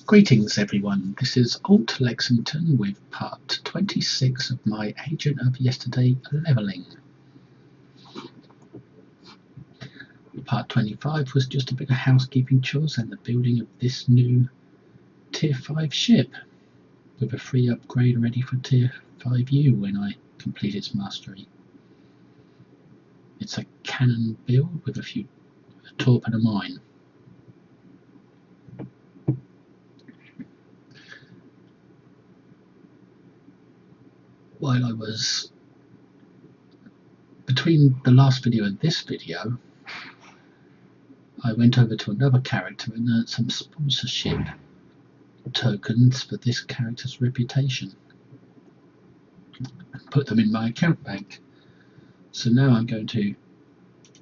Greetings everyone, this is Alt Lexington with part 26 of my Agent of Yesterday levelling. Part 25 was just a bit of housekeeping chores and the building of this new Tier 5 ship with a free upgrade ready for Tier 5U when I complete its mastery. It's a cannon build with a torpedo mine. While I was between the last video and this video, I went over to another character and earned some sponsorship tokens for this character's reputation and put them in my account bank. So now I'm going to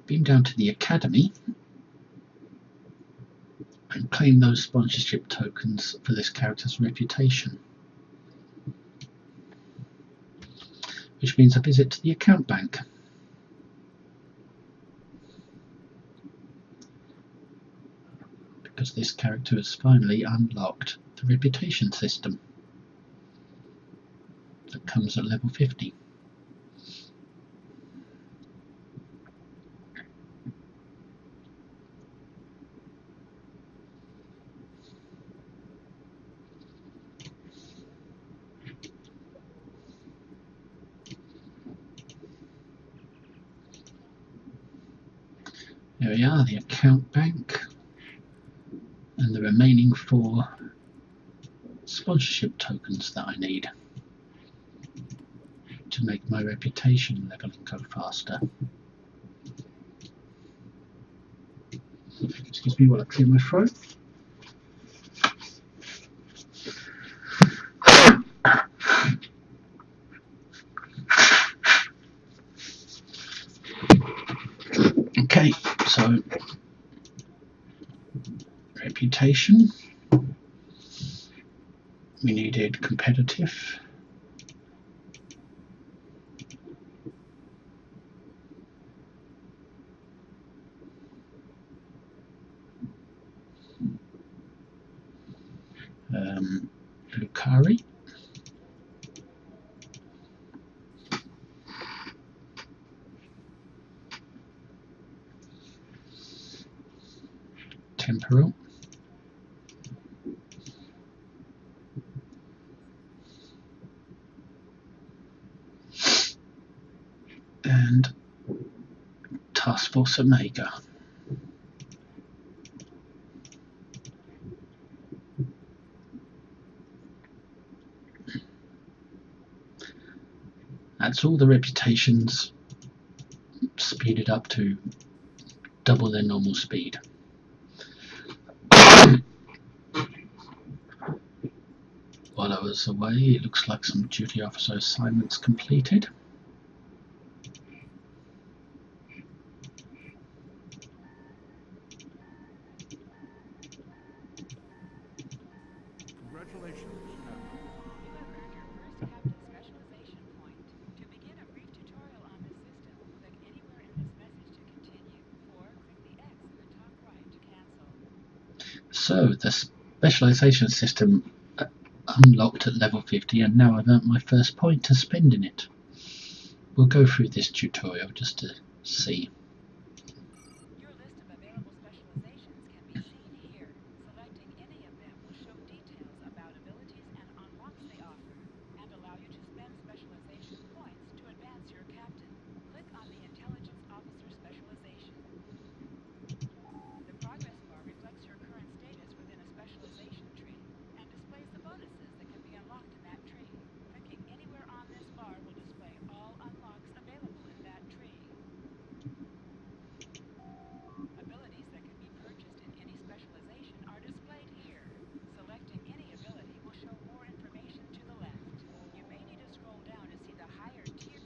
beam down to the academy and claim those sponsorship tokens for this character's reputation, which means a visit to the account bank. Because this character has finally unlocked the reputation system that comes at level 50. There we are, the account bank, and the remaining 4 sponsorship tokens that I need to make my reputation leveling go faster. Excuse me while I clear my throat. Okay, so reputation, we needed competitive, Lucari, temporal, and Task Force Omega. That's all the reputations speeded up to double their normal speed. While I was away, it looks like some duty officer assignments completed. Congratulations, Captain. You have earned your first Captain Specialization point. To begin a brief tutorial on this system, click anywhere in this message to continue, or click the X in the top right to cancel. So, the specialization system unlocked at level 50, and now I've earned my first point to spend in it. We'll go through this tutorial just to see. Your list of available specializations can be seen here. Selecting any of them will show details about abilities and unlocks they offer, and allow you to spend specialization points to advance your captain. Click on the Intelligence Officer specialization. The progress bar reflects your current status within a specialization tree, and displays the bonuses that can be unlocked in that tree. Clicking anywhere on this bar will display all unlocks available in that tree. Abilities that can be purchased in any specialization are displayed here. Selecting any ability will show more information to the left. You may need to scroll down to see the higher tier.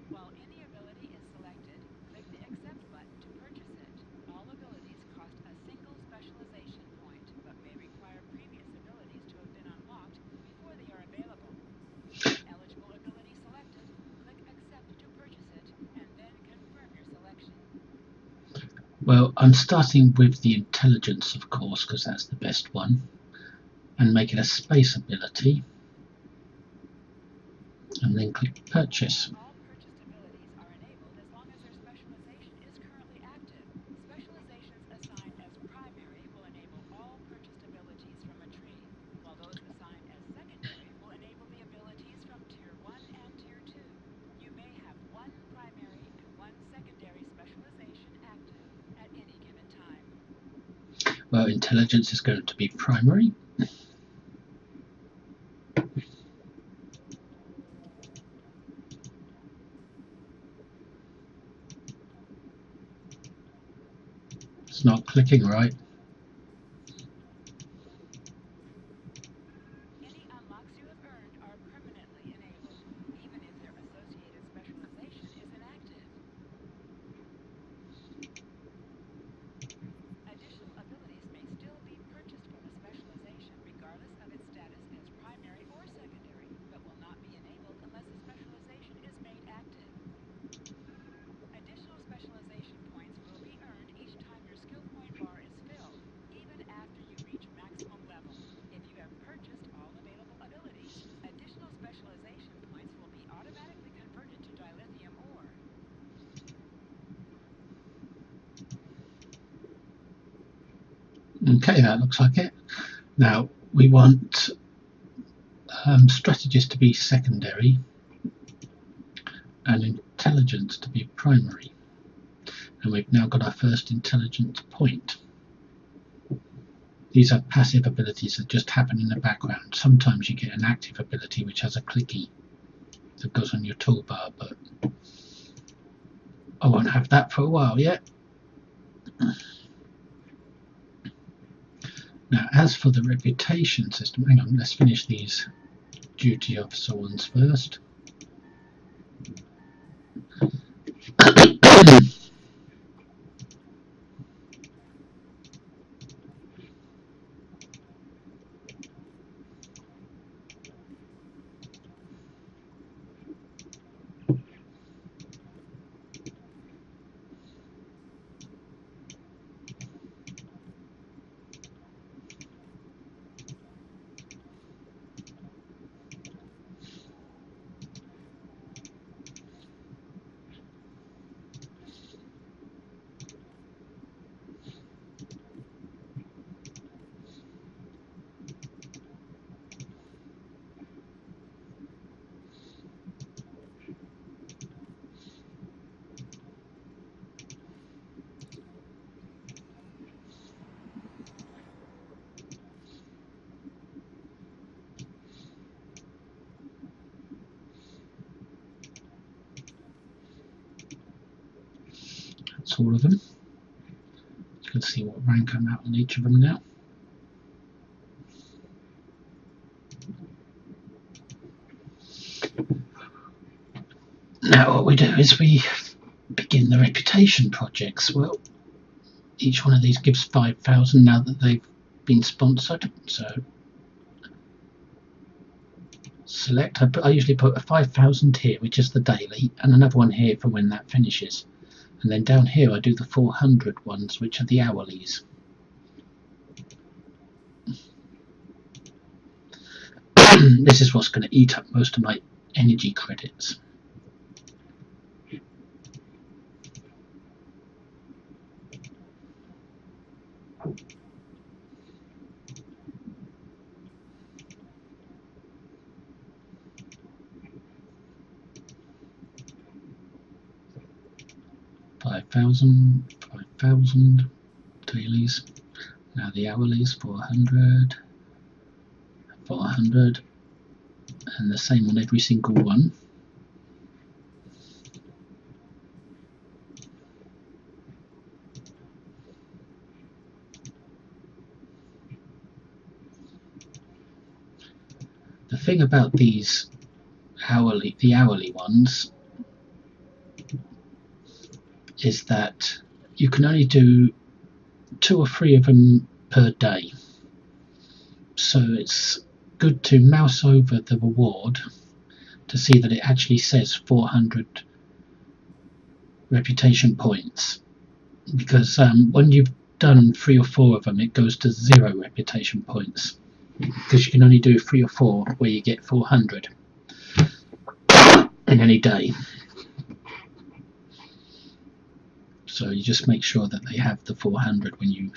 While any ability is selected, click the Accept button to purchase it. All abilities cost a single specialization point, but may require previous abilities to have been unlocked before they are available. Eligible ability selected, click Accept to purchase it, and then confirm your selection. Well, I'm starting with the intelligence, of course, because that's the best one. and make it a space ability, and then click purchase. All purchased abilities are enabled as long as their specialization is currently active. Specializations assigned as primary will enable all purchased abilities from a tree, while those assigned as secondary will enable the abilities from Tier 1 and Tier 2. You may have one primary and one secondary specialization active at any given time. Well, intelligence is going to be primary. It's not clicking right. Any unlocks you have earned are permanently enabled, even if their associated specialization is inactive. Additional abilities may still be purchased from a specialization regardless of its status as primary or secondary, but will not be enabled unless a specialization is made active. Additional specialization points will be earned each time your skill point bar is filled, even after you reach maximum level. If you have purchased all available abilities, additional specialization points will be automatically converted to dilithium ore. Okay, that looks like it. Now we want strategist to be secondary and intelligence to be primary. And we've now got our first intelligence point. These are passive abilities that just happen in the background. Sometimes you get an active ability which has a clicky that goes on your toolbar, but I won't have that for a while yet. Now, as for the reputation system, hang on, let's finish these duty officer ones first. 'That's all of them. Let's see what rank I'm at on each of them now. Now what we do is we begin the reputation projects. Well, each one of these gives 5,000 now that they've been sponsored. So select, I usually put a 5,000 here, which is the daily, and another one here for when that finishes. And then down here I do the 400 ones, which are the hourlies. This is what's going to eat up most of my energy credits. $5,000, 5,000 dailies. Now the hourlies, 400, 400, and the same on every single one. The thing about these the hourly ones, is that you can only do 2 or 3 of them per day. So it's good to mouse over the reward to see that it actually says 400 reputation points, because when you've done 3 or 4 of them, it goes to 0 reputation points. because you can only do 3 or 4 where you get 400 in any day. So you just make sure that they have the 400 when you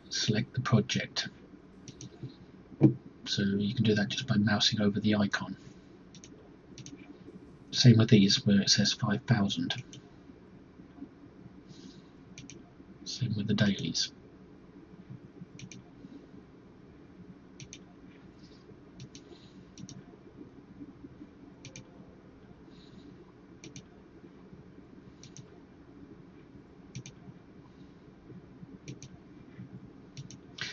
select the project. So you can do that just by mousing over the icon. Same with these where it says 5,000. Same with the dailies.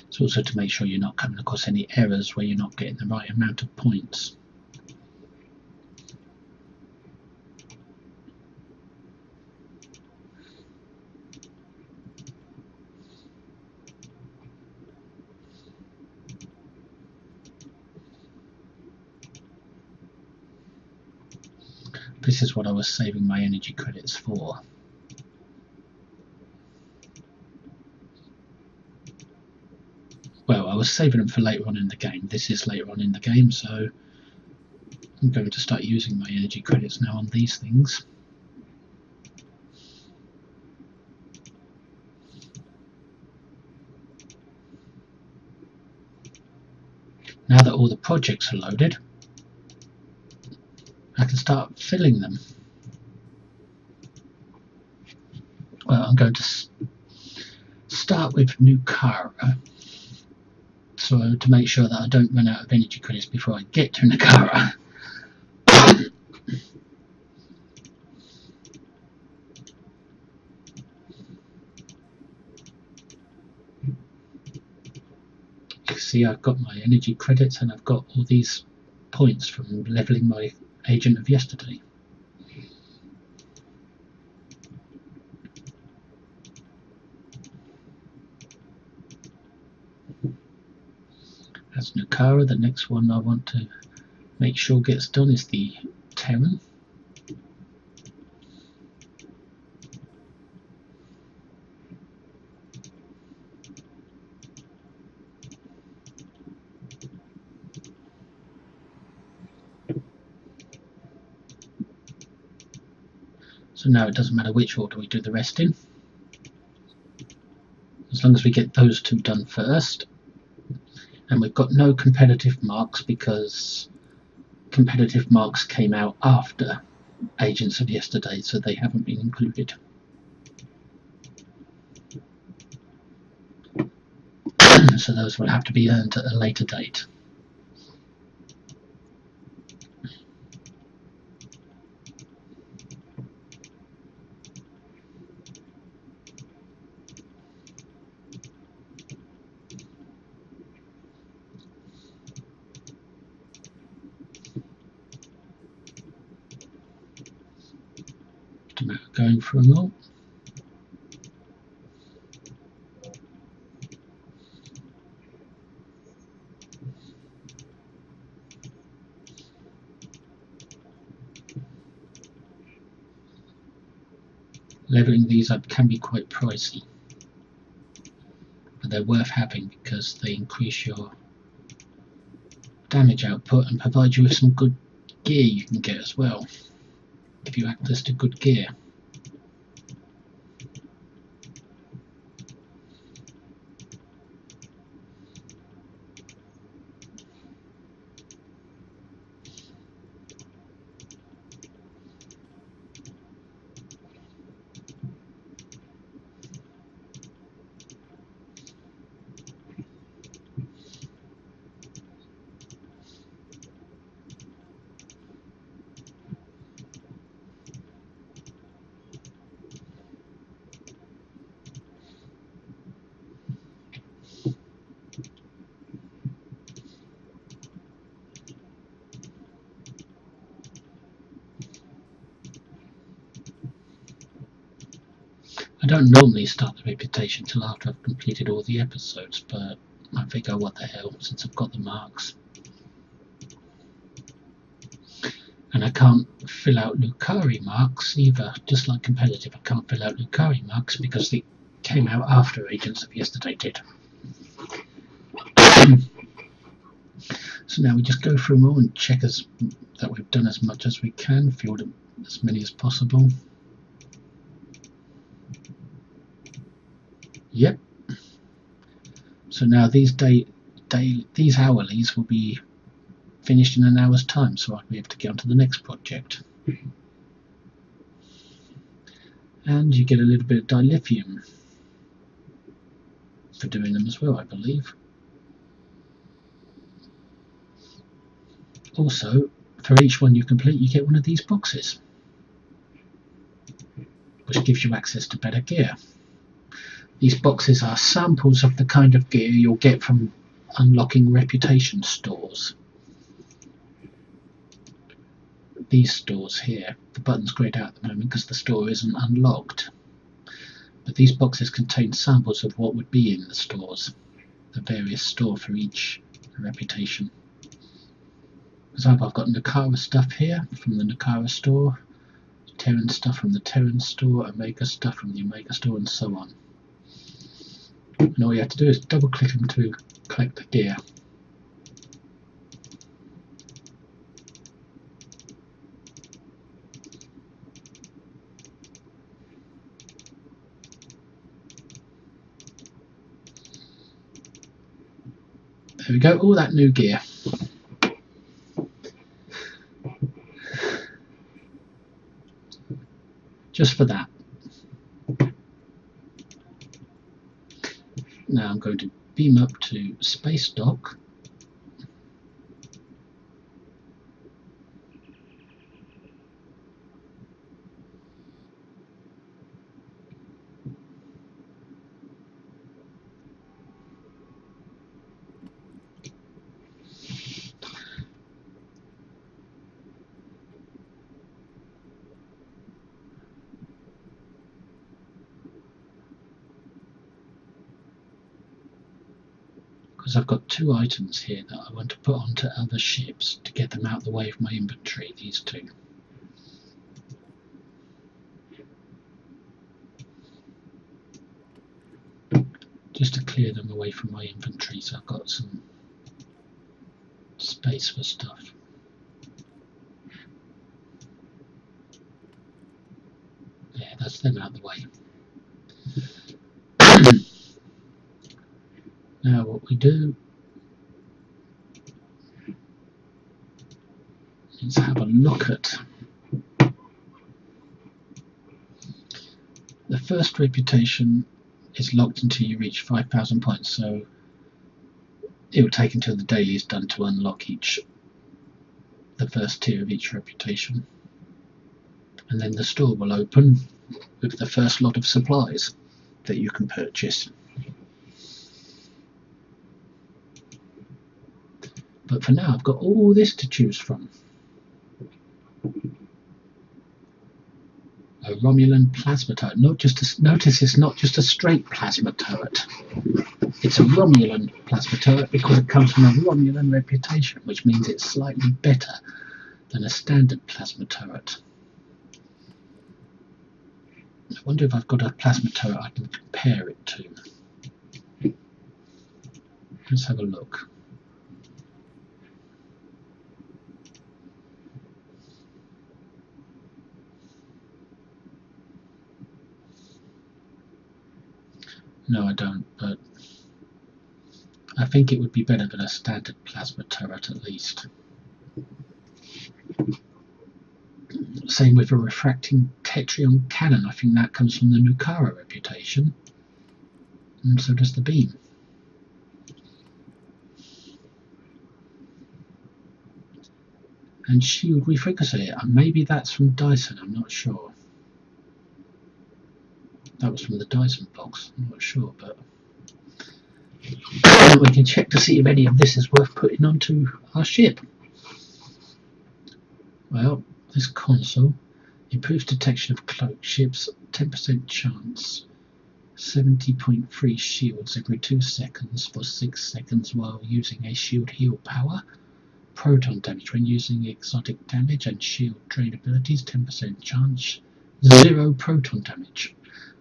It's also to make sure you're not coming across any errors where you're not getting the right amount of points. This is what I was saving my energy credits for. Well, I was saving them for later on in the game. This is later on in the game, so I'm going to start using my energy credits now on these things. Now that all the projects are loaded, I can start filling them. Well, I'm going to start with Nukara, so to make sure that I don't run out of energy credits before I get to Nukara. You see, I've got my energy credits and I've got all these points from leveling my agent of yesterday. That's Nukara. The next one I want to make sure gets done is the Terran. So now it doesn't matter which order we do the rest in, as long as we get those 2 done first. And we've got no competitive marks because competitive marks came out after Agents of Yesterday, so they haven't been included. So those will have to be earned at a later date. Going for a more. Leveling these up can be quite pricey, but they're worth having because they increase your damage output and provide you with some good gear you can get as well. Give you access to good gear. I don't normally start the reputation till after I've completed all the episodes, but I figure what the hell, since I've got the marks. And I can't fill out Lucari marks either, just like competitive. I can't fill out Lucari marks because they came out after Agents of Yesterday did. So now we just go through them all and check that we've done as much as we can, filled as many as possible. Yep. So now these hourlies will be finished in an hour's time, so I'll be able to get on to the next project. And you get a little bit of dilithium for doing them as well, I believe. Also, for each one you complete, you get one of these boxes, which gives you access to better gear. These boxes are samples of the kind of gear you'll get from unlocking reputation stores. These stores here, the button's grayed out at the moment because the store isn't unlocked. But these boxes contain samples of what would be in the stores, the various store for each reputation. For example, I've got Nakara stuff here from the Nakara store, Terran stuff from the Terran store, Omega stuff from the Omega store, and so on. And all you have to do is double click them to collect the gear. There we go, all that new gear. Just for that. Now I'm going to beam up to Space Dock. Because I've got two items here that I want to put onto other ships to get them out of the way of my inventory, these two. Just to clear them away from my inventory so I've got some space for stuff. Yeah, that's them out of the way. Now what we do is have a look at the first reputation. Is locked until you reach 5,000 points, so it will take until the daily is done to unlock the first tier of each reputation, and then the store will open with the first lot of supplies that you can purchase. But for now I've got all this to choose from. A Romulan plasma turret. Notice it's not just a straight plasma turret. It's a Romulan plasma turret because it comes from a Romulan reputation, which means it's slightly better than a standard plasma turret. I wonder if I've got a plasma turret I can compare it to. Let's have a look. No, I don't, but I think it would be better than a standard plasma turret at least. Same with a refracting Tetrion cannon. I think that comes from the Nukara reputation, and so does the beam. And shield refricacy, maybe that's from Dyson, I'm not sure. That was from the Dyson box, I'm not sure, but we can check to see if any of this is worth putting onto our ship. Well, this console improves detection of cloaked ships, 10% chance, 70.3 shields every 2 seconds for 6 seconds while using a shield heal power, proton damage when using exotic damage and shield drain abilities, 10% chance, 0 proton damage.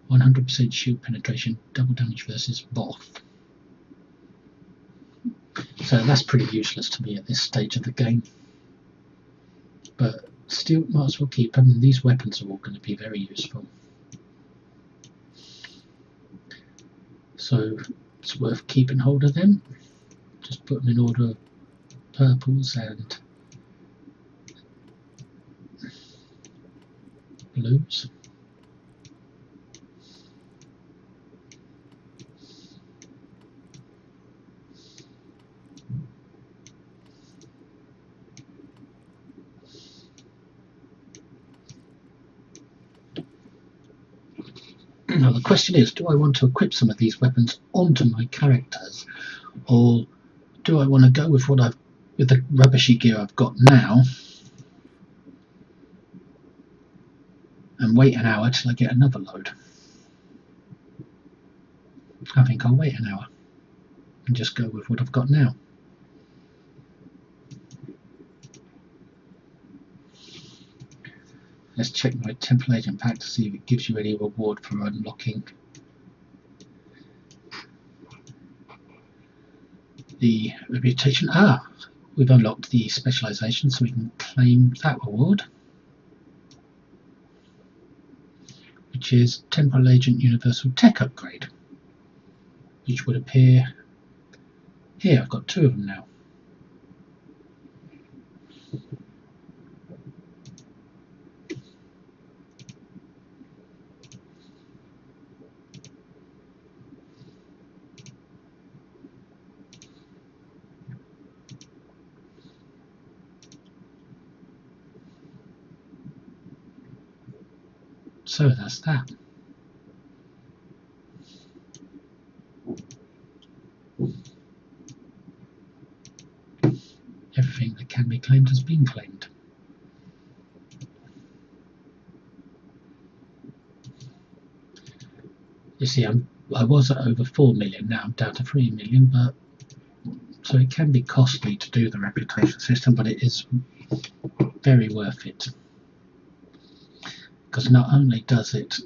100% shield penetration, double damage versus Both. So that's pretty useless to me at this stage of the game. But still, might as well keep them. These weapons are all going to be very useful. So it's worth keeping hold of them. Just put them in order of purples and blues. Now the question is, do I want to equip some of these weapons onto my characters, or do I want to go with with the rubbishy gear I've got now and wait an hour till I get another load? I think I'll wait an hour and just go with what I've got now. Let's check my Temple Agent pack to see if it gives you any reward for unlocking the reputation. We've unlocked the specialization, so we can claim that reward, which is Temple Agent Universal Tech Upgrade, which would appear here. I've got 2 of them now. So that's that. Everything that can be claimed has been claimed. You see, I was at over 4 million, now I'm down to 3 million, but so it can be costly to do the reputation system, but it is very worth it. Because not only does it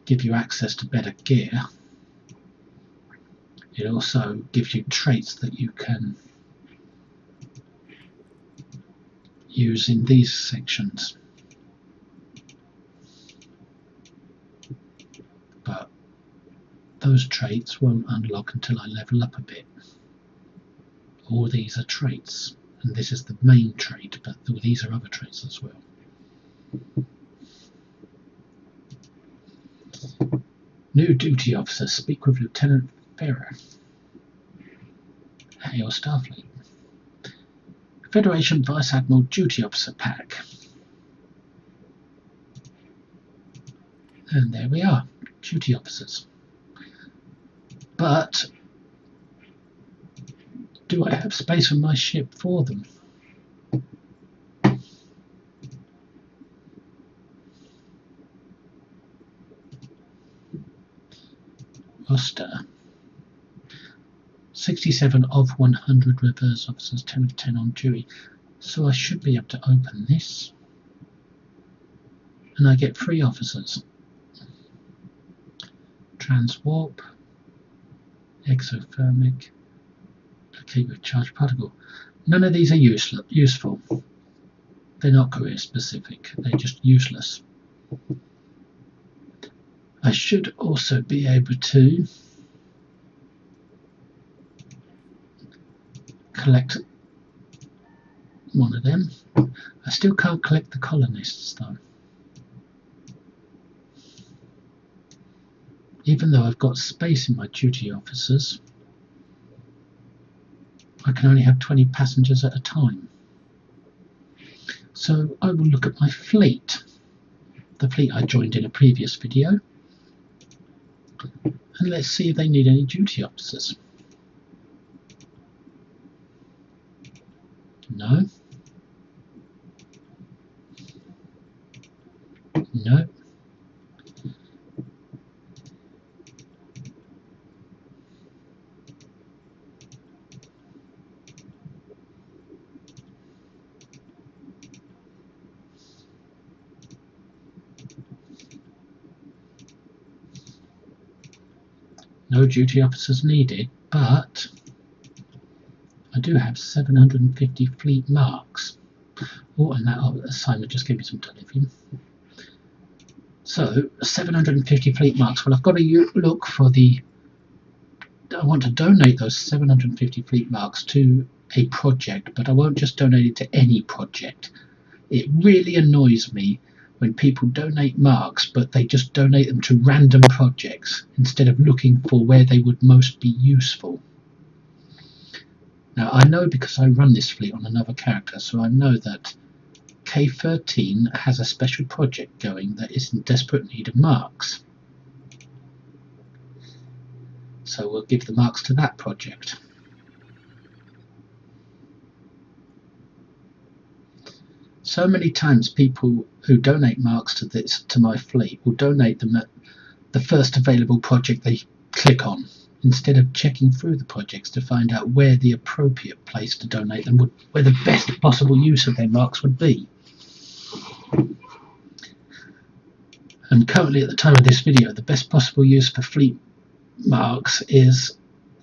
give you access to better gear, it also gives you traits that you can use in these sections. But those traits won't unlock until I level up a bit. All these are traits, and this is the main trait, but these are other traits as well. New duty officer, speak with Lieutenant Ferrer. Hail Starfleet. Federation Vice Admiral Duty Officer Pack. And there we are, duty officers. But do I have space on my ship for them? Roster. 67 of 100 reverse officers, 10 of 10 on duty. So I should be able to open this. And I get 3 officers. Transwarp, exothermic, duplicate with charged particle. None of these are useful. They're not career specific, they're just useless. I should also be able to collect one of them. I still can't collect the colonists though. Even though I've got space in my duty officers, I can only have 20 passengers at a time. So I will look at my fleet, the fleet I joined in a previous video, and let's see if they need any duty officers. No. No. No duty officers needed, but I do have 750 fleet marks. Oh, and that assignment just gave me some television. So 750 fleet marks. Well, I've got to look for the. I want to donate those 750 fleet marks to a project, but I won't just donate it to any project. It really annoys me when people donate marks, but they just donate them to random projects instead of looking for where they would most be useful. Now, I know because I run this fleet on another character, so I know that K13 has a special project going that is in desperate need of marks. So we'll give the marks to that project. So many times people who donate marks to my fleet will donate them at the first available project they click on, instead of checking through the projects to find out where the appropriate place to donate them where the best possible use of their marks would be. And currently, at the time of this video, the best possible use for fleet marks is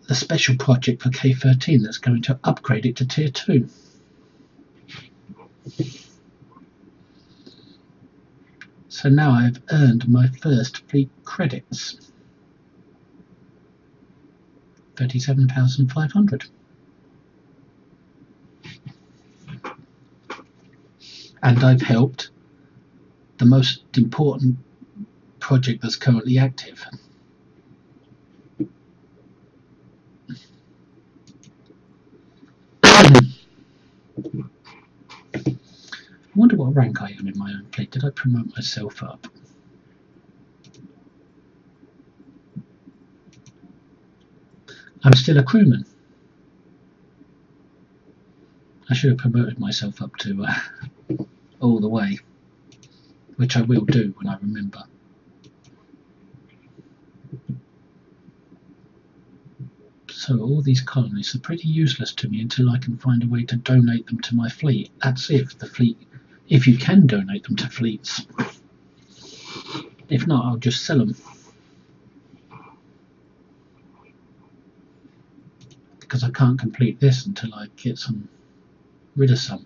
the special project for K13 that's going to upgrade it to Tier 2. So now I've earned my first fleet credits. 37,500. And I've helped the most important project that's currently active. I wonder what rank I am in my own fleet. Did I promote myself up? I'm still a crewman. I should have promoted myself up to all the way, which I will do when I remember. So all these colonies are pretty useless to me until I can find a way to donate them to my fleet. That's if you can donate them to fleets. If not, I'll just sell them. Because I can't complete this until I get rid of some.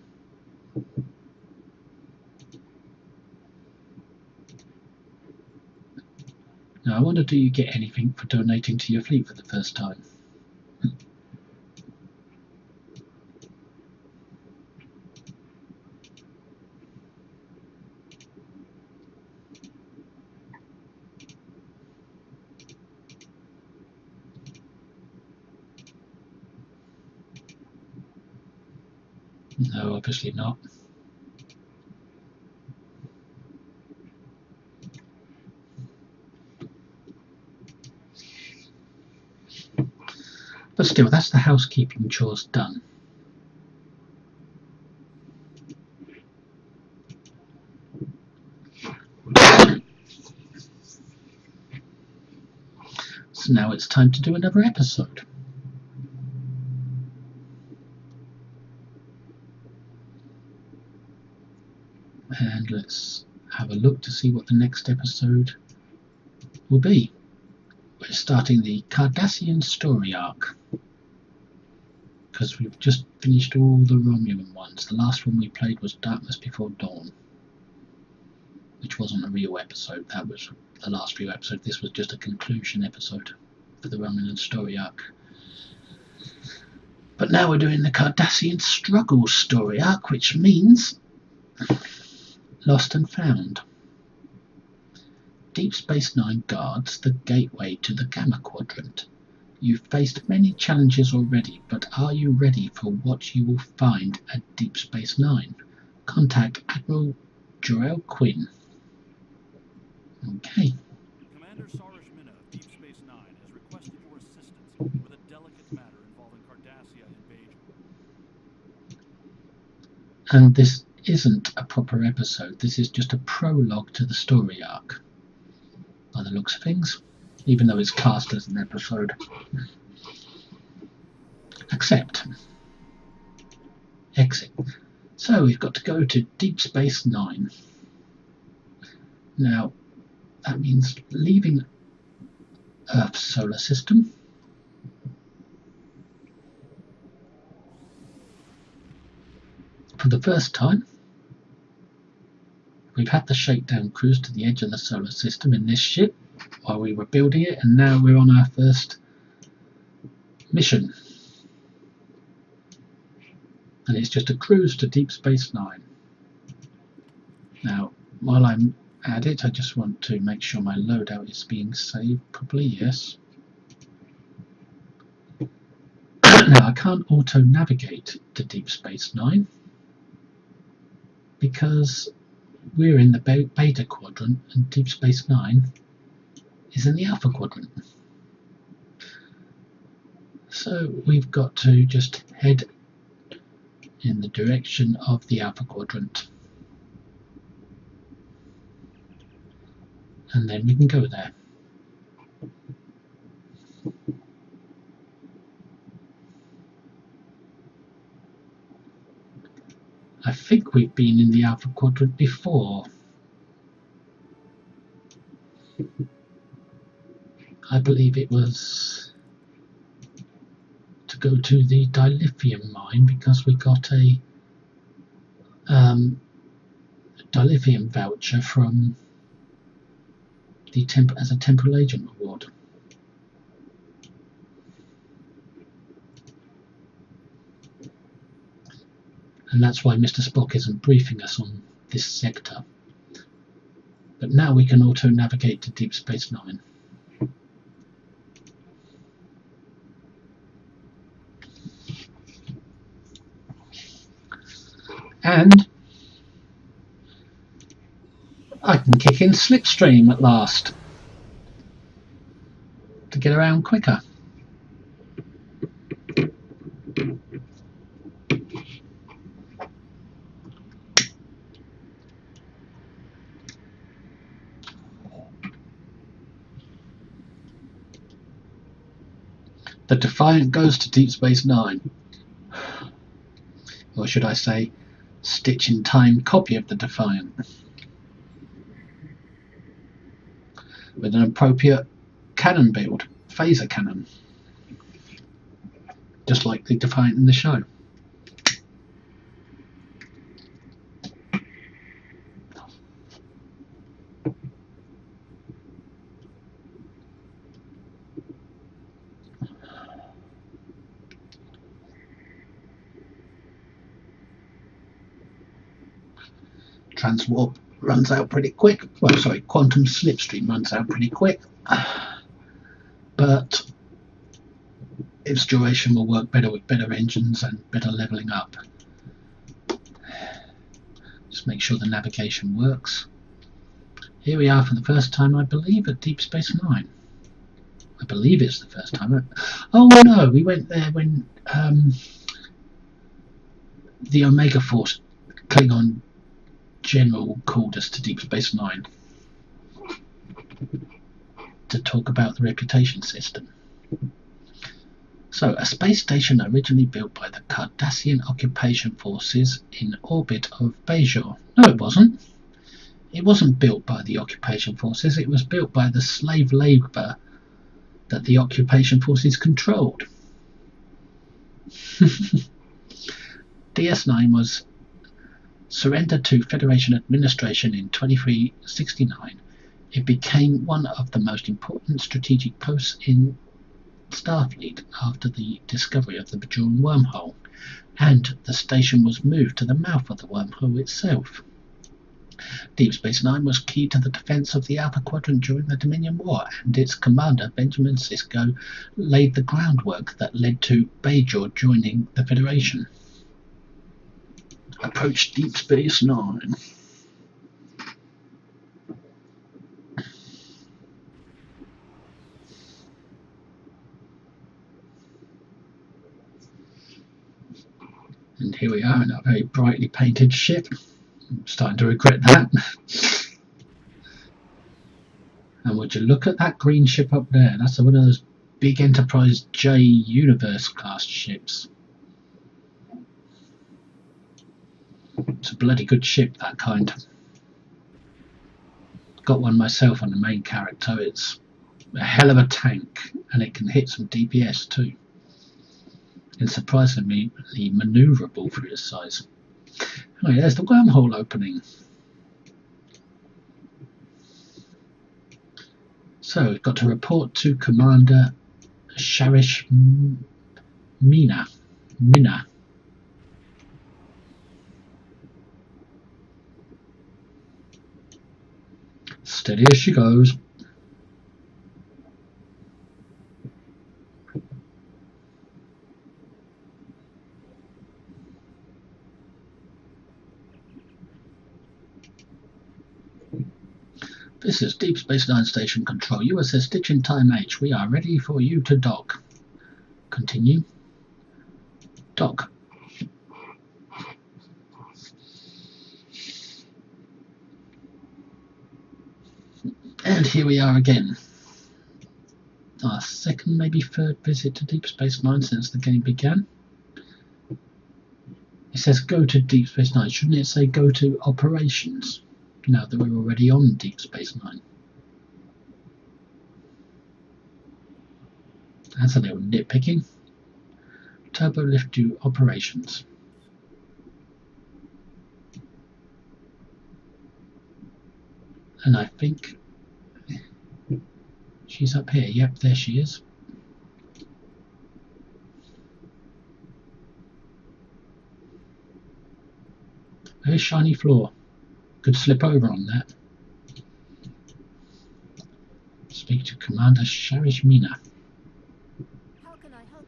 Now I wonder, do you get anything for donating to your fleet for the first time? No, obviously not. But still, that's the housekeeping chores done. So now it's time to do another episode. And let's have a look to see what the next episode will be. We're starting the Cardassian story arc, because we've just finished all the Romulan ones. The last one we played was Darkness Before Dawn, which wasn't a real episode. That was the last real episode. This was just a conclusion episode for the Romulan story arc. But now we're doing the Cardassian Struggle story arc, which means Lost and Found. Deep Space Nine guards the gateway to the Gamma Quadrant. You've faced many challenges already, but are you ready for what you will find at Deep Space Nine? Contact Admiral Jor-El Quinn. Okay. Commander Sarish Minna of Deep Space Nine has requested your assistance with a delicate matter involving Cardassia invasion. And this isn't a proper episode. This is just a prologue to the story arc, by the looks of things, even though it's cast as an episode. Accept. Exit. So we've got to go to Deep Space Nine. Now, that means leaving Earth's solar system. For the first time, we've had the shakedown cruise to the edge of the solar system in this ship while we were building it, and now we're on our first mission. And it's just a cruise to Deep Space Nine. Now, while I'm at it, I just want to make sure my loadout is being saved properly. Yes. Now, I can't auto-navigate to Deep Space Nine because we're in the beta quadrant and Deep Space Nine is in the alpha quadrant. So we've got to just head in the direction of the alpha quadrant, and then we can go there. I think we've been in the alpha quadrant before. I believe it was to go to the dilithium mine because we got a dilithium voucher from the as a temporal agent award. And that's why Mr. Spock isn't briefing us on this sector. But now we can auto-navigate to Deep Space Nine. And I can kick in Slipstream at last to get around quicker. The Defiant goes to Deep Space Nine. Or should I say, stitch-in-time copy of the Defiant. With an appropriate cannon build, phaser cannon. Just like the Defiant in the show. Transwarp runs out pretty quick. Well, sorry, quantum slipstream runs out pretty quick. But its duration will work better with better engines and better leveling up. Just make sure the navigation works. Here we are for the first time, I believe, at Deep Space Nine. I believe it's the first time. Oh no, we went there when the Omega Force Klingon General called us to Deep Space Nine to talk about the reputation system. So, a space station originally built by the Cardassian occupation forces in orbit of Bajor. No, it wasn't. It wasn't built by the occupation forces. It was built by the slave labour that the occupation forces controlled. DS9 was surrendered to Federation administration in 2369. It became one of the most important strategic posts in Starfleet after the discovery of the Bajoran wormhole, and the station was moved to the mouth of the wormhole itself. Deep Space Nine was key to the defense of the Alpha Quadrant during the Dominion War, and its commander, Benjamin Sisko, laid the groundwork that led to Bajor joining the Federation. Approach Deep Space Nine. And here we are in a very brightly painted ship. I'm starting to regret that. And would you look at that green ship up there? That's one of those big Enterprise J Universe class ships. It's a bloody good ship, that kind. Got one myself on the main character. It's a hell of a tank, and it can hit some DPS too. It's surprisingly manoeuvrable for its size. Oh, yeah, there's the wormhole opening. So we've got to report to Commander Sharish Mina. Steady as she goes. This is Deep Space Nine Station Control. USS Stitch in Time H. We are ready for you to dock. Continue. Dock. And here we are again. Our second, maybe third visit to Deep Space Nine since the game began. It says go to Deep Space Nine. Shouldn't it say go to Operations? Now that we're already on Deep Space Nine. That's a little nitpicking. Turbo lift to Operations. And I think she's up here. Yep, there she is. Very shiny floor. Could slip over on that. Speak to Commander Sharish Mina. How can I help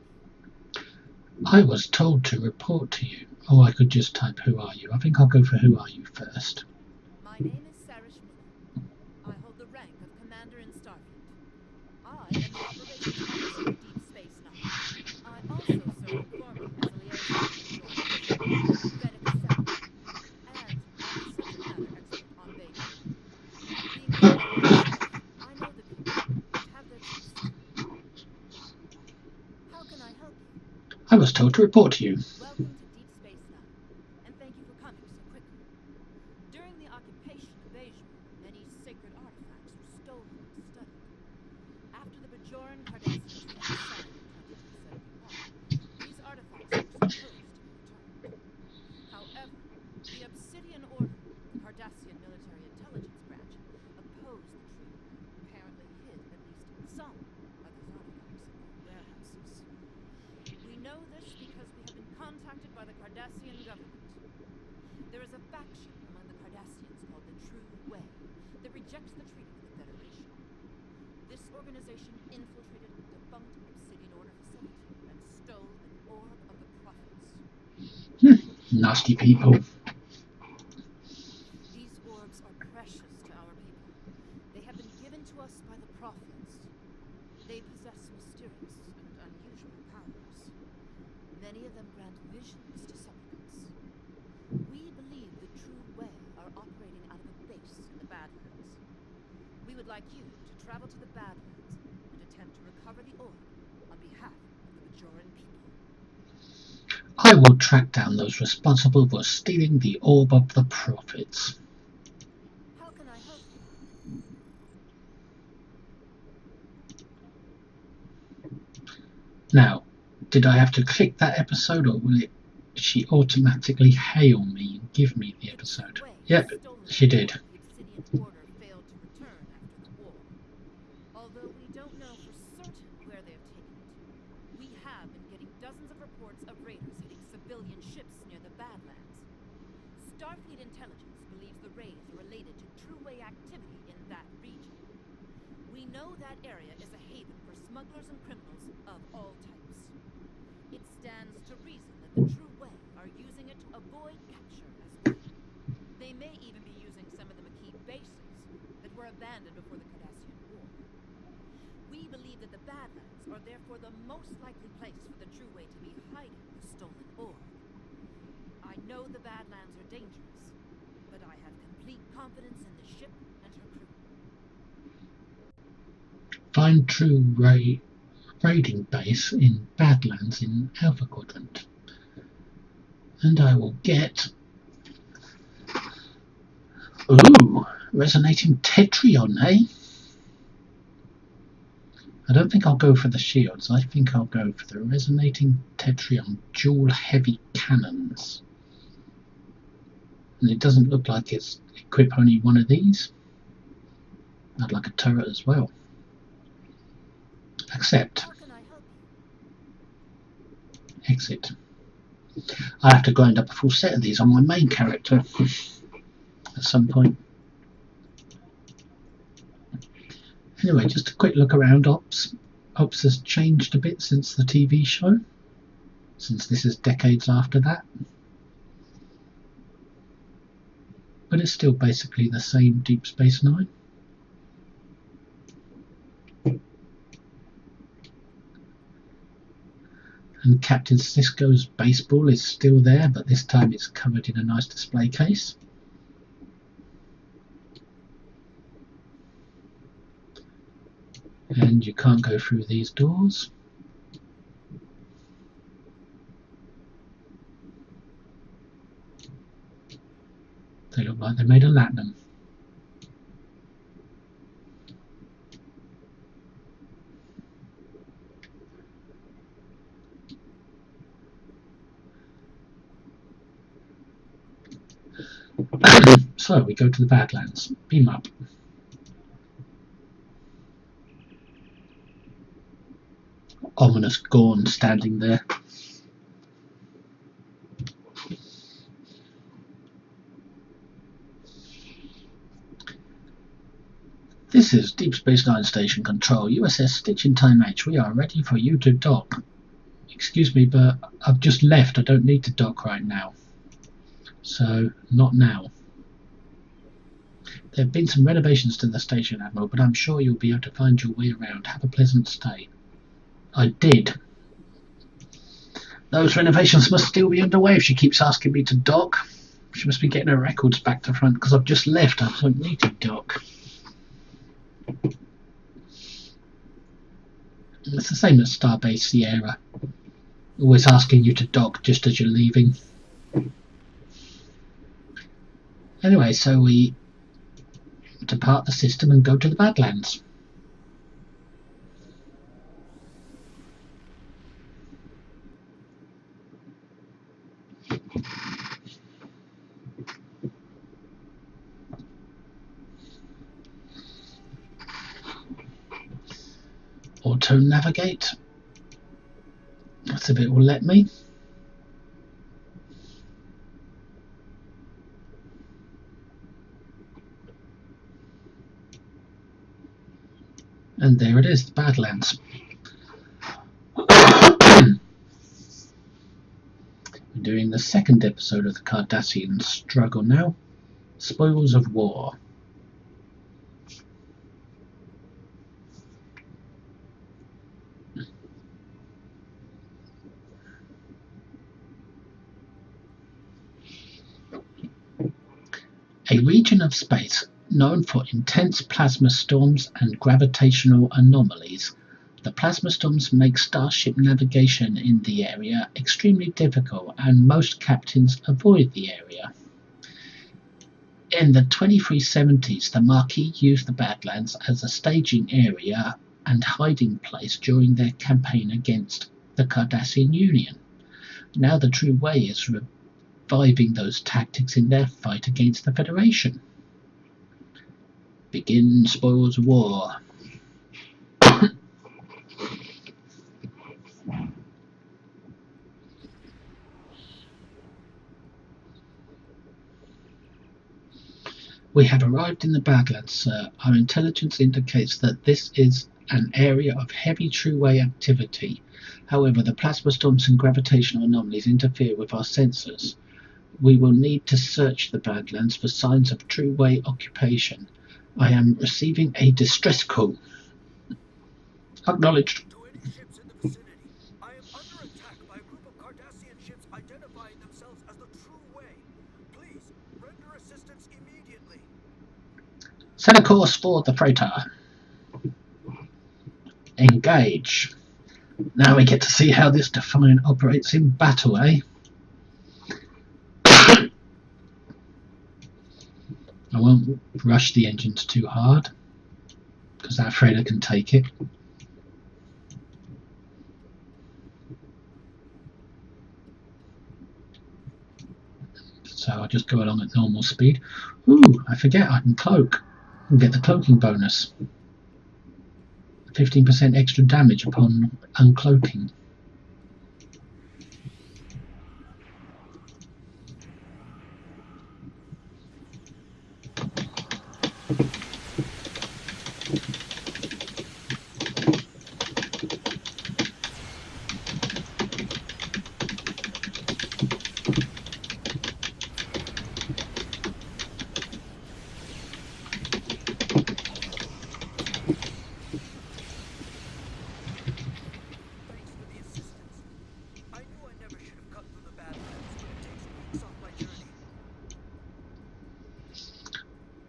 you? I was told to report to you. Oh, I could just type who are you. I think I'll go for who are you first. My name is Sarish Mina. I hold the rank of Commander in Starfleet. I am the operations officer of Deep Space Nine. I also serve informally as a liaison with the Fennick Assembly. And I'm a subject matter expert on Beta. Being a pilot myself, I know the people and have their trust. How can I help you? I was told to report to you. Welcome to Deep Space Nine, and thank you for coming so quickly. During the occupation invasion, many sacred artifacts were stolen and studied. After the Bajoran Cardassian Struggle signed in 2271, these artifacts were supposed to be returned. However, the Obsidian Order, the Cardassian military intelligence branch, opposed the treaty and apparently hid at least some of these artifacts in their warehouses. We know this because we have been contacted by the Cardassian government. There is a faction among the Cardassians called the True Way that rejects the treaty with the Federation. This organization infiltrated a defunct Obsidian Order facility and stole an orb of the prophets. Nasty people. These orbs are precious to our people. They have been given to us by the prophets. They possess mysterious and unusual powers. Many of them grant visions to supplicants. We believe the True Way are operating out of a base in the Badlands. We would like you to travel to the Badlands and attempt to recover the orb on behalf of the Bajoran people. I will track down those responsible for stealing the orb of the prophets. How can I help you? Now, did I have to click that episode, or will she automatically hail me and give me the episode? Yep, she did. The Obsidian Order failed to return after the war. Although we don't know for certain where they've taken it, we have been getting dozens of reports of raiders hitting civilian ships near the Badlands. Starfleet intelligence believes the raids are related to True Way activity in that region. We know that area is a haven for smugglers and criminals of all types. It stands to reason that the True Way are using it to avoid capture as well. They may even be using some of the Maquis bases that were abandoned before the Cardassian War. We believe that the Badlands are therefore the most likely place for the True Way to be hiding the stolen orb. I know the Badlands are dangerous, but I have complete confidence in the ship and her crew. Find True Ray raiding base in Badlands in Alpha Quadrant. And I will get... Ooh, resonating Tetrion, eh? I don't think I'll go for the shields. I think I'll go for the resonating Tetrion dual heavy cannons. And it doesn't look like it's equip only one of these. I'd like a turret as well. Accept. How can I help you? Exit. I have to grind up a full set of these on my main character at some point. Anyway, just a quick look around Ops. Ops has changed a bit since the TV show, since this is decades after that. But it's still basically the same Deep Space Nine. And Captain Sisko's baseball is still there, but this time it's covered in a nice display case. And you can't go through these doors. They look like they're made of latinum. So we go to the Badlands. Beam up. Ominous Gorn standing there. This is Deep Space Nine Station Control, USS Stitch in Time H. We are ready for you to dock. Excuse me, but I've just left. I don't need to dock right now. So, not now. There have been some renovations to the station, Admiral, but I'm sure you'll be able to find your way around. Have a pleasant stay. I did. Those renovations must still be underway if she keeps asking me to dock. She must be getting her records back to front because I've just left. I don't need to dock. It's the same as Starbase Sierra. Always asking you to dock just as you're leaving. Anyway, so we depart the system and go to the Badlands. Auto navigate. That's if it will let me. And there it is, the Badlands. We're doing the second episode of the Cardassian Struggle now. Spoils of War. A region of space known for intense plasma storms and gravitational anomalies. The plasma storms make starship navigation in the area extremely difficult, and most captains avoid the area. In the 2370s, the Marquis used the Badlands as a staging area and hiding place during their campaign against the Cardassian Union. Now the true way is reviving those tactics in their fight against the Federation. Begin Spoils of War. We have arrived in the Badlands, sir. Our intelligence indicates that this is an area of heavy true-way activity. However, the plasma storms and gravitational anomalies interfere with our sensors. We will need to search the Badlands for signs of true-way occupation. I am receiving a distress call. Acknowledged. To any ships in the vicinity, I am under attack by a group of Cardassian ships identifying themselves as the True Way. Please, render assistance immediately. Set a course for the freighter. Engage. Now we get to see how this Defiant operates in battle, eh? I won't rush the engines too hard, because that freighter can take it. So So I'll just go along at normal speed. Ooh, I forget I can cloak and get the cloaking bonus. 15% extra damage upon uncloaking.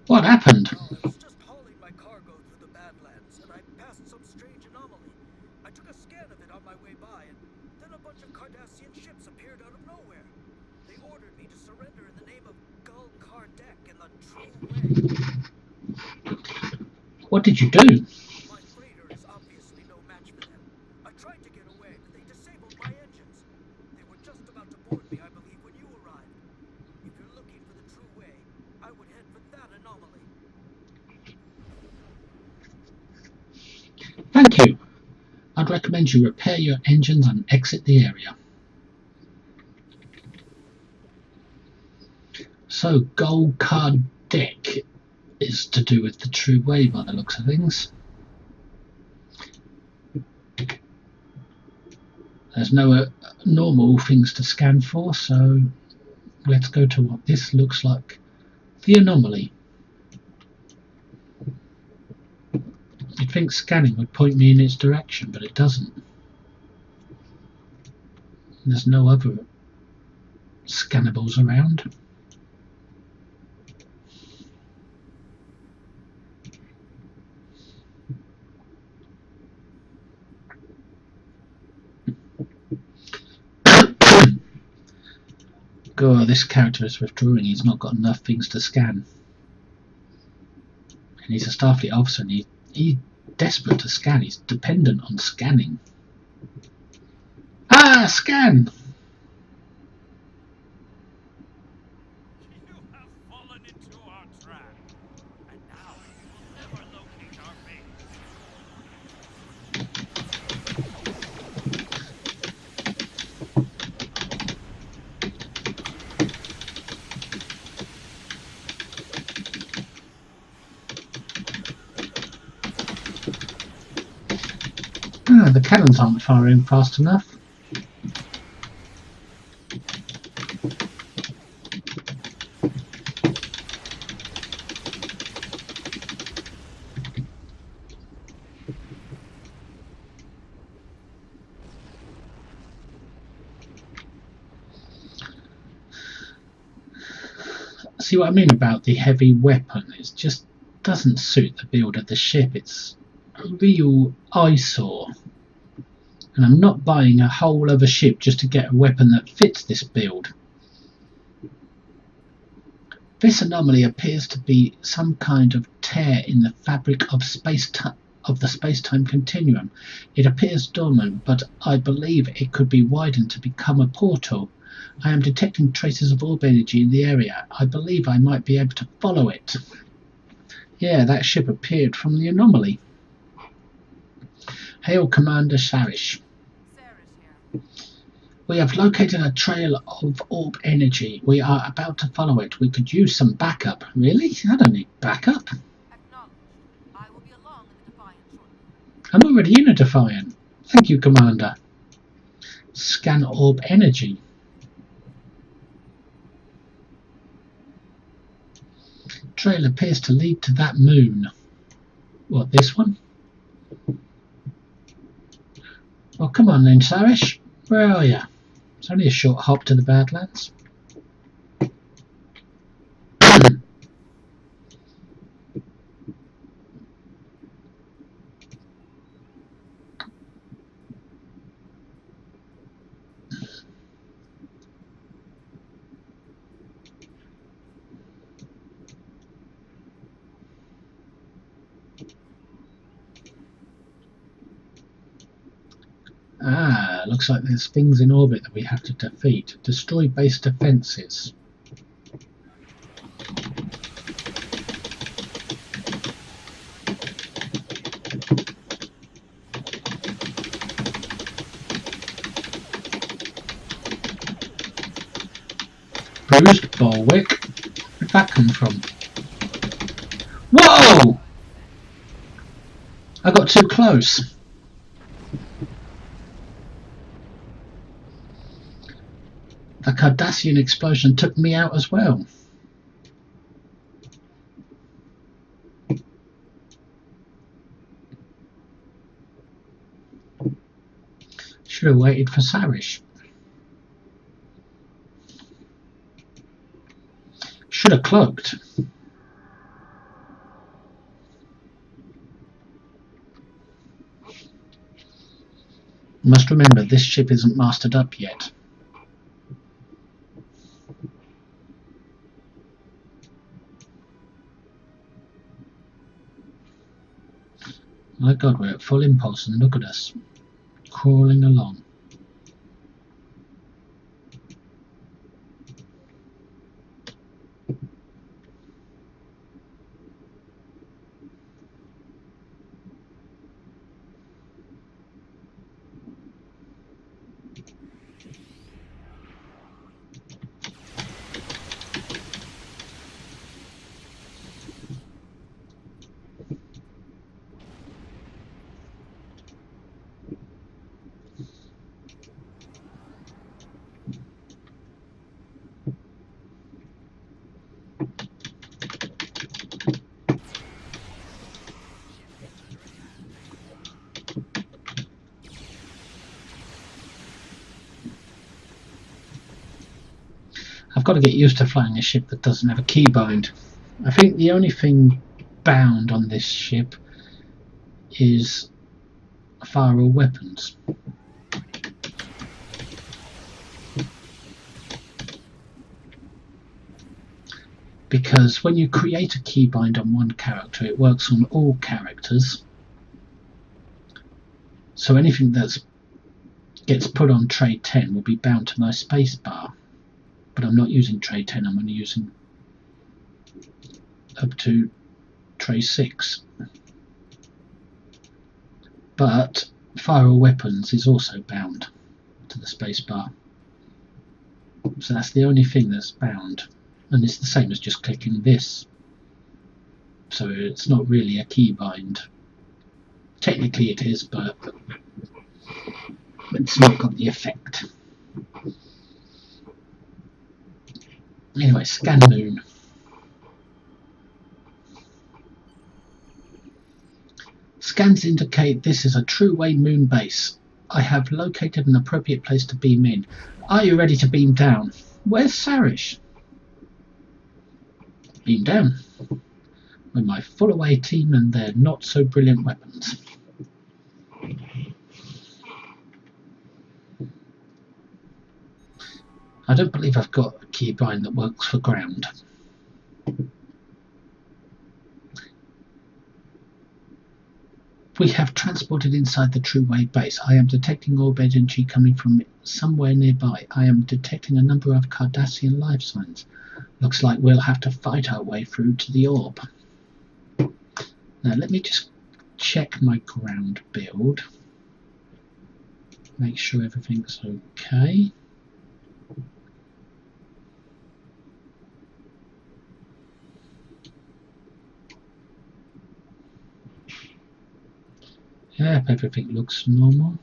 What happened? I was just hauling my cargo through the Badlands, and I passed some strange anomaly. I took a scan of it on my way by, and then a bunch of Cardassian ships appeared out of nowhere. They ordered me to surrender in the name of Gul Kardec in the true way. What did you do? My freighter is obviously no match for them. I tried to get away, but they disabled my engines. They were just about to board me, I believe, when you arrived. If you're looking for the true way, I would head for that anomaly. Thank you. I'd recommend you repair your engines and exit the area. So, Gul Kardec is to do with the true way by the looks of things. There's no normal things to scan for, so let's go to what this looks like. The anomaly. You'd think scanning would point me in its direction, but it doesn't. There's no other scannables around. God, this character is withdrawing. He's not got enough things to scan. And he's a Starfleet officer, and he's desperate to scan. He's dependent on scanning. Ah, scan! You have fallen into our trap, and now you will never locate our base. Ah, the cannons aren't firing fast enough. See what I mean about the heavy weapon? It just doesn't suit the build of the ship. It's a real eyesore. And I'm not buying a whole other ship just to get a weapon that fits this build. This anomaly appears to be some kind of tear in the fabric of the space-time continuum. It appears dormant, but I believe it could be widened to become a portal. I am detecting traces of orb energy in the area. I believe I might be able to follow it. Yeah, that ship appeared from the anomaly. Hail, Commander Sarish. We have located a trail of orb energy. We are about to follow it. We could use some backup. Really? I don't need backup. I will be along in the Defiant shortly. I'm already in a Defiant. Thank you, Commander. Scan orb energy. Trail appears to lead to that moon. What, this one? Well, come on then, Sarish. Where are you? It's only a short hop to the Badlands. Ah, looks like there's things in orbit that we have to defeat. Destroy base defences. Bruised Bulwark. Where'd that come from? Whoa! I got too close. The Cardassian explosion took me out as well. Should have waited for Sarish. Should have cloaked. Must remember, this ship isn't mastered up yet. My God, we're at full impulse and look at us, crawling along. I've got to get used to flying a ship that doesn't have a keybind. I think the only thing bound on this ship is fire or weapons. Because when you create a keybind on one character, it works on all characters. So anything that gets put on tray 10 will be bound to my spacebar. But I'm not using tray 10, I'm only using up to tray 6. But fire or weapons is also bound to the spacebar. So that's the only thing that's bound. And it's the same as just clicking this. So it's not really a keybind. Technically it is, but it's not got the effect. Anyway, scan moon. Scans indicate this is a true-way moon base. I have located an appropriate place to beam in. Are you ready to beam down? Where's Sarish? Beam down. With my full-away team and their not-so-brilliant weapons. I don't believe I've got a keybind that works for ground. We have transported inside the true-way base. I am detecting orb energy coming from somewhere nearby. I am detecting a number of Cardassian life signs. Looks like we'll have to fight our way through to the orb. Now let me just check my ground build. Make sure everything's okay. Yep, everything looks normal.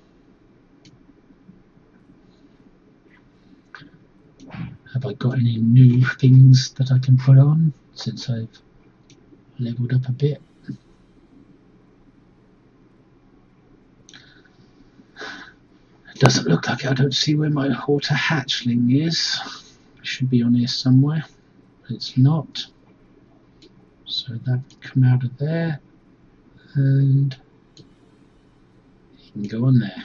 Have I got any new things that I can put on since I've leveled up a bit? It doesn't look like it. I don't see where my water hatchling is. It should be on here somewhere. It's not. So that can come out of there. And you can go on there.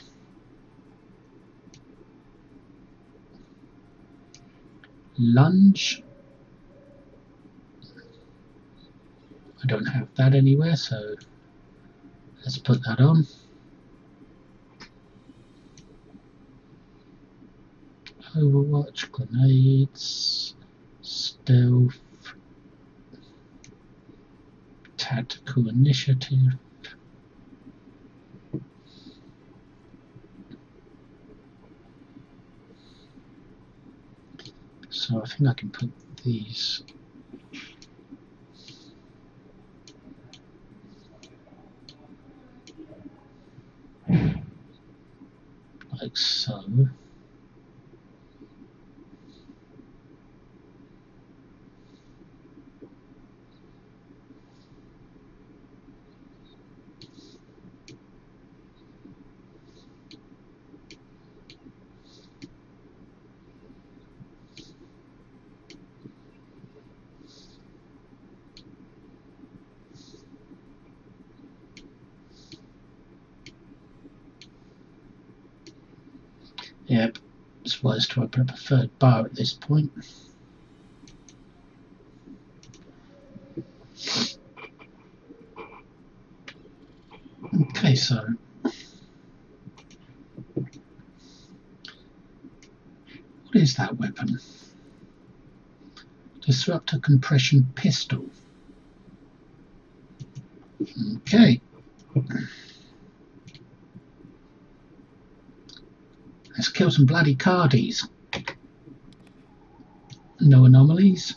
Lunge. I don't have that anywhere, so let's put that on. Overwatch, grenades, stealth, tactical initiative. So I think I can put these like so. Yep, it's wise to open up a third bar at this point. Okay, so what is that weapon? Disruptor compression pistol. Okay. Let's kill some bloody Cardies. No anomalies.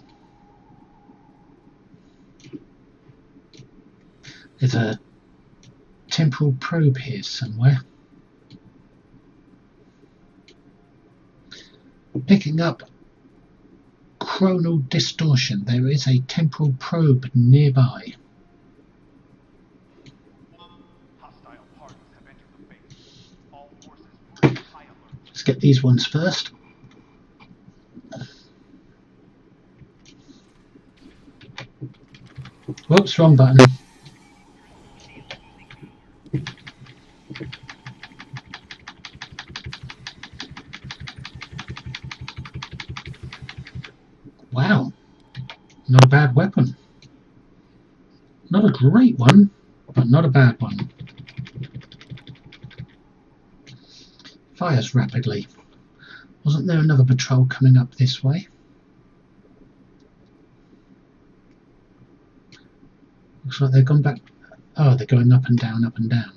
There's a temporal probe here somewhere. Picking up chronal distortion. There is a temporal probe nearby. Hostile parties have entered the base. All forces move to high alert. Let's get these ones first. Whoops, wrong button. Wow, not a bad weapon. Not a great one, but not a bad one. Fires rapidly. Wasn't there another patrol coming up this way? Looks like they've gone back. Oh, they're going up and down, up and down.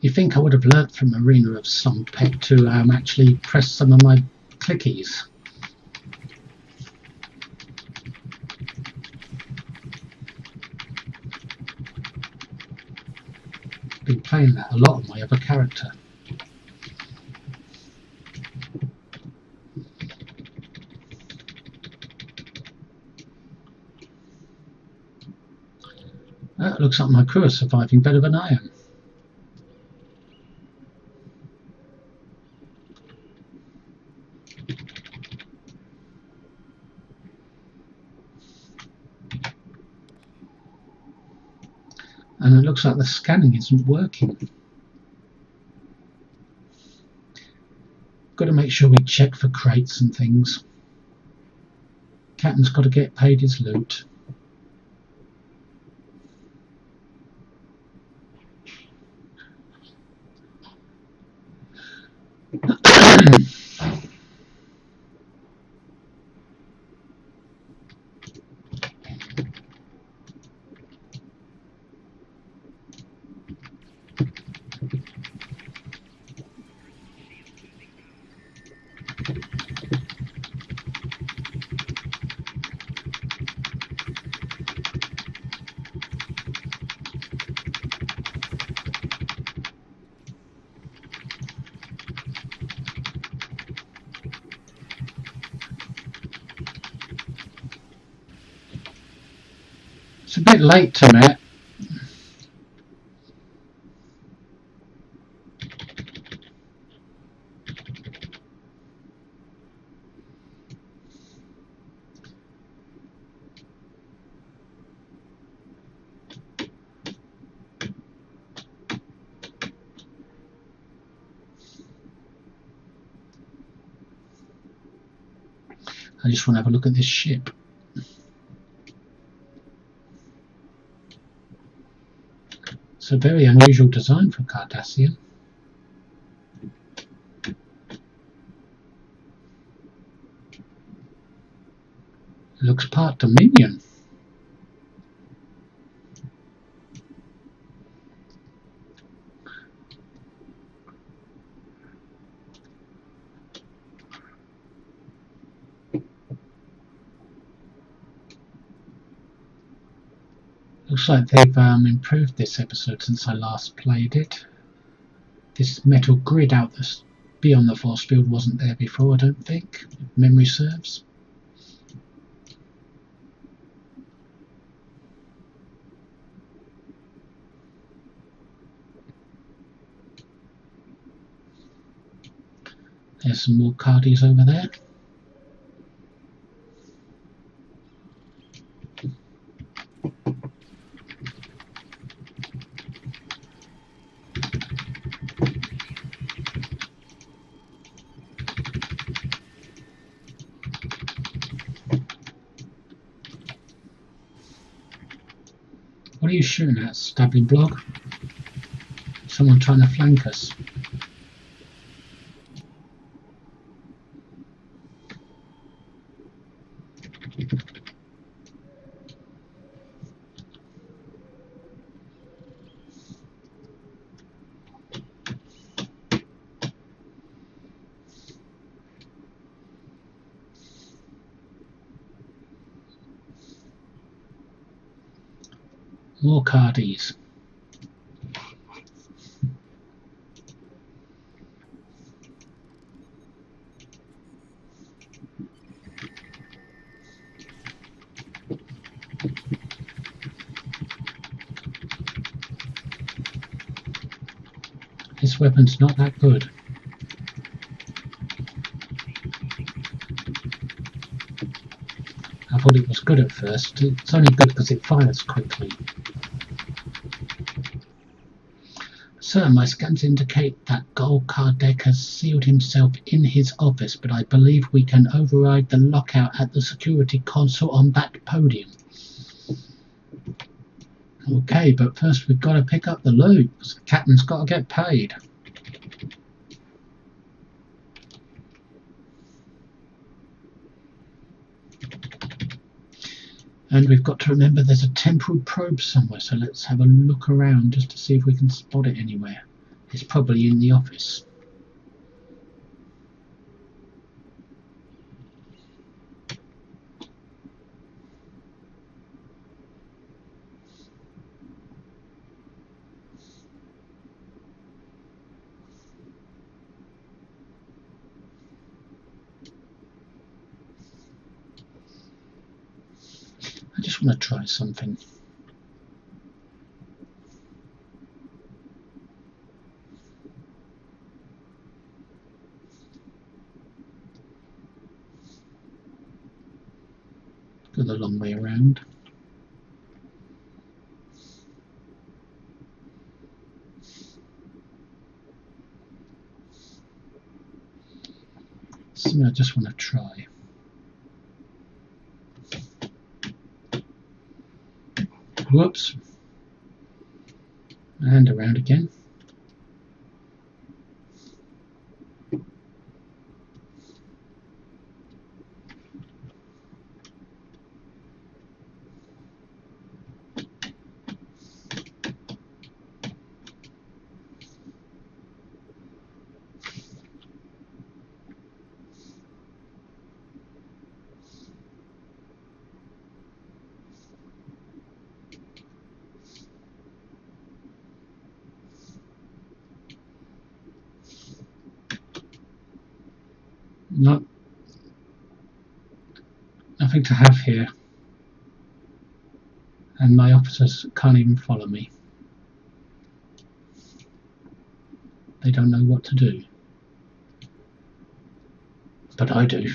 You think I would have learnt from Arena of Songpet to actually press some of my clickies. Been playing that a lot on my other character. Looks like my crew are surviving better than I am. And it looks like the scanning isn't working. Got to make sure we check for crates and things. Captain's got to get paid his loot. It's a bit late tonight. I just want to have a look at this ship. It's a very unusual design for Cardassian. It looks part Dominion. Looks like they've improved this episode since I last played it. This metal grid out beyond the force field wasn't there before, I don't think, if memory serves. There's some more Cardis over there. What are you shooting at, Stabbing Blog? Someone trying to flank us. More Cardis. This weapon's not that good. I thought it was good at first. It's only good because it fires quickly. Sir, my scans indicate that Gol Kardec has sealed himself in his office, but I believe we can override the lockout at the security console on that podium. Okay, but first we've got to pick up the loot, because the captain's got to get paid. And we've got to remember there's a temporal probe somewhere, so let's have a look around just to see if we can spot it anywhere. It's probably in the office. I just want to try something. Go the long way around. Something I just want to try. Whoops. And around again. Nothing to have here, and my officers can't even follow me. They don't know what to do, but I do.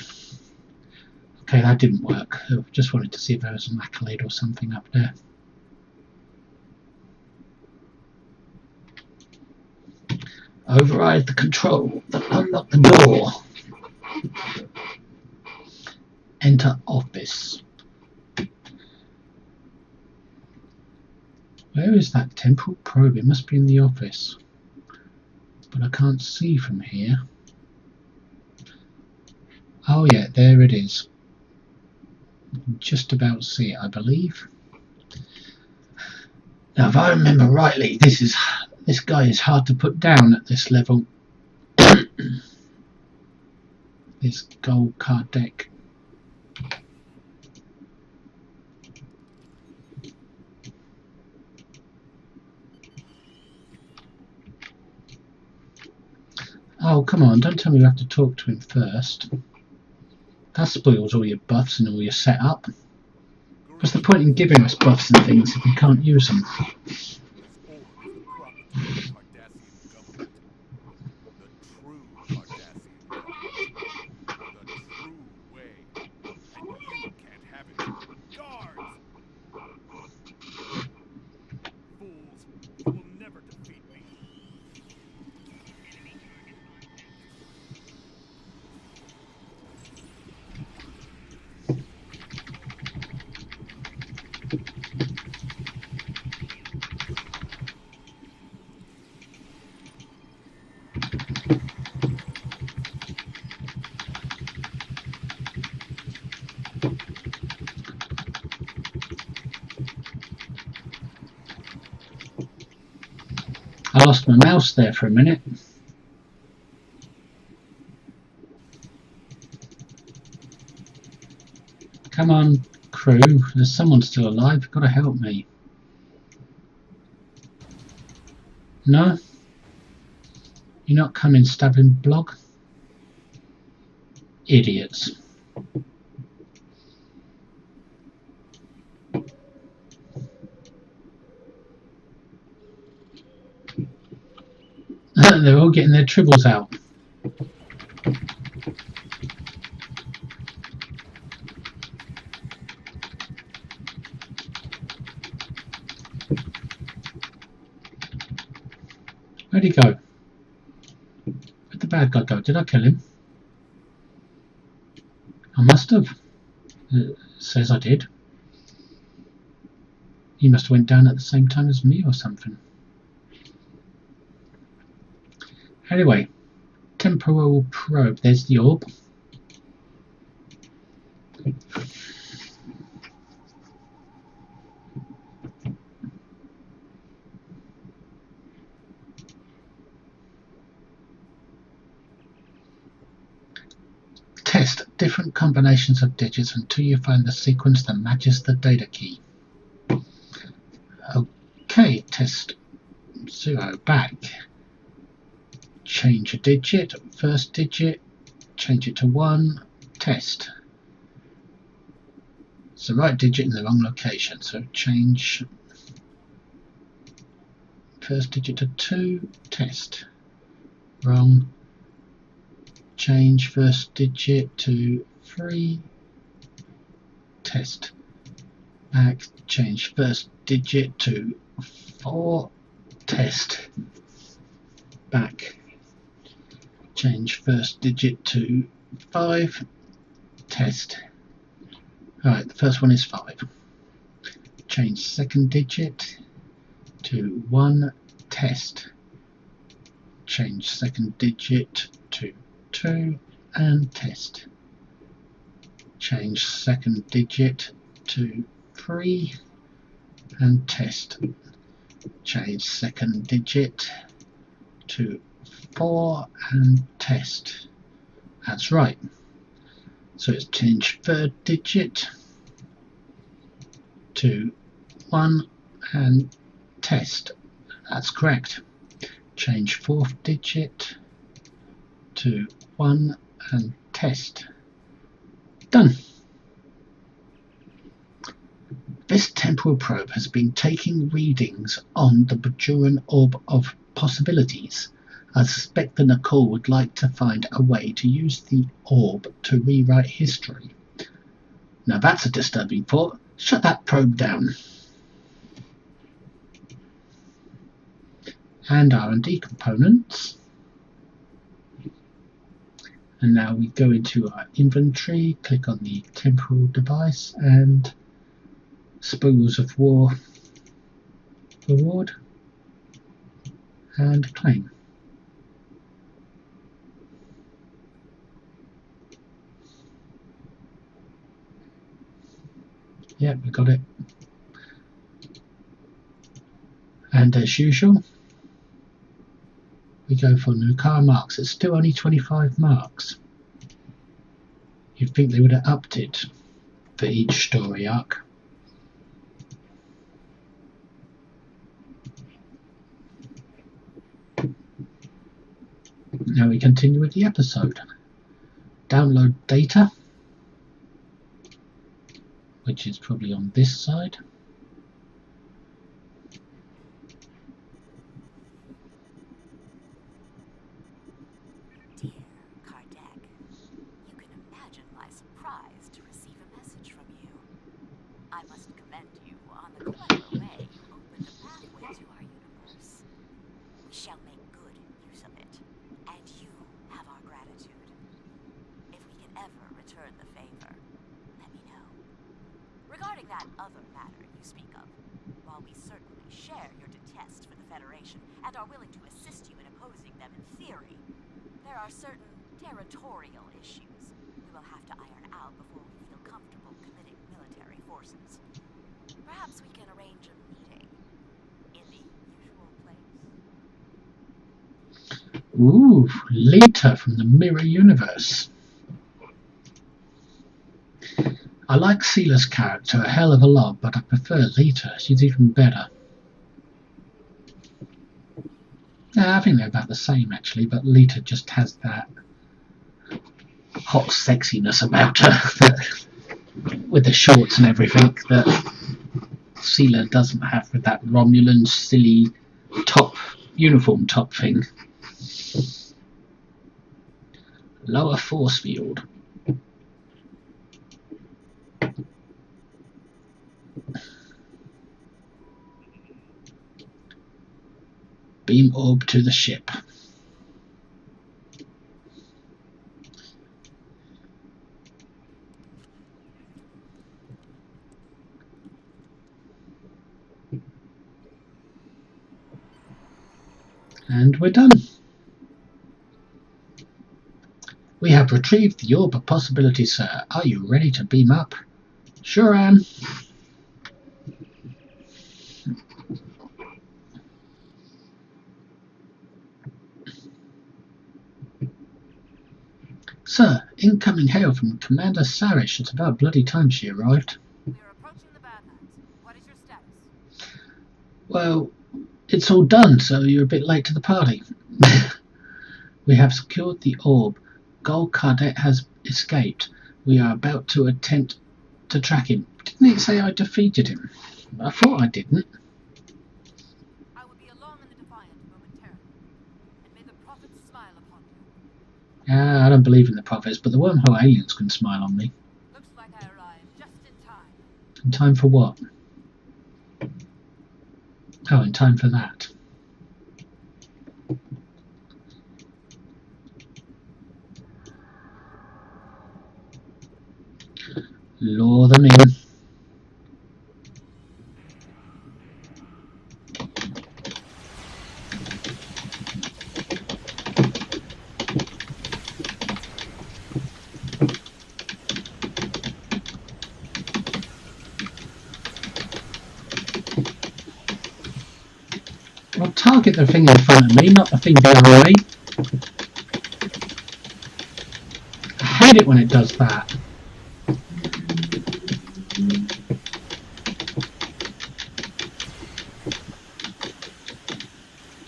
Okay, that didn't work. I just wanted to see if there was an accolade or something up there. Override the control that unlocked the door. Enter office. Where is that temporal probe? It must be in the office. But I can't see from here. Oh yeah, there it is. Just about see it, I believe. Now, if I remember rightly, this guy is hard to put down at this level. This gold card deck. Oh, come on, don't tell me you have to talk to him first. That spoils all your buffs and all your setup. What's the point in giving us buffs and things if we can't use them? This orb is the propaganda Cardassian government. The true Cardassian government. The true way. And you can't have it. Guards! Fools, you will never defeat me. I lost my mouse there for a minute. Come on, crew. There's someone still alive. You've got to help me. No? You're not coming, stabbing blog? Idiots. They're all getting their tribbles out. Where'd he go? Where'd the bad guy go? Did I kill him? I must have. It says I did. He must have went down at the same time as me or something. Anyway, temporal probe. There's the orb. Test different combinations of digits until you find the sequence that matches the data key. Okay, test 0 back. Change a digit, first digit, change it to 1, test. It's the right digit in the wrong location, so change first digit to 2, test. Wrong. Change first digit to 3, test. Back, change first digit to 4, test. Back. Change first digit to 5, test. Alright, the first one is 5. Change second digit to 1, test. Change second digit to 2 and test. Change second digit to 3 and test. Change second digit to 4 and test. That's right. So it's change third digit to 1 and test. That's correct. Change fourth digit to 1 and test. Done. This temporal probe has been taking readings on the Bajoran orb of possibilities. I suspect that Nicole would like to find a way to use the orb to rewrite history. Now that's a disturbing thought. Shut that probe down. And R&D components. And now we go into our inventory, click on the temporal device, and Spoils of War reward, and claim. Yep, we got it. And as usual, we go for Nukar marks. It's still only 25 marks. You'd think they would have upped it for each story arc. Now we continue with the episode. Download data, which is probably on this side. Dear Cardassian, you can imagine my surprise to receive a message from you. I must commend you on the clever way you opened a pathway to our universe. We shall make good use of it, and you have our gratitude. If we can ever return the favor, let me know. Regarding that other matter you speak of, while we certainly share your detest for the Federation and are willing to assist you in opposing them in theory, there are certain territorial issues we will have to iron out before we feel comfortable committing military forces. Perhaps we can arrange a meeting in the usual place. Ooh, Lita from the Mirror Universe. I like Seela's character a hell of a lot, but I prefer Lita. She's even better. Yeah, I think they're about the same actually, but Lita just has that hot sexiness about her that, with the shorts and everything, that Seela doesn't have with that Romulan silly top uniform top thing. Lower force field. Beam orb to the ship. And we're done. We have retrieved the orb of possibility, sir. Are you ready to beam up? Sure am. Sir, incoming hail from Commander Sarish. It's about bloody time she arrived. We are approaching the Badlands. What is your status? Well, it's all done, so you're a bit late to the party. We have secured the orb. Gul Kardet has escaped. We are about to attempt to track him. Didn't it say I defeated him? I thought I didn't. I will be along in the Defiant momentarily, and may the prophets smile upon you. I don't believe in the prophets, but the wormhole aliens can smile on me. Looks like I arrived just in time. In time for what? Oh, in time for that. Lure them in. I'll target the thing in front of me, not the thing behind me. I hate it when it does that.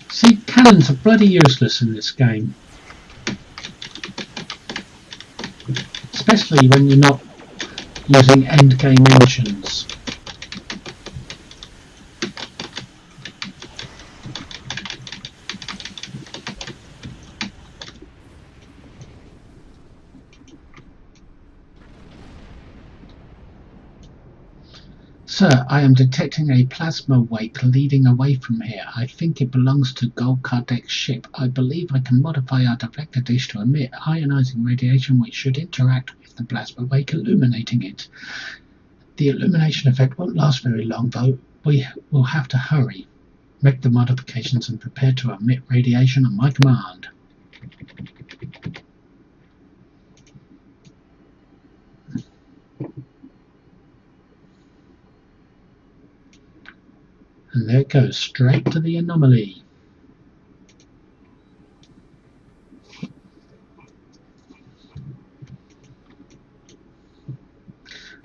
See, cannons are bloody useless in this game. Especially when you're not using endgame engines. Sir, I am detecting a plasma wake leading away from here. I think it belongs to Gul Kardek's ship. I believe I can modify our deflector dish to emit ionizing radiation which should interact with the plasma wake, illuminating it. The illumination effect won't last very long, though. We will have to hurry. Make the modifications and prepare to emit radiation on my command. And there it goes, straight to the anomaly.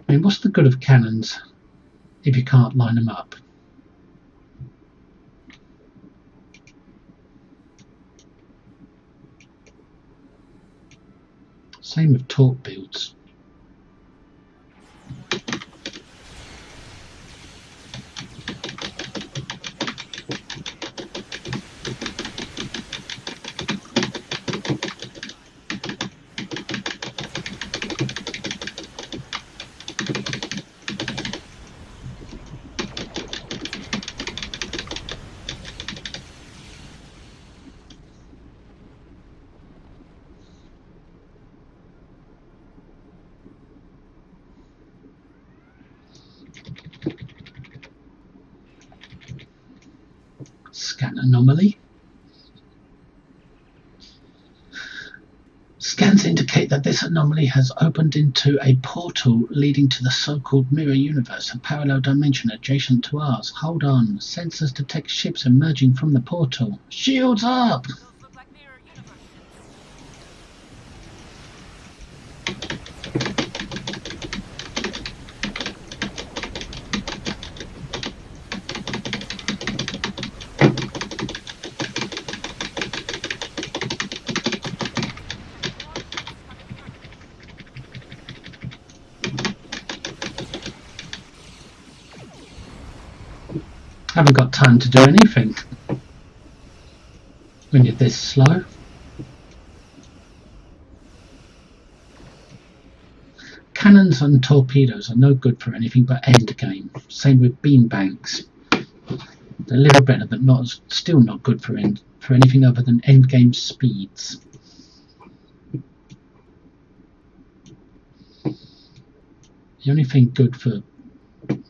I mean, what's the good of cannons if you can't line them up? Same with torque builds. Scan anomaly. Scans indicate that this anomaly has opened into a portal leading to the so-called mirror universe, a parallel dimension adjacent to ours. Hold on. Sensors detect ships emerging from the portal. Shields up! Those look like mirror universe Haven't got time to do anything when you're this slow. Cannons and torpedoes are no good for anything but endgame. Same with beam banks. They're a little better, but still not good for anything other than endgame speeds. The only thing good for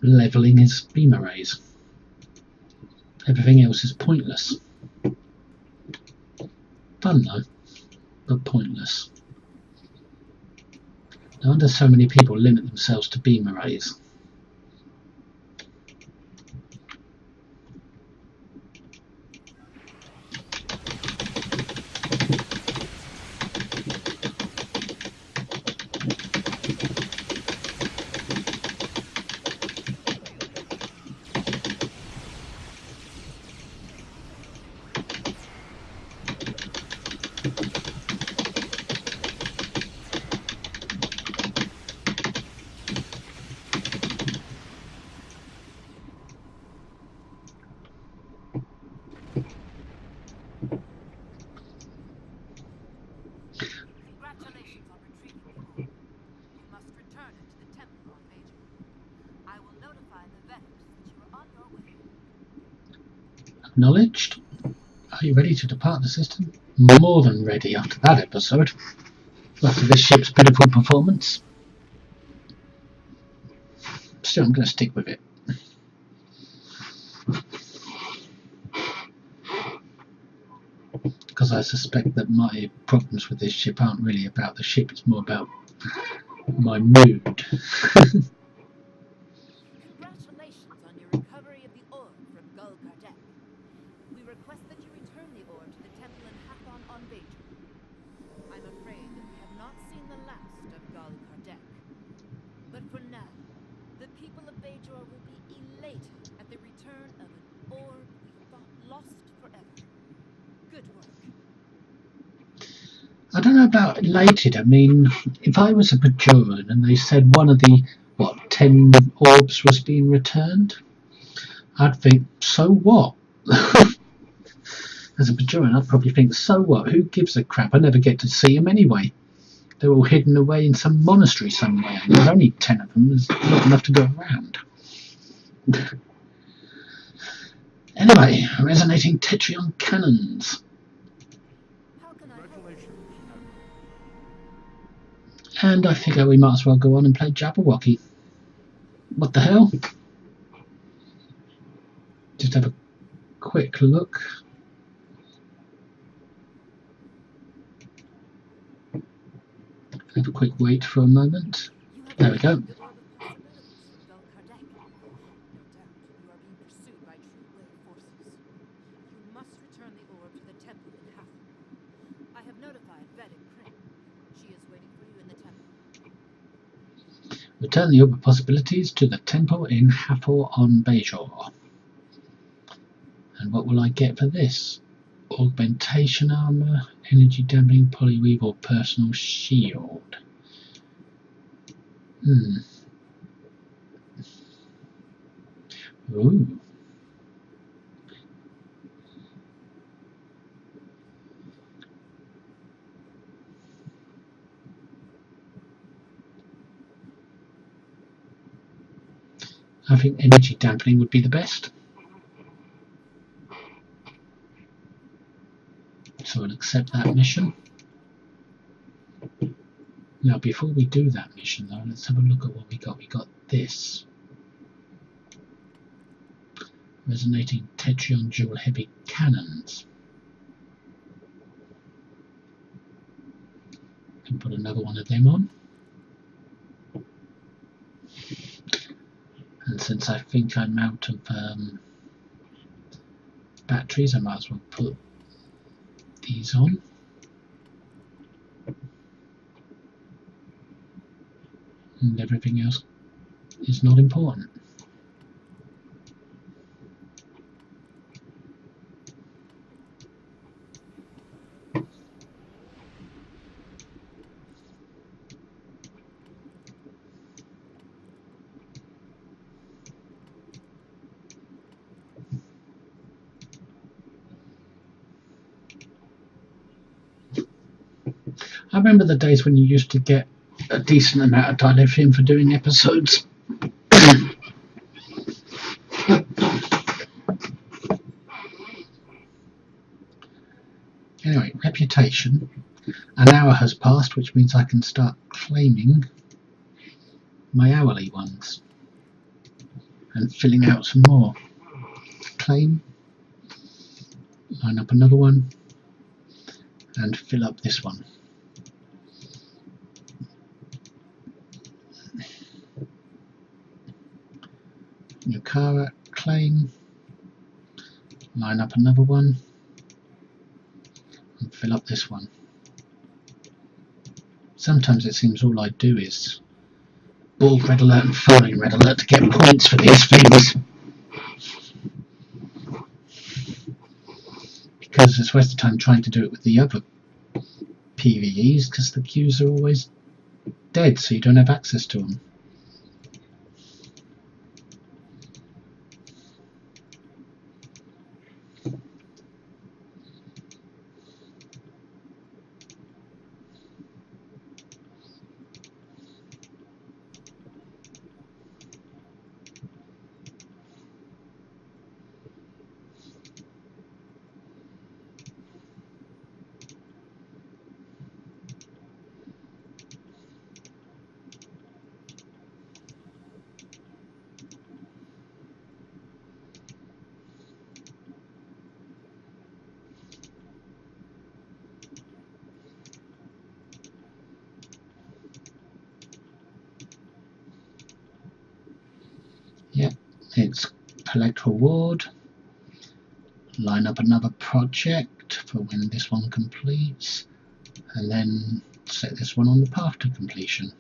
leveling is beam arrays. Everything else is pointless. Fun though, but pointless. No wonder so many people limit themselves to beam arrays. Acknowledged. Are you ready to depart the system? More than ready after that episode. After this ship's pitiful performance. Still, I'm going to stick with it. Because I suspect that my problems with this ship aren't really about the ship, it's more about my mood. Congratulations on your recovery of the orb from Gul Kardek. We request that you return the orb to the temple in Hathon on Bajor. I'm afraid that we have not seen the last of Gul Kardek. But for now, the people of Bajor will be elated at the return of an orb we thought lost forever. Good work. I don't know about elated. I mean, if I was a Bajoran and they said one of the, 10 orbs was being returned, I'd think, so what? As a Bajoran, I'd probably think, so what? Who gives a crap? I never get to see them anyway. They're all hidden away in some monastery somewhere. There's only 10 of them. There's not enough to go around. Anyway, resonating Tetrion cannons. How can I help? Congratulations, Admiral. And I figure we might as well go on and play Jabberwocky. What the hell? Just have a quick look. Have a quick wait for a moment. You have There we go. the orb of possibilities from Bel Kardec. No doubt you are being pursued by true way forces. You must return the orb to the temple in Hathor. I have notified Vedic Prim. She is waiting for you in the temple. Return the orb of possibilities to the temple in Hathor on Bajor. And what will I get for this? Augmentation armor, energy dampening, polyweave, or personal shield. Ooh. I think energy dampening would be the best. So I'll accept that mission. Now before we do that mission though, let's have a look at what we got. We got this. Resonating Tetrion dual heavy cannons. Can put another one of them on. And since I think I'm out of batteries, I might as well put these on. And everything else is not important. I remember the days when you used to get a decent amount of dilithium for doing episodes. Anyway, reputation. An hour has passed, which means I can start claiming my hourly ones and filling out some more. Claim, line up another one, and fill up this one. Nukara, claim, line up another one, and fill up this one. Sometimes it seems all I do is Borg red alert and Thorium red alert to get points for these things. Because it's worth the time trying to do it with the other PvEs, because the queues are always dead, so you don't have access to them. Yep, it's collect reward, line up another project for when this one completes, and then set this one on the path to completion.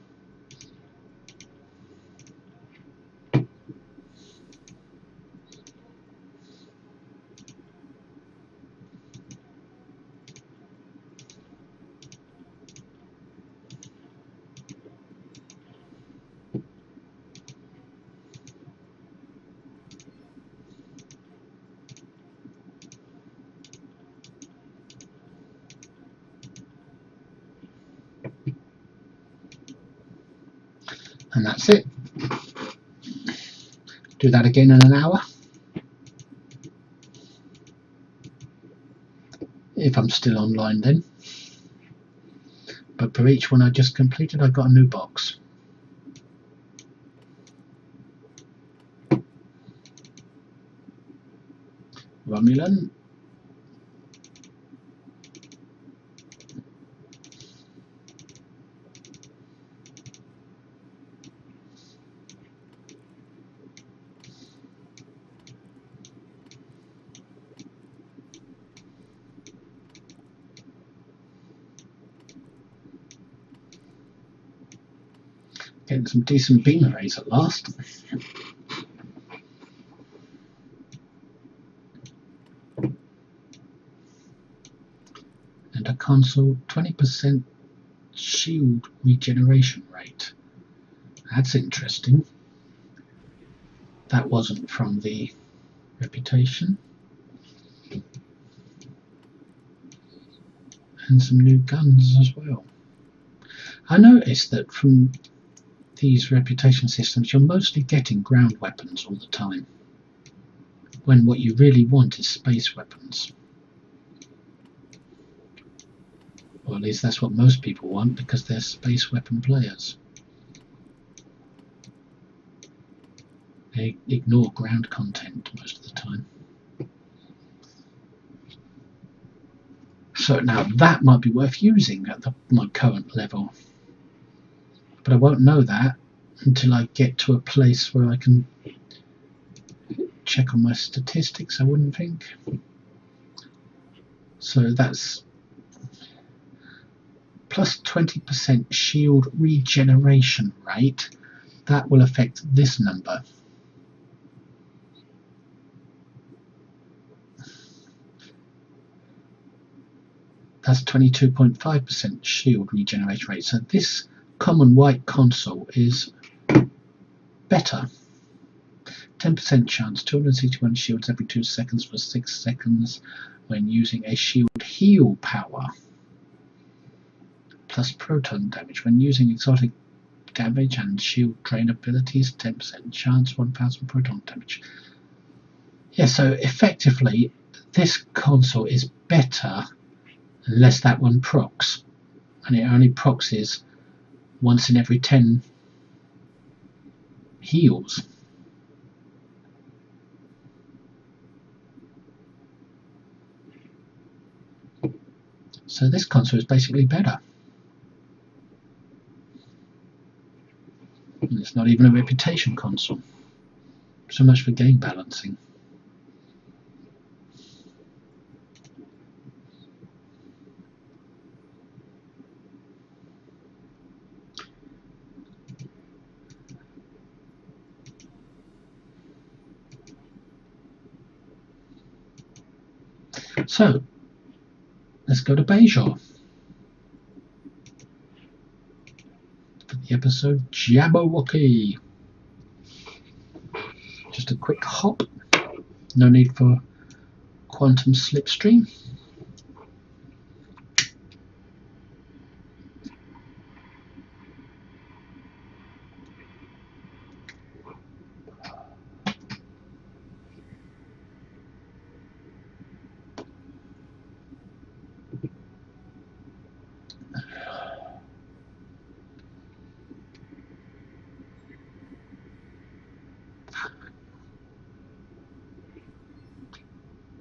And that's it. Do that again in an hour. If I'm still online then. But for each one I just completed, I got a new box. Romulan. Getting some decent beam arrays at last. And a console 20% shield regeneration rate. That's interesting. That wasn't from the reputation. And some new guns as well. I noticed that from these reputation systems you're mostly getting ground weapons all the time, when what you really want is space weapons. Or at least that's what most people want, because they're space weapon players. They ignore ground content most of the time. So now that might be worth using at my current level. But I won't know that until I get to a place where I can check on my statistics, I wouldn't think. So that's plus 20% shield regeneration rate. That will affect this number. That's 22.5% shield regeneration rate. So this common white console is better. 10% chance, 261 shields every 2 seconds for 6 seconds when using a shield heal power. Plus proton damage. When using exotic damage and shield drain abilities, 10% chance, 1000 proton damage. Yeah, so effectively this console is better unless that one procs, and it only procs once in every 10 heals. So this console is basically better. And it's not even a reputation console. So much for game balancing. So, let's go to Bajor for the episode Jabberwocky. Just a quick hop, no need for quantum slipstream.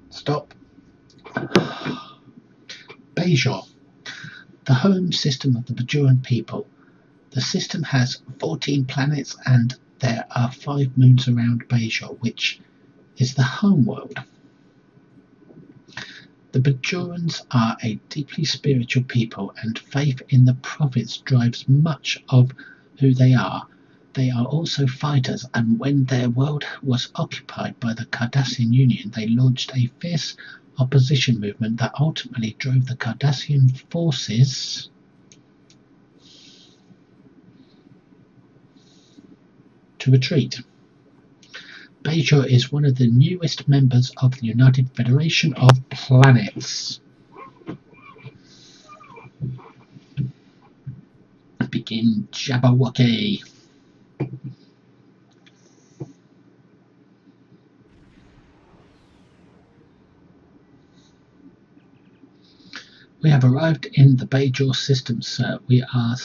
Stop. Bajor, the home system of the Bajoran people. The system has 14 planets and there are 5 moons around Bajor, which is the home world. The Bajorans are a deeply spiritual people, and faith in the prophets drives much of who they are. They are also fighters, and when their world was occupied by the Cardassian Union, they launched a fierce opposition movement that ultimately drove the Cardassian forces to retreat. Bajor is one of the newest members of the United Federation of Planets. Begin Jabberwocky. We have arrived in the Bajor system, sir. We are...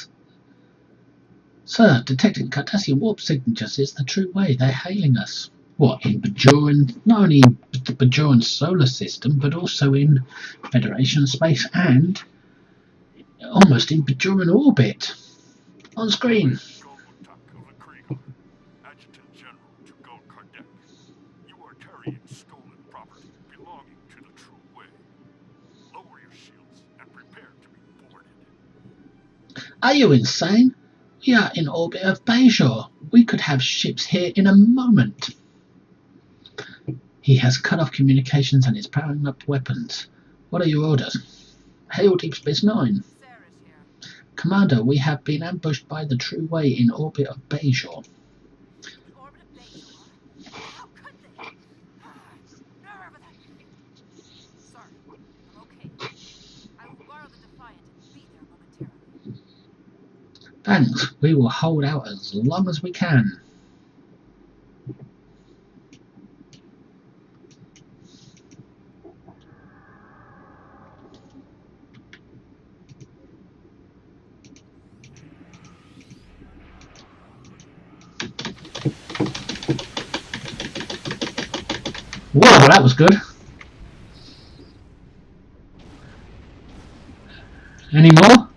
Sir, detecting Cardassian warp signatures is the true way. They're hailing us. What, in Bajoran? Not only in the Bajoran solar system, but also in Federation space and almost in Bajoran orbit. On screen. Adjutant General to Gul Kardec. You are carrying stolen property belonging to the true way. Lower your shields and prepare to be boarded. Are you insane? We are in orbit of Bajor. We could have ships here in a moment. He has cut off communications and is powering up weapons. What are your orders? Hail Deep Space Nine. Sarah's here. Commander, we have been ambushed by the true way in orbit of Bajor. In orbit of Bajor? How could they? Sorry, I'm okay. I will borrow the Defiant and be there momentarily. Thanks. We will hold out as long as we can. Whoa, that was good. Any more?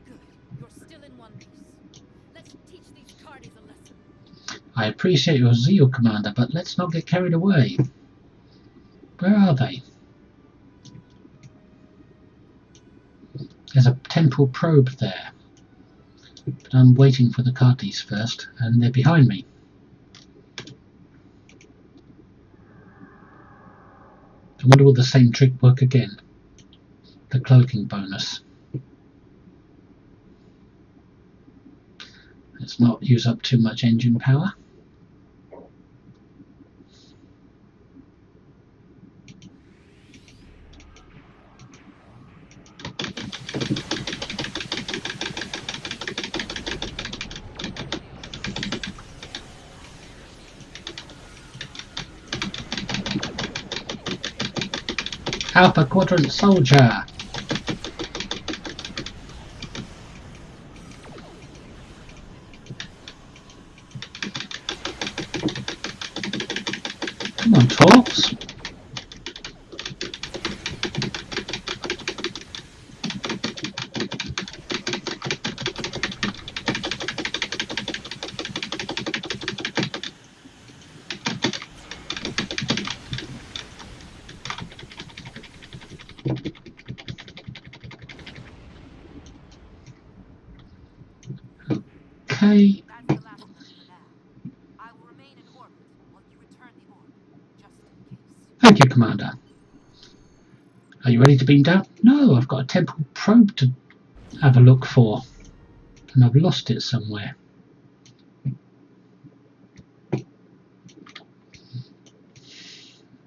Good. You're still in one piece. Let's teach these Cardis a lesson. I appreciate your zeal, Commander, but let's not get carried away. Where are they? There's a temporal probe there. But I'm waiting for the Cardis first, and they're behind me. I wonder will the same trick work again? The cloaking bonus. Let's not use up too much engine power. Alpha Quadrant Soldier! Come on, Torps! Okay. That's the last of them for now. I will remain in orbit while you return the orb, just in case. Thank you, Commander. Are you ready to beam down? No, I've got a temporal probe to have a look for. And I've lost it somewhere.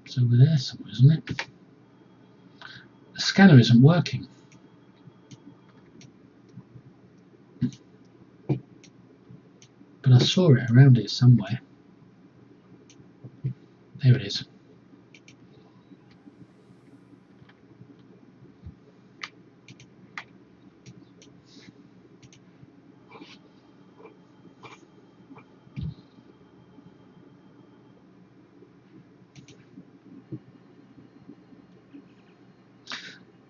It's over there somewhere, isn't it? The scanner isn't working. But I saw it around it somewhere. There it is.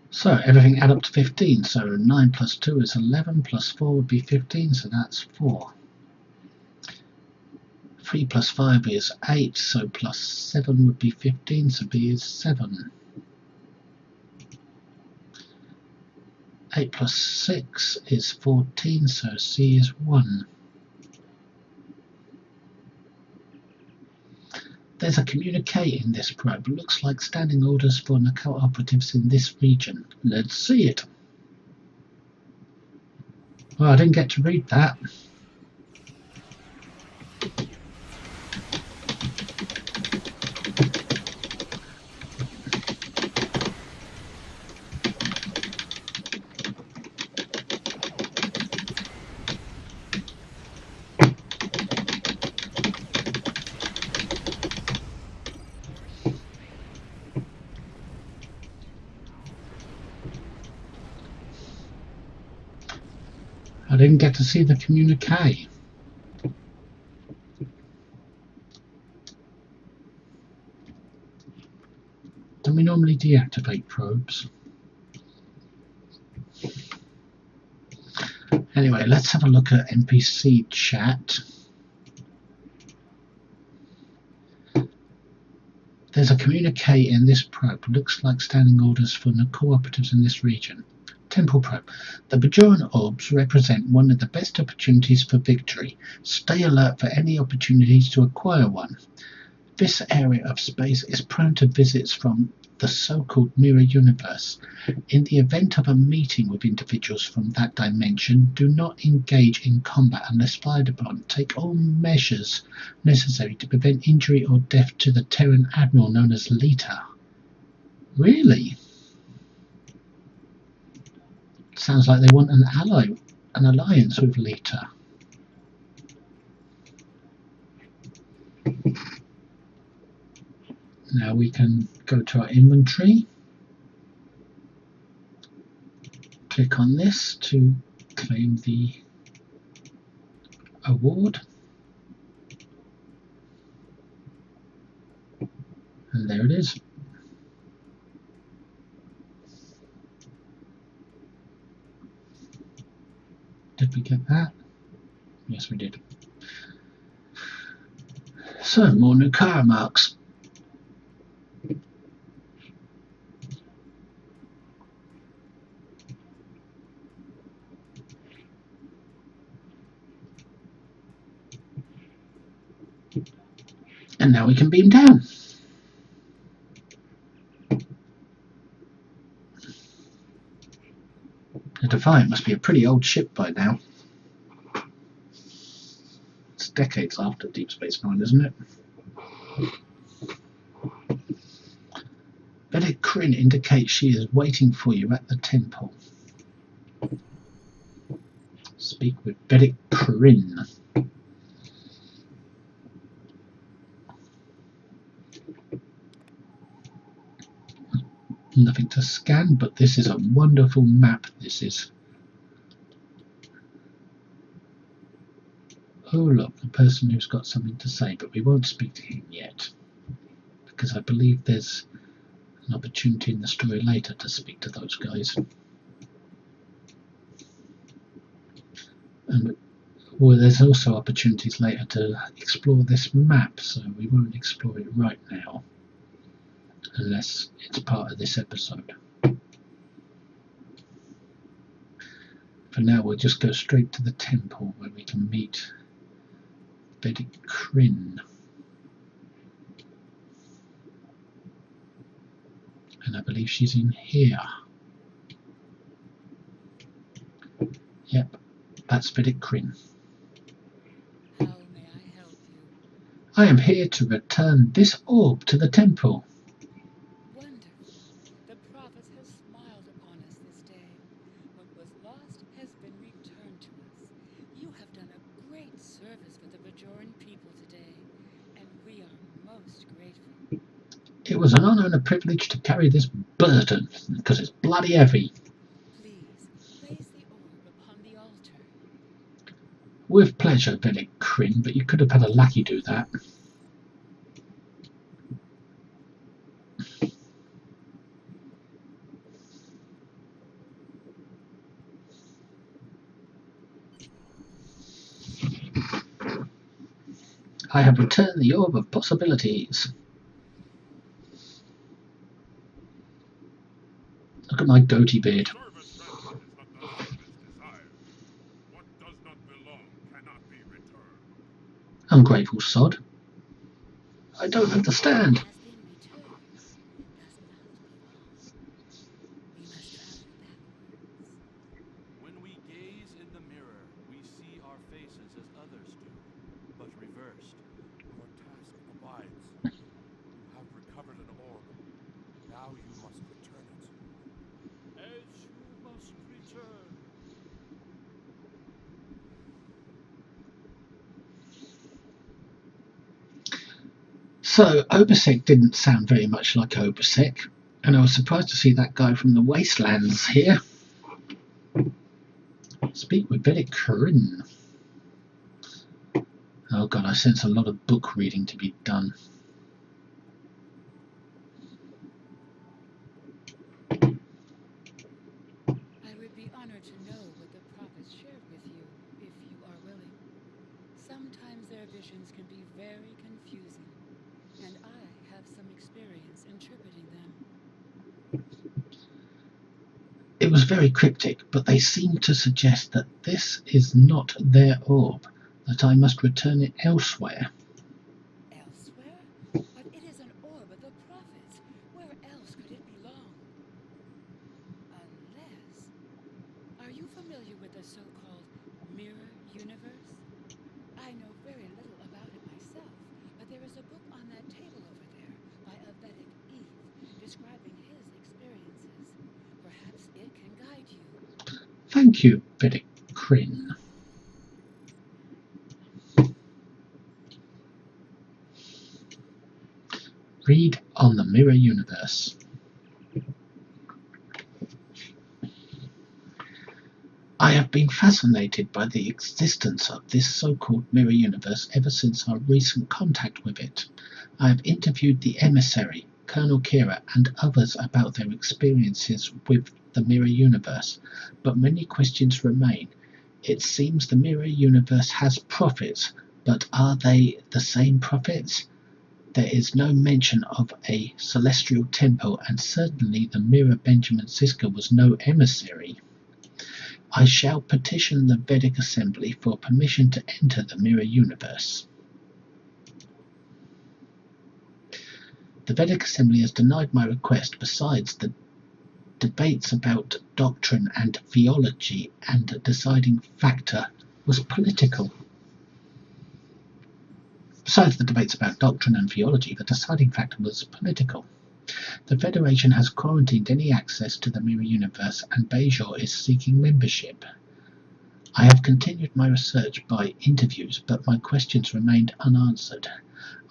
So everything add up to 15, so 9 plus 2 is 11, plus 4 would be 15, so that's 4. 3 plus 5 is 8, so plus 7 would be 15, so B is 7. 8 plus 6 is 14, so C is 1. There's a communique in this probe. Looks like standing orders for Nakal operatives in this region. Let's see it. Well, I didn't get to read that. I didn't get to see the communique. Don't we normally deactivate probes? Anyway, let's have a look at NPC chat. There's a communique in this probe. Looks like standing orders for the cooperatives in this region. Temple probe. The Bajoran orbs represent one of the best opportunities for victory. Stay alert for any opportunities to acquire one. This area of space is prone to visits from the so-called mirror universe. In the event of a meeting with individuals from that dimension, do not engage in combat unless fired upon. Take all measures necessary to prevent injury or death to the Terran admiral known as Lita. Really? Sounds like they want an alliance with Lita. Now we can go to our inventory, click on this to claim the award, and there it is. Did we get that? Yes, we did. So, more new car marks. And now we can beam down. The Defiant must be a pretty old ship by now. It's decades after Deep Space Nine, isn't it? Vedek Kryn indicates she is waiting for you at the temple. Speak with Vedek Kryn. Nothing to scan, but this is a wonderful map. This is. Oh look, the person who's got something to say, but we won't speak to him yet, because I believe there's an opportunity in the story later to speak to those guys. And well, there's also opportunities later to explore this map, so we won't explore it right now, unless it's part of this episode. For now, we'll just go straight to the temple where we can meet Vedek Kryn. And I believe she's in here. Yep, that's Vedek Kryn. How may I help you? I am here to return this orb to the temple. Wonderful. The prophet has smiled upon us this day. What was lost has been returned to us. You have done a great service for the Bajoran people today, and we are most grateful. It was an honor and a privilege to carry this burden, because it's bloody heavy. Please, place the orb upon the altar. With pleasure, Vedek Kryn, but you could have had a lackey do that. I have returned the orb of possibilities. Look at my goatee beard. Service rendered is not the servant's desire. What does not belong cannot be returned. Ungrateful sod. I don't understand. Has been returned. Does not belong. We must travel backwards. When we gaze in the mirror, we see our faces as others do, but reversed. Your task abides. You have recovered an orb. Now you must return it. As you must return. So, Obasek didn't sound very much like Obasek, and I was surprised to see that guy from the Wastelands here. Speak with Vedic Corinne. Oh god, I sense a lot of book reading to be done. I would be honored to know what the prophets shared with you, if you are willing. Sometimes their visions can be very confusing, and I have some experience interpreting them. It was very cryptic, but they seemed to suggest that this is not their orb, that I must return it elsewhere. Elsewhere? But it is an orb of the prophets. Where else could it belong? Unless... Are you familiar with the so-called mirror universe? I know very little about it myself, but there is a book on that table over there by a Vedic Eve describing his experiences. Perhaps it can guide you. Thank you, Vedic Corinne. Read on the mirror universe. I have been fascinated by the existence of this so-called mirror universe ever since our recent contact with it. I have interviewed the emissary, Colonel Kira, and others about their experiences with the mirror universe, but many questions remain. It seems the mirror universe has prophets, but are they the same prophets? There is no mention of a celestial temple, and certainly the mirror Benjamin Siska was no emissary. I shall petition the Vedic Assembly for permission to enter the mirror universe. The Vedic Assembly has denied my request. Besides, the debates about doctrine and theology and the deciding factor was political. Besides the debates about doctrine and theology, the deciding factor was political. The Federation has quarantined any access to the mirror universe, and Bajor is seeking membership. I have continued my research by interviews, but my questions remained unanswered.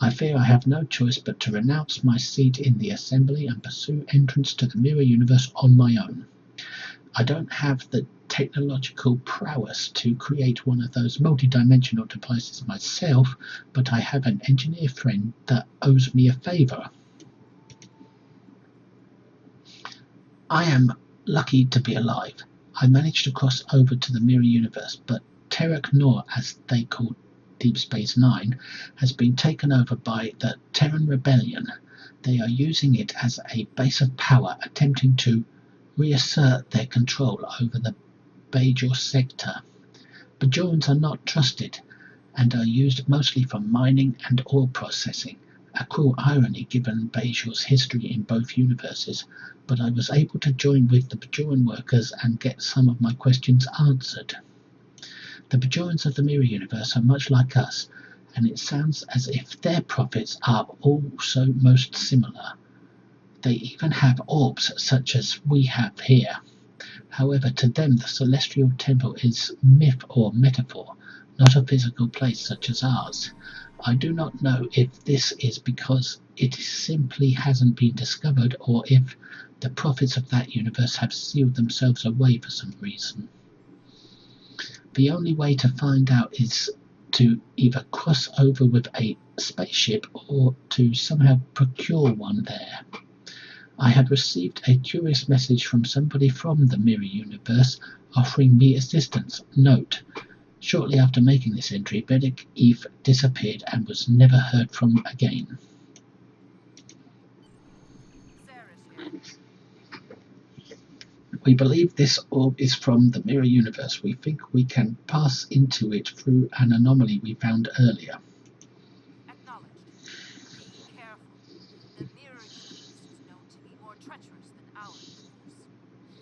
I fear I have no choice but to renounce my seat in the Assembly and pursue entrance to the mirror universe on my own. I don't have the technological prowess to create one of those multi-dimensional devices myself, but I have an engineer friend that owes me a favour. I am lucky to be alive. I managed to cross over to the mirror universe, but Terek Nor, as they call Deep Space Nine, has been taken over by the Terran Rebellion. They are using it as a base of power, attempting to reassert their control over the Bajor sector. Bajorans are not trusted and are used mostly for mining and ore processing, a cruel irony given Bajor's history in both universes, but I was able to join with the Bajoran workers and get some of my questions answered. The Bajorans of the mirror universe are much like us, and it sounds as if their prophets are also most similar. They even have orbs such as we have here. However, to them the celestial temple is myth or metaphor, not a physical place such as ours. I do not know if this is because it simply hasn't been discovered, or if the prophets of that universe have sealed themselves away for some reason. The only way to find out is to either cross over with a spaceship or to somehow procure one there. I had received a curious message from somebody from the mirror universe offering me assistance. Note: shortly after making this entry, Vedic Eve disappeared and was never heard from again. We believe this orb is from the mirror universe. We think we can pass into it through an anomaly we found earlier. Acknowledged. Be careful. The mirror universe is known to be more treacherous than our universe,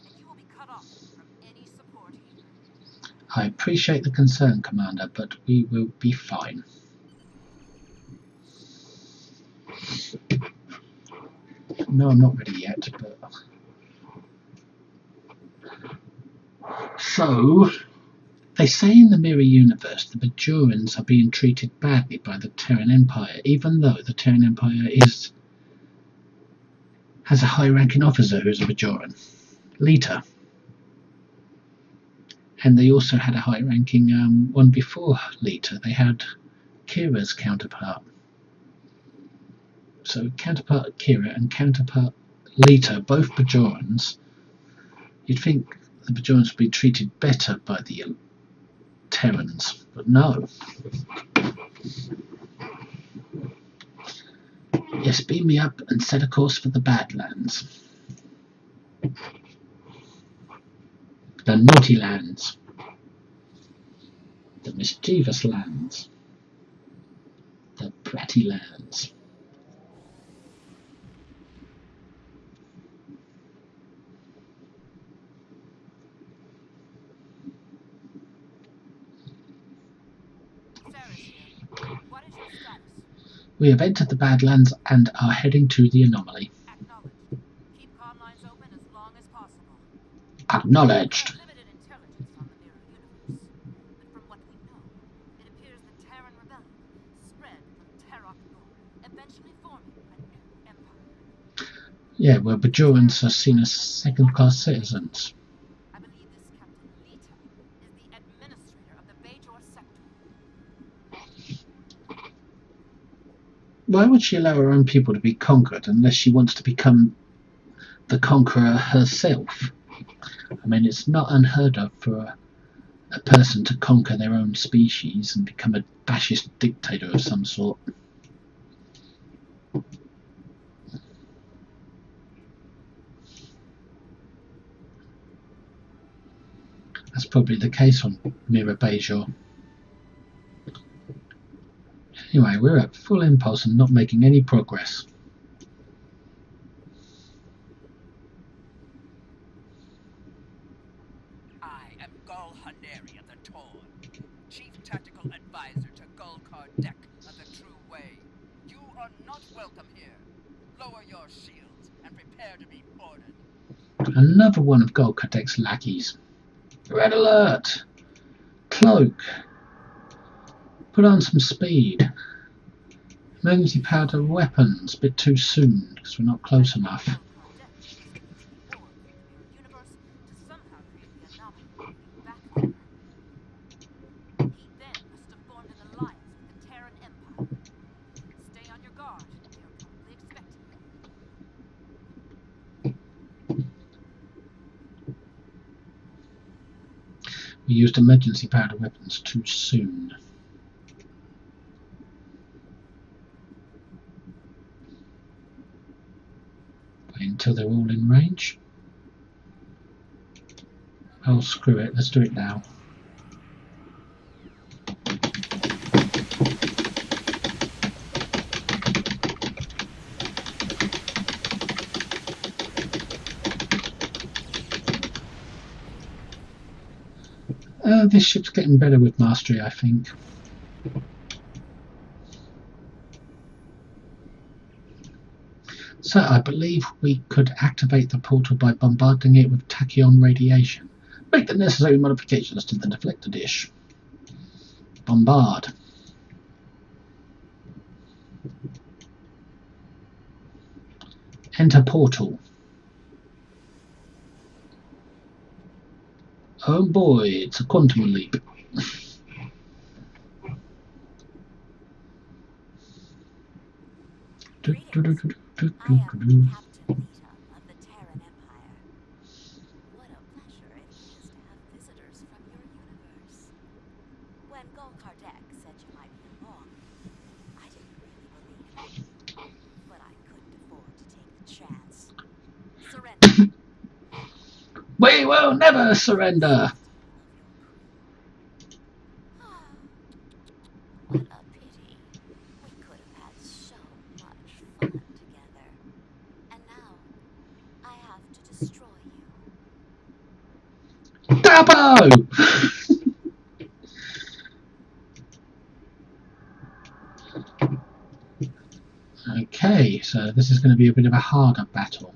and you will be cut off from any support here. I appreciate the concern, Commander, but we will be fine. No, I'm not ready yet, but... So, they say in the mirror universe the Bajorans are being treated badly by the Terran Empire, even though the Terran Empire has a high-ranking officer who's a Bajoran, Lita. And they also had a high-ranking one before Lita. They had Kira's counterpart. So counterpart Kira and counterpart Lita, both Bajorans. You'd think the Bajorans would be treated better by the Terrans, but no. Yes, beam me up and set a course for the Badlands. The Naughty Lands. The Mischievous Lands. The Bratty Lands. What is your status? We have entered the Badlands and are heading to the anomaly. Acknowledged. Keep comm lines open as long as possible. Acknowledged. We have limited intelligence on the mirror universe, but from what we know, it appears the Terran rebellion spread from Terok North, eventually forming a new empire. Yeah, well, Bajorans are seen as second-class citizens. I believe this Captain Lita is the administrator of the Bajor sector. Why would she allow her own people to be conquered unless she wants to become the conqueror herself? I mean, it's not unheard of for a person to conquer their own species and become a fascist dictator of some sort. That's probably the case on Mira Bajor. Anyway, we're at full impulse and not making any progress. I am Gul Haneri of the Torn, Chief Tactical Advisor to Gul Kardec of the True Way. You are not welcome here. Lower your shields and prepare to be boarded. Another one of Gul Kardec's lackeys. Red alert! Cloak! Put on some speed. Emergency powder weapons. Bit too soon because we're not close enough. We used emergency powder weapons too soon. Wait until they're all in range. Oh, screw it. Let's do it now. This ship's getting better with mastery, I think. So I believe we could activate the portal by bombarding it with tachyon radiation. Make the necessary modifications to the deflector dish. Bombard. Enter portal. Oh boy, it's a quantum leap. Greetings. I am Captain Lita of the Terran Empire. What a pleasure it is to have visitors from your universe. When Gul Kardec said you might be along, I didn't really believe it, but I couldn't afford to take the chance. Surrender. We will never surrender. What a pity. We could have had so much fun together. And now, I have to destroy you. Dabo! Okay, so this is going to be a bit of a harder battle.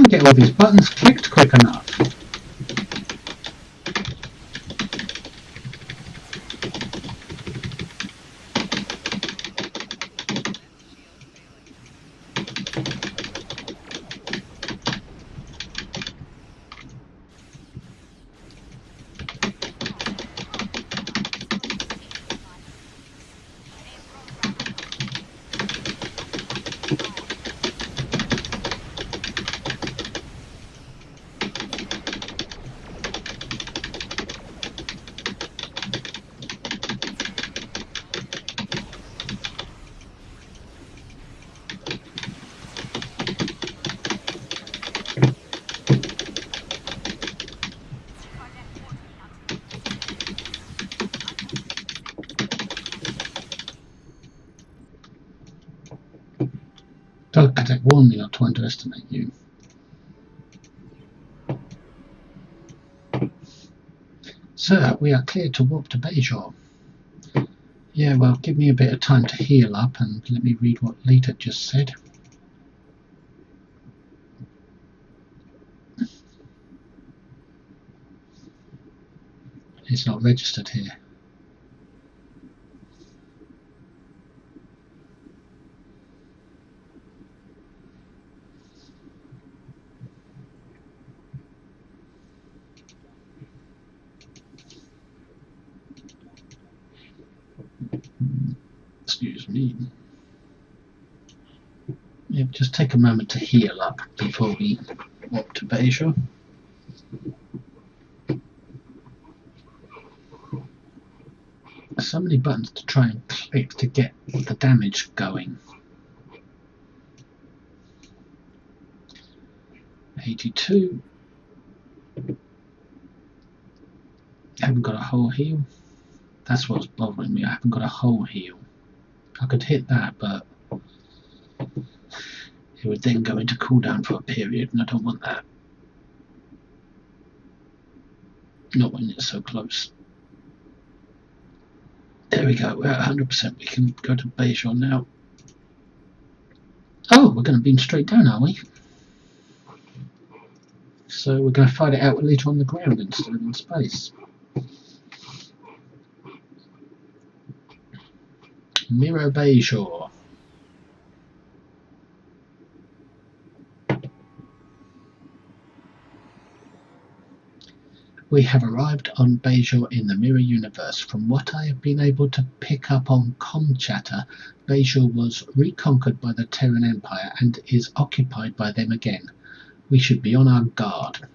can't get all these buttons clicked quick enough. Cardassian warned me not to underestimate you. Sir, we are clear to warp to Bajor. Yeah, well, give me a bit of time to heal up and let me read what Lita just said. It's not registered here. Excuse me. Yeah, just take a moment to heal up before we warp to Bajor. So many buttons to try and click to get the damage going. 82. Haven't got a whole heal. That's what's bothering me. I haven't got a whole heal. I could hit that, but it would then go into cooldown for a period, and I don't want that. Not when it's so close. There we go. We're at 100%. We can go to Bajor now. Oh, we're going to beam straight down, are we? So we're going to fight it out later on the ground instead of in space. Mirror Bajor. We have arrived on Bajor in the Mirror Universe. From what I have been able to pick up on comm chatter, Bajor was reconquered by the Terran Empire and is occupied by them again. We should be on our guard.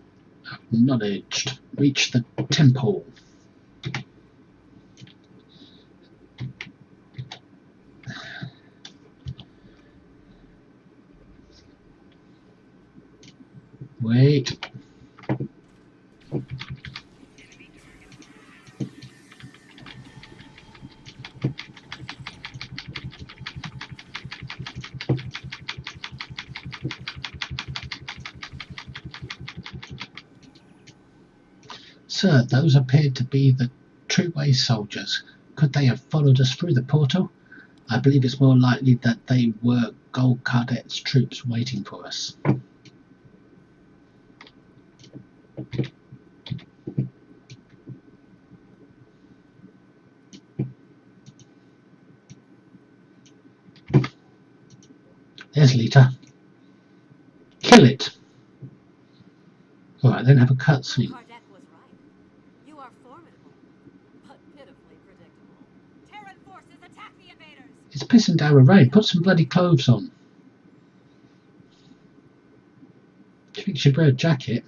Acknowledged. Reach the temple. Wait. Sir, those appeared to be the True-Way soldiers. Could they have followed us through the portal? I believe it's more likely that they were Gold Cadets troops waiting for us. There's Lita. Kill it! Alright, then have a cutscene. Cardassian was right. You are formidable, but pitifully predictable. Terran forces attack the invaders! It's pissing down with rain. Put some bloody clothes on. Do you think you should wear a jacket?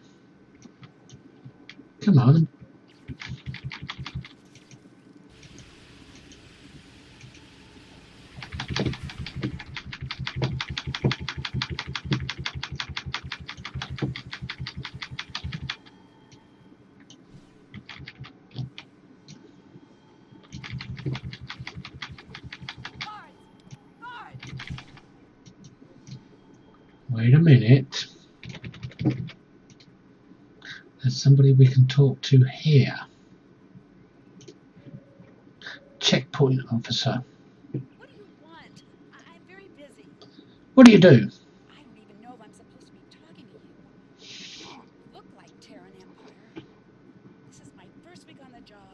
Come on. Wait a minute. There's somebody we can talk to here. Checkpoint officer. What do you want? I'm very busy. What do you do? I don't even know if I'm supposed to be talking to you. job.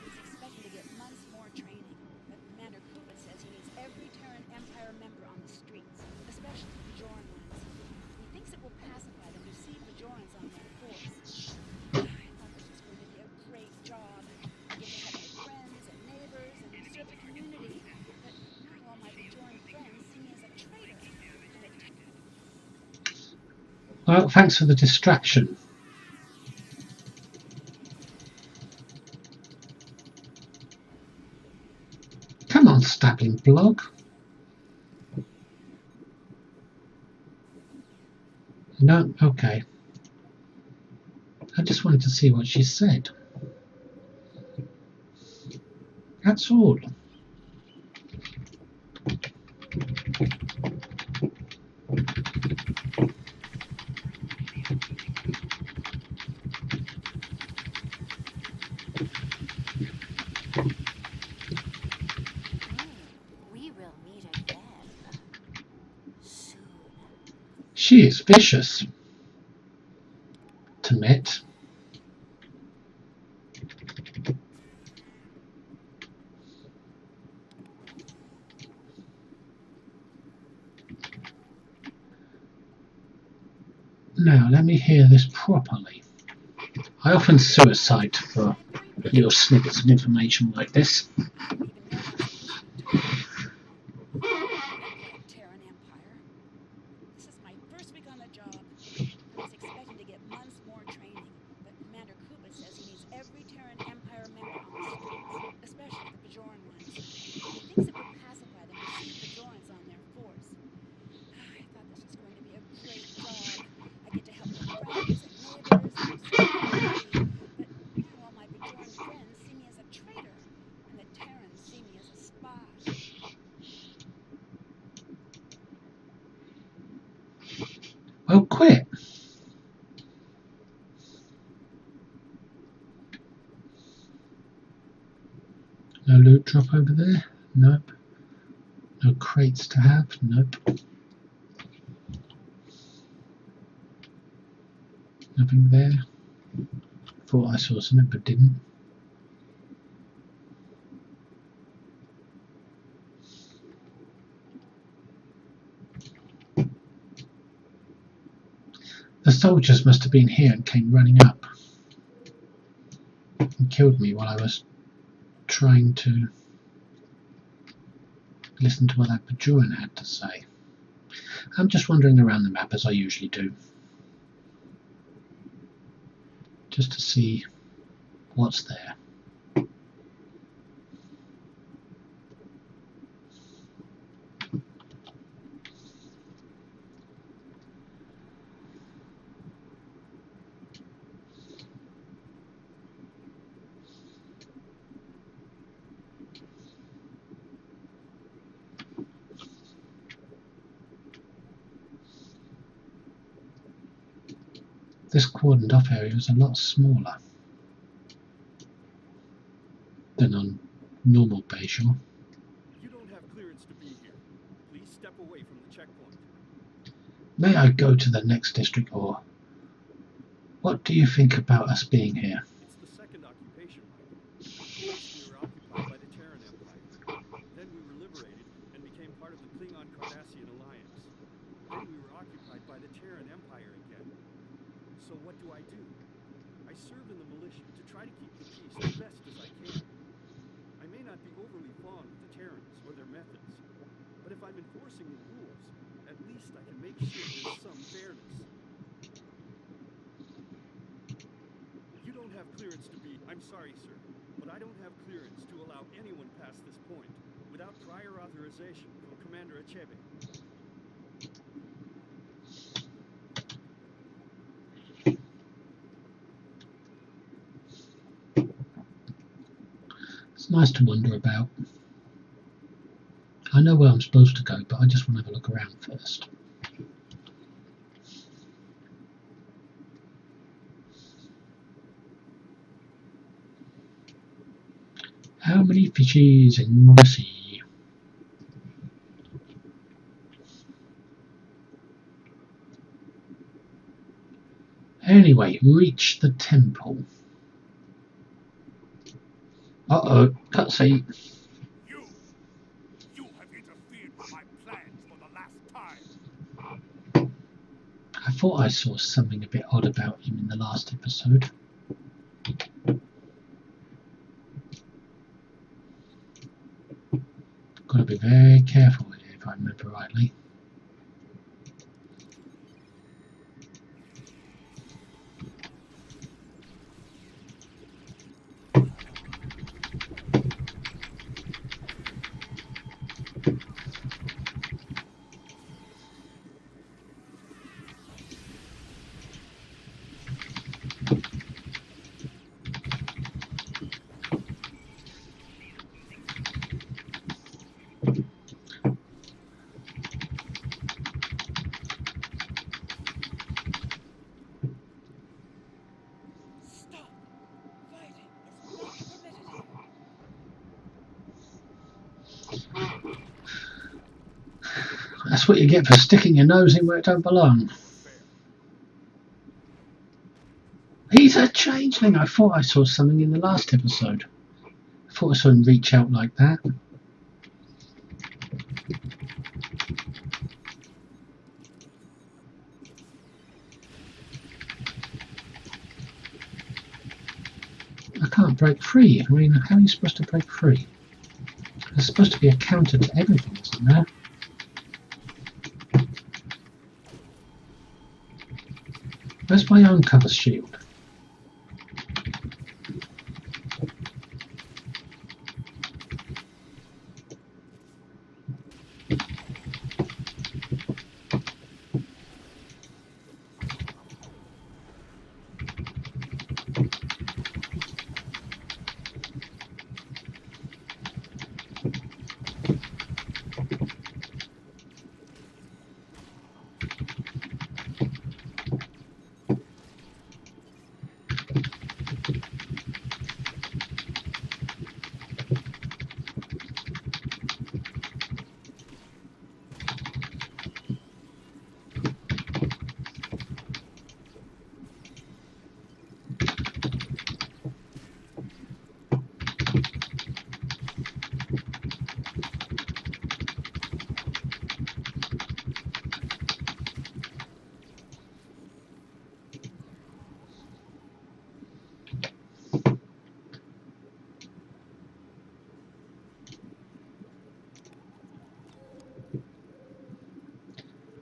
He's expecting to get months more training, but Commander Kuba says he needs every Terran Empire member on the streets, especially the Bajoran ones. He thinks it will pacify them to see Bajorans on their force. I thought this was going to be a great job. I get to help my friends and neighbors and serve the community, but now all my Bajoran friends see me as a traitor. And it Well, thanks for the distraction. Come on, Stabbling Blog. No, okay. I just wanted to see what she said. That's all. We will meet again soon. She is vicious. To met. Now, let me hear this properly. I often suicide for little snippets of information like this. Terran Empire. This is my first week on the job. I was expecting to get months more training, but Commander Kuba says he needs every Terran Empire member on the streets, especially the Bajoran ones. He thinks it will pacify them to see Bajorans on their force. I thought this was going to be a great job. I get to help my friends and neighbors and serve the community, but now all my Bajoran friends see me as a traitor, and the Terrans see me as a spy. Well, quit. No loot drop over there? Nope. No crates to have? Nope. Nothing there. Thought I saw something but didn't. The soldiers must have been here and came running up and killed me while I was trying to listen to what that Bajoran had to say. I'm just wandering around the map as I usually do, just to see what's there. This cordoned off area is a lot smaller than on normal Bajor. You don't have clearance to be here. Please step away from the checkpoint. May I go to the next district, or what do you think about us being here? It's the second occupation. First we were occupied by the Terran Empire. Then we were liberated and became part of the Klingon-Cardassian alliance. Then we were occupied by the Terran Empire again. So what do? I serve in the militia to try to keep the peace as best as I can. I may not be overly fond of the Terrans or their methods, but if I'm enforcing the rules, at least I can make sure there's some fairness. You don't have clearance to be... I'm sorry, sir, but I don't have clearance to allow anyone past this point without prior authorization from Commander Achebe. It's nice to wander about. I know where I'm supposed to go, but I just want to have a look around first. How many fishes in the sea? Anyway, reach the temple. Uh-oh, cutscene. You have interfered with my plans for the last time. I thought I saw something a bit odd about him in the last episode. Got to be very careful here, if I remember rightly. Stop! Fighting is not permitted here. That's what you get for sticking your nose in where it don't belong. He's a changeling! I thought I saw something in the last episode. I thought I saw him reach out like that. I can't break free. I mean, how are you supposed to break free? There's supposed to be a counter to everything, isn't there? Where's my own cover shield?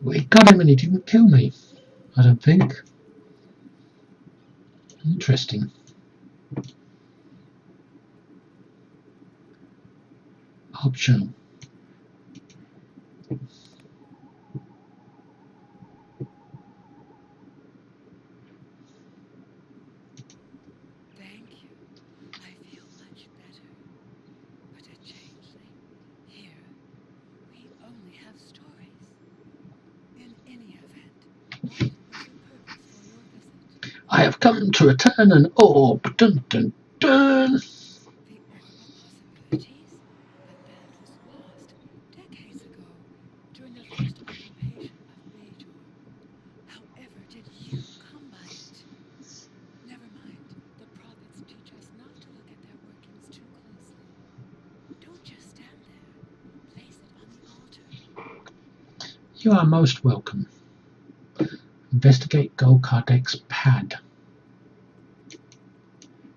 Well, he got him and he didn't kill me, I don't think. Interesting. Optional. Thank you. I feel much better. But a changeling? Here, we only have stories. In any event, what was the purpose for your visit? I have come to return an orb. Dun dun dun. The Orb of Possibilities? But that was lost decades ago, during the first occupation of Bajor. However did you come by it? Never mind. The prophets teach us not to look at their workings too closely. Don't just stand there. Place it on the altar. You are most welcome. Investigate Gul Kardek's pad.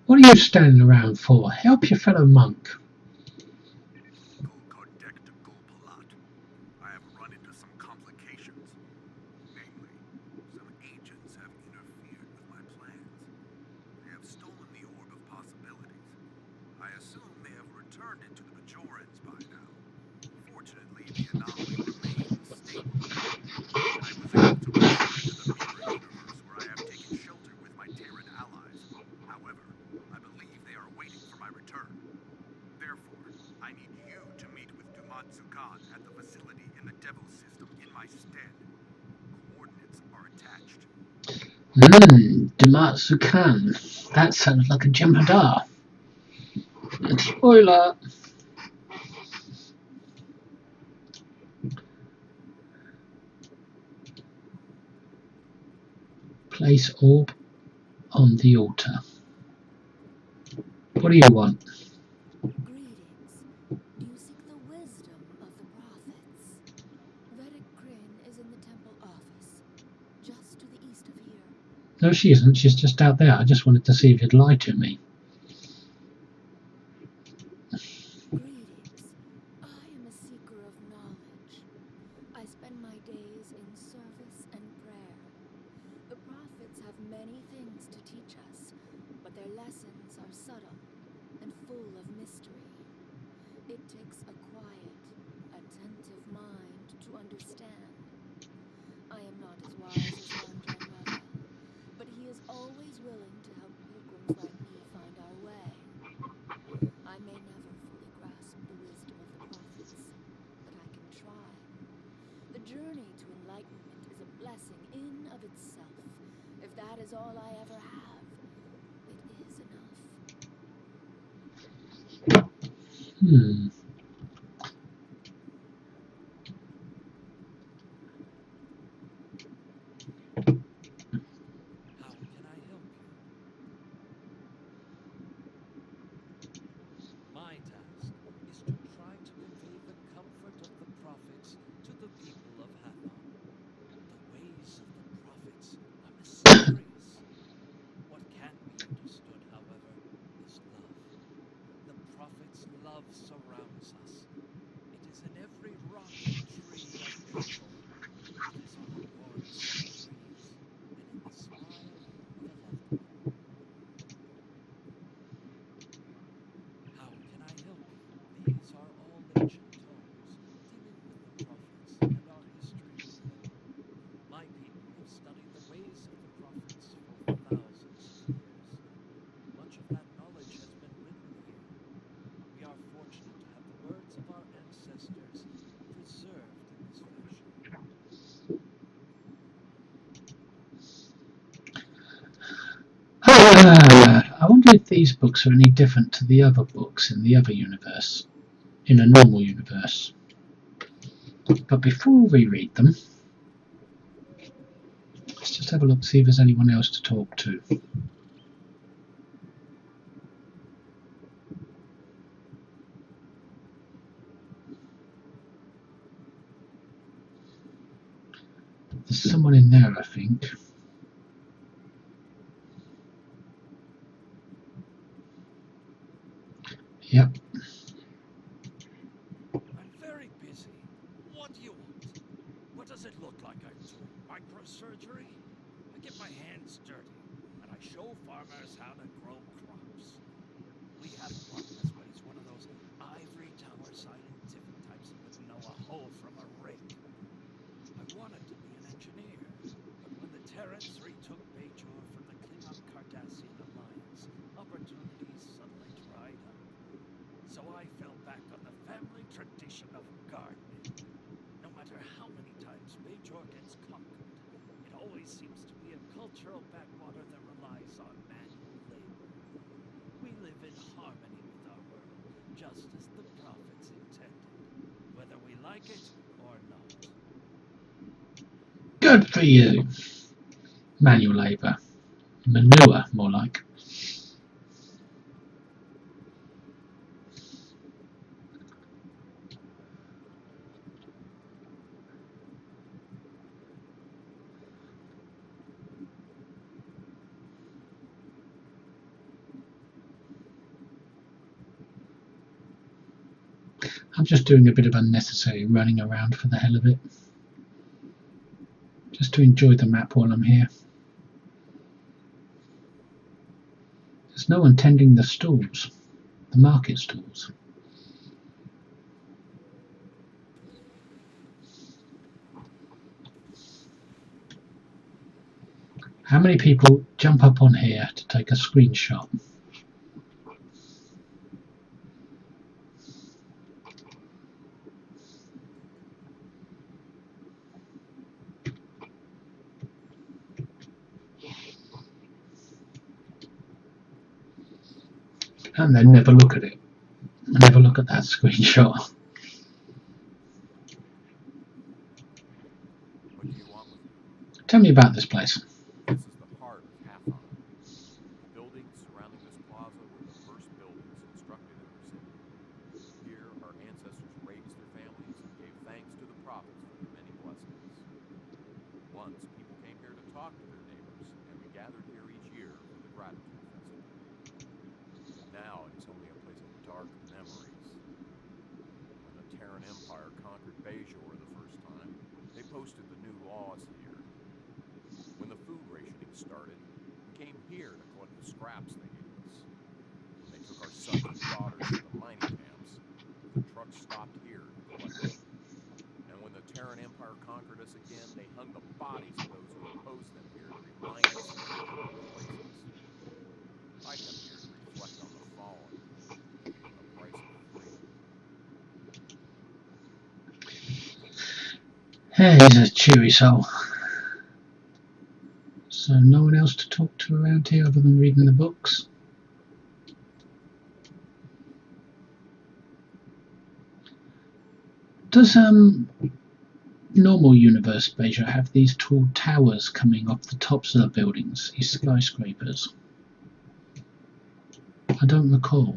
What are you standing around for? Help your fellow monk. Gul Kardek to Gul Palat. I have run into some complications. Namely, some agents have interfered with my plans. They have stolen the Orb of Possibilities. I assume they have returned it to the Bajorans by now. Fortunately, the anomaly remains stable. I was able to return to the mirror universe where I have taken shelter with my Terran allies. However, I believe they are waiting for my return. Therefore, I need you to meet with Dumatsu Khan at the facility in the Devil system in my stead. Coordinates are attached. Dumatsu Khan. That sounds like a Jem'Hadar. Spoiler. Place orb on the altar. What do you want? No, she isn't. She's just out there. I just wanted to see if you'd lie to me. Greetings. I am a seeker of knowledge. I spend my days in service and prayer. The prophets have many things to teach us, but their lessons are subtle and full of mystery. It takes a quiet, attentive mind to understand. I am not as wise as London Raphael, but he is always willing to help pilgrims like me find our way. I may never fully grasp the wisdom of the prophets, but I can try. The journey to enlightenment is a blessing in of itself. If that is all I ever have, it is enough. How can I help you? My task is to try to convey the comfort of the prophets to the people of Hathor. The ways of the prophets are mysterious. What can be understood, however, is love. The prophets' love surrounds us. It is in every rock and tree of Bajor. It is on a warm summer breeze, and in the smile of a loved one. How can I help you? These are all ancient tomes dealing with the prophets and our history with them. My people have studied the ways of the prophets for thousands of years. Much of that knowledge has been written here. We are fortunate to have the words of our ancestors preserved in this fashion. I wonder if these books are any different to the other books in the other universe, in a normal universe. But before we read them, let's just have a look, see if there's anyone else to talk to. There's someone in there, I think. Yep. I'm very busy. What do you want? What does it look like I'm doing? Microsurgery? I get my hands dirty, and I show farmers how to grow crops. We have one as well as one of those ivory tower scientific types that wouldn't know a hole from a rake. I wanted to be an engineer, but when the Terrans retook Bajor from the Klingon-Cardassian alliance, opportunities suddenly dried up. So I fell back on the family tradition of gardening. No matter how many times Bajor gets conquered, it always seems to be a cultural backwater that relies on manual labor. We live in harmony with our world, just as the prophets intended, whether we like it or not. Good for you. Manual labour. Manure, more like. I'm just doing a bit of unnecessary running around for the hell of it. Just to enjoy the map while I'm here. There's no one tending the stalls, the market stalls. How many people jump up on here to take a screenshot? And then never look at it. Never look at that screenshot. What do you want with me? Tell me about this place. This is the heart of Hathor. The buildings surrounding this plaza were the first buildings constructed in our city. Here, our ancestors raised their families and gave thanks to the prophets for their many blessings. Once, people came here to talk to their neighbors, and we gathered dark memories. When the Terran Empire conquered Bajor the first time, they posted the new laws here. When the food rationing started, we came here to collect the scraps they gave us. When they took our sons and daughters to the mining camps, the trucks stopped here to collect them. And when the Terran Empire conquered us again, they hung the bodies of those who opposed them here to remind us of their horrible places. I come here to reflect on the fallen and the price of freedom. Hey, he's a cheery soul. So no one else to talk to around here other than reading the books. Does normal universe Bajor have these tall towers coming off the tops of the buildings, these skyscrapers? I don't recall.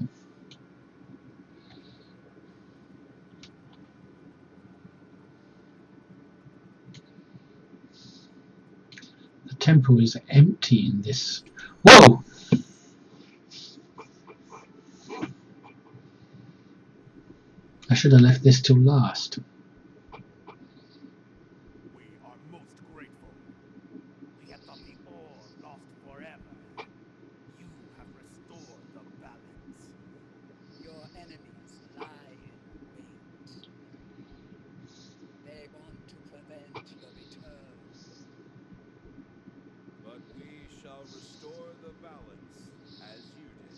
The temple is empty in this. Whoa! I should have left this till last. We are most grateful. We had thought the ore lost forever. You have restored the balance. Your enemies lie in wait. They want to prevent your return. But we shall restore the balance as you did.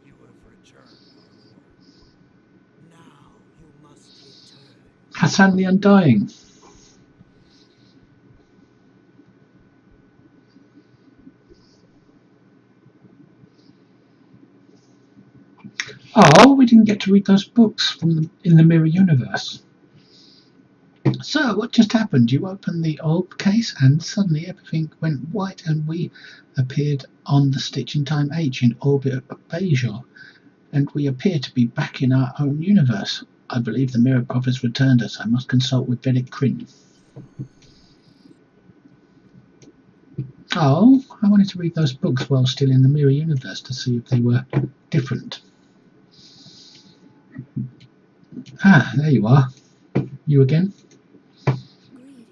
You have returned, our lord. Now you must return. Hassan the Undying. Oh, we didn't get to read those books from in the Mirror Universe. So, what just happened? You opened the orb case and suddenly everything went white and we appeared on the Stitch in Time H in orbit of Bajor, and we appear to be back in our own universe. I believe the Mirror Prophets returned us. I must consult with Vedic Kryn. Oh, I wanted to read those books while still in the Mirror Universe to see if they were different. Ah, there you are. You again? Greetings.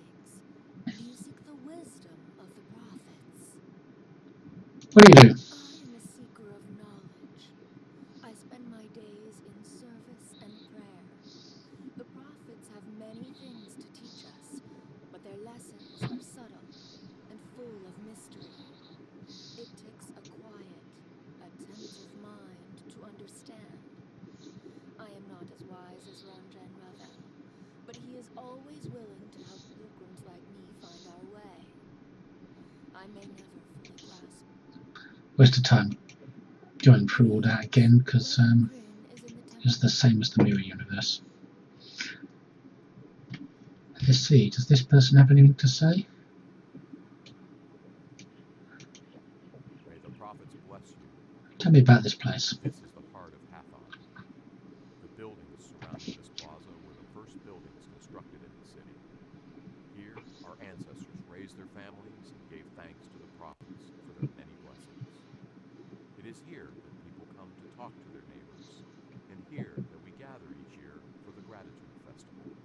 Do you seek the wisdom of the prophets? What do you do? I am a seeker of knowledge. I spend my days in service and prayer. The prophets have many things to teach us, but their lessons are subtle and full of mystery. It takes a quiet, attentive mind to understand. I am not as wise as Ranjan Ravel, but he is always willing to help pilgrims like me find our way. I may never fully grasp. Waste of time going through all that again because Kryn is in the temple. it's the same as the Mirror Universe. Let's see, does this person have anything to say? May the prophets bless you. Tell me about this place. This is the heart of Hathon. The buildings surrounding this plaza were the first buildings constructed in the city. Here, our ancestors raised their families and gave thanks to the prophets for their many blessings. It is here that people come to talk to their neighbors, and here that we gather each year for the Gratitude Festival.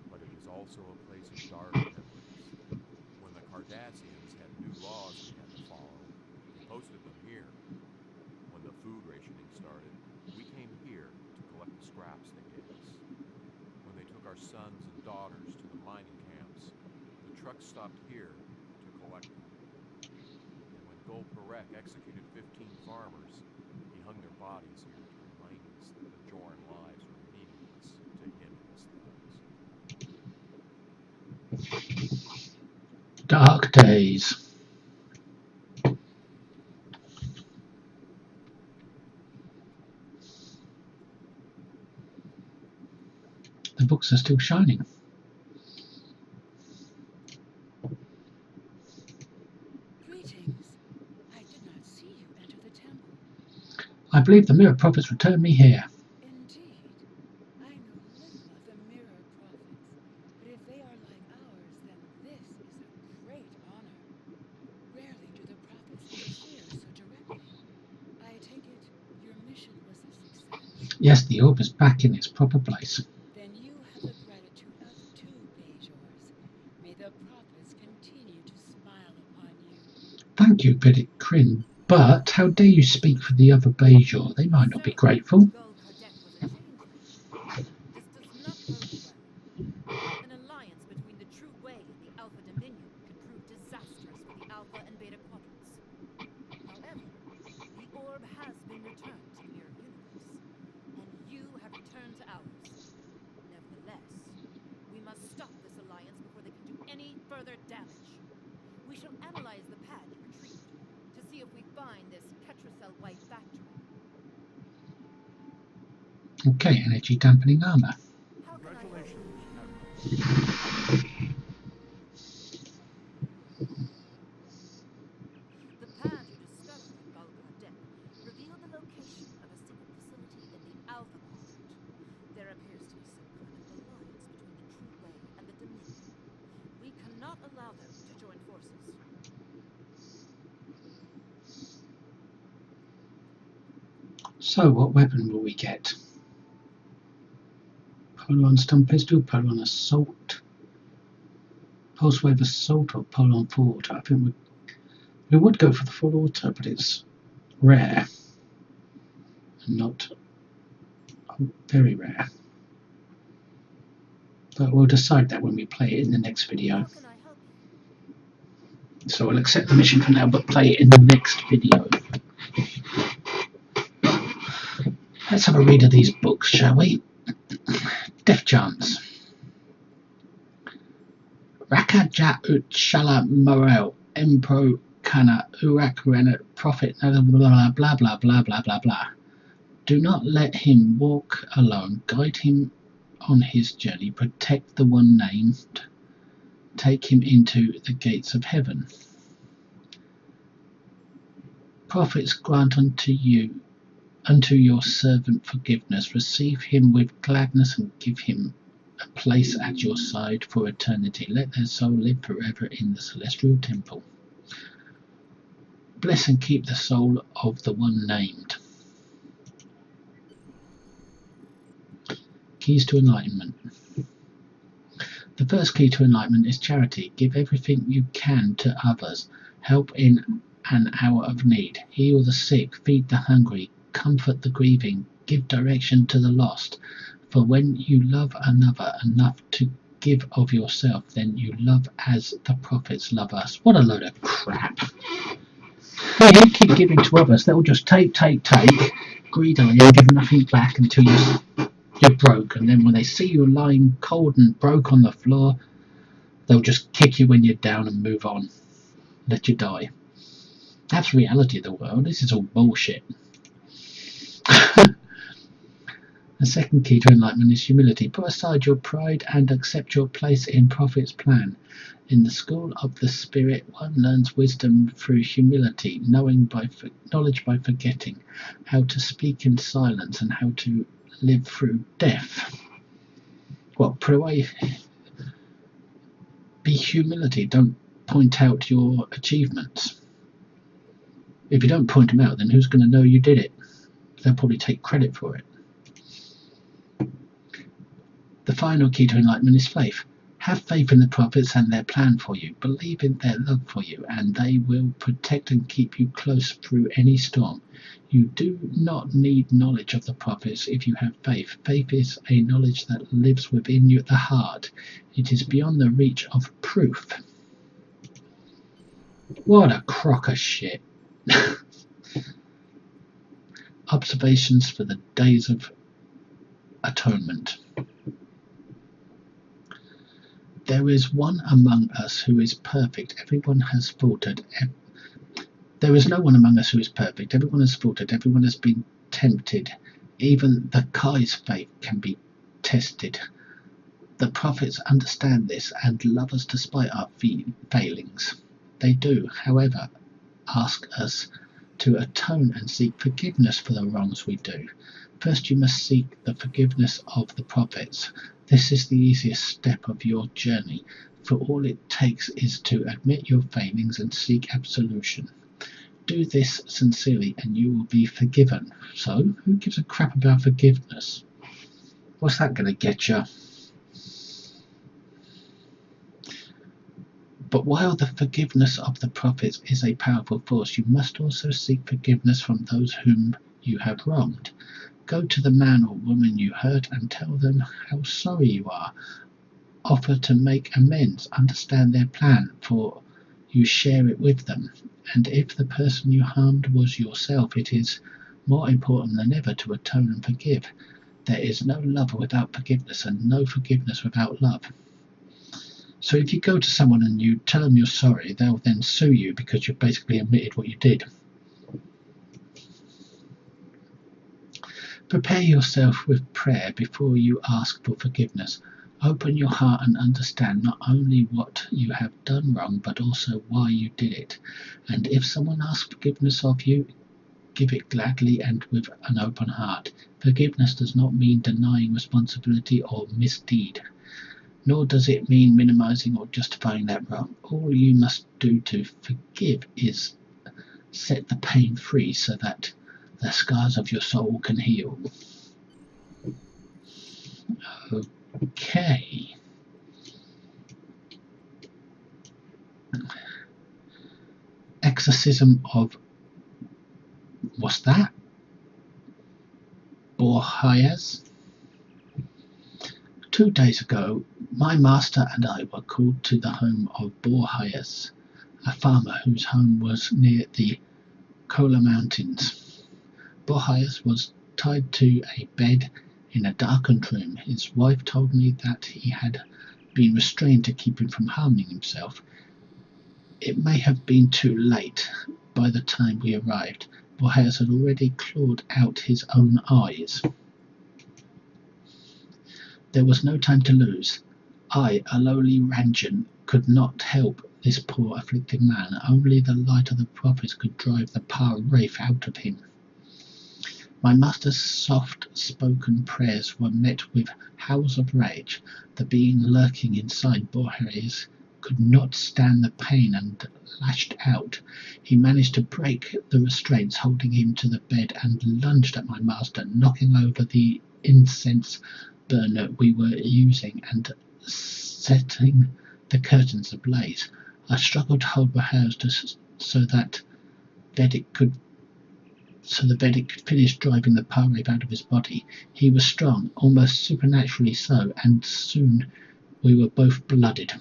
But it is also a place of dark memories. When the Cardassians had new laws we had to follow, they posted them here. When the food rationing started, we came here to collect the scraps they gave us. When they took our sons and daughters to the mining camps, the trucks stopped here to collect them. And when Gul Perek executed 15 farmers, he hung their bodies here to remind us that the Joran lives were meaningless to him and his thugs. Dark days. The books are still shining. Greetings. I did not see you enter the temple. I believe the Mirror Prophets returned me here. Indeed. I know little of the Mirror Prophets, but if they are like ours, then this is a great honor. Rarely do the prophets interfere so directly. Yes, the orb is back in its proper place. Then you have the gratitude of 2 Bajors. May the prophets continue to smile upon you. Thank you, Biddick Crin, but how dare you speak for the other Bajor? They might not be grateful. Gul Kardek was a changeling. This does not bode well. An alliance between the True Way and the Alpha Dominion could prove disastrous for the Alpha and Beta quadrants. However, the orb has been returned to the mirror universe, and you have returned to ours. Nevertheless, we must stop this alliance before they can do any further damage. We shall analyze the pad you retrieved to see if we find this Petrocell White factory. Okay, energy dampening armor. How can I help? The pad you discovered in Gul Kardek revealed the location of a secret facility in the Alpha Quadrant. There appears to be some kind of alliance between the True Way and the Dominion. We cannot allow them to join forces. So, what weapon will we get? Polo-on stun pistol, polo-on assault, pulse wave assault, or polo-on full auto? I think we would go for the full auto, but it's rare and not very rare. But we'll decide that when we play it in the next video. How can I help you? So we'll accept the mission for now, but play it in the next video. Let's have a read of these books, shall we? Death Chance. Rakaja Utshala Morel, Empro Kana Urak Renat Prophet, blah blah blah blah blah blah blah blah. Do not let him walk alone. Guide him on his journey. Protect the one named. Take him into the gates of heaven. Prophets grant unto your servant forgiveness. Receive him with gladness and give him a place at your side for eternity. Let their soul live forever in the celestial temple. Bless and keep the soul of the one named. Keys to Enlightenment. The first key to enlightenment is charity. Give everything you can to others. Help in an hour of need. Heal the sick. Feed the hungry. Comfort the grieving. Give direction to the lost. For when you love another enough to give of yourself, then you love as the prophets love us. What a load of crap. If you keep giving to others, they'll just take greedily and give nothing back until you're broke, and then when they see you lying cold and broke on the floor, they'll just kick you when you're down and move on, let you die. That's the reality of the world. This is all bullshit. The second key to enlightenment is humility. Put aside your pride and accept your place in Prophet's plan. In the school of the Spirit, one learns wisdom through humility, knowledge by forgetting, how to speak in silence, and how to live through death. Well, put away. Be humility. Don't point out your achievements. If you don't point them out, then who's going to know you did it? They'll probably take credit for it. The final key to enlightenment is faith. Have faith in the prophets and their plan for you. Believe in their love for you, and they will protect and keep you close through any storm. You do not need knowledge of the prophets if you have faith. Faith is a knowledge that lives within you at the heart. It is beyond the reach of proof. What a crock of shit. Observations for the Days of Atonement. There is one among us who is perfect. Everyone has faltered. There is no one among us who is perfect. Everyone has faltered. Everyone has been tempted. Even the Kai's faith can be tested. The prophets understand this and love us despite our failings. They do, however, ask us to atone and seek forgiveness for the wrongs we do. First, you must seek the forgiveness of the prophets. This is the easiest step of your journey, for all it takes is to admit your failings and seek absolution. Do this sincerely and you will be forgiven. So, who gives a crap about forgiveness? What's that going to get you? But while the forgiveness of the prophets is a powerful force, you must also seek forgiveness from those whom you have wronged. Go to the man or woman you hurt and tell them how sorry you are. Offer to make amends, understand their plan, for you share it with them. And if the person you harmed was yourself, it is more important than ever to atone and forgive. There is no love without forgiveness, and no forgiveness without love. So if you go to someone and you tell them you're sorry, they'll then sue you because you've basically admitted what you did. Prepare yourself with prayer before you ask for forgiveness. Open your heart and understand not only what you have done wrong, but also why you did it. And if someone asks forgiveness of you, give it gladly and with an open heart. Forgiveness does not mean denying responsibility or misdeed, nor does it mean minimizing or justifying that wrong. All you must do to forgive is set the pain free so that the scars of your soul can heal. Okay. Exorcism of... what's that? Borgias? 2 days ago, my master and I were called to the home of Borgias, a farmer whose home was near the Kola Mountains. Borgias was tied to a bed in a darkened room. His wife told me that he had been restrained to keep him from harming himself. It may have been too late. By the time we arrived, Borgias had already clawed out his own eyes. There was no time to lose. I, a lowly Ranjan, could not help this poor afflicted man. Only the light of the prophets could drive the power wraith out of him. My master's soft-spoken prayers were met with howls of rage. The being lurking inside Borgias could not stand the pain and lashed out. He managed to break the restraints holding him to the bed and lunged at my master, knocking over the incense burner we were using and setting the curtains ablaze. I struggled to hold Borgias so the Vedic could finish driving the power wave out of his body. He was strong, almost supernaturally so, and soon we were both blooded.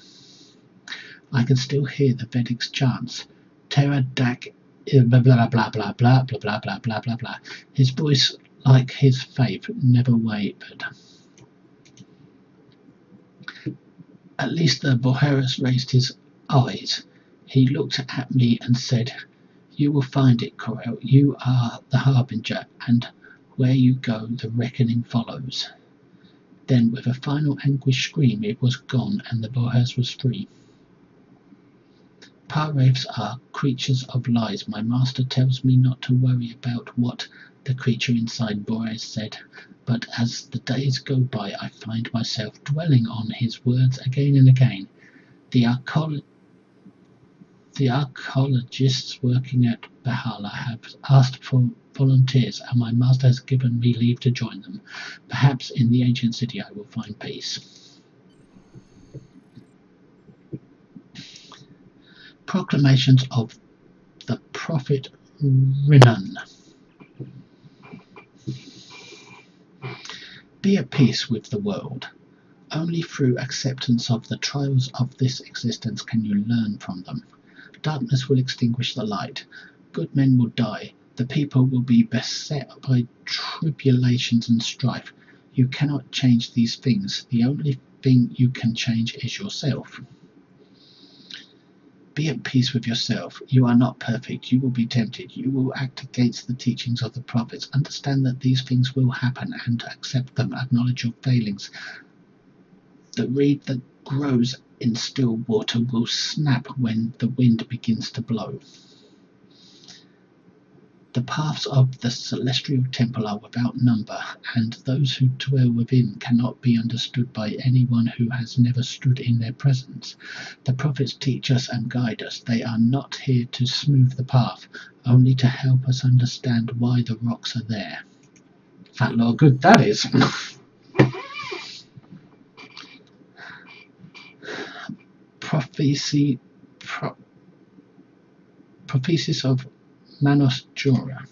I can still hear the Vedic's chants. Terra Dak blah blah blah blah blah blah blah blah blah blah blah. His voice, like his faith, never wavered. At least the Borgias raised his eyes. He looked at me and said, "You will find it, Corel. You are the harbinger, and where you go, the reckoning follows." Then, with a final anguished scream, it was gone, and the Borgias was free. Power wraiths are creatures of lies. My master tells me not to worry about what the creature inside Borgias said, but as the days go by, I find myself dwelling on his words again and again. The archaeologists working at Bahala have asked for volunteers, and my master has given me leave to join them. Perhaps in the ancient city I will find peace. Proclamations of the Prophet Rinan. Be at peace with the world. Only through acceptance of the trials of this existence can you learn from them. Darkness will extinguish the light. Good men will die. The people will be beset by tribulations and strife. You cannot change these things. The only thing you can change is yourself. Be at peace with yourself. You are not perfect. You will be tempted. You will act against the teachings of the prophets. Understand that these things will happen and accept them. Acknowledge your failings. The reed that grows in still water will snap when the wind begins to blow. The The paths of the celestial temple are without number, and those who dwell within cannot be understood by anyone who has never stood in their presence. The prophets teach us and guide us. They are not here to smooth the path, only to help us understand why the rocks are there. Fat lot of good that is. Prophecies of Manos Jora.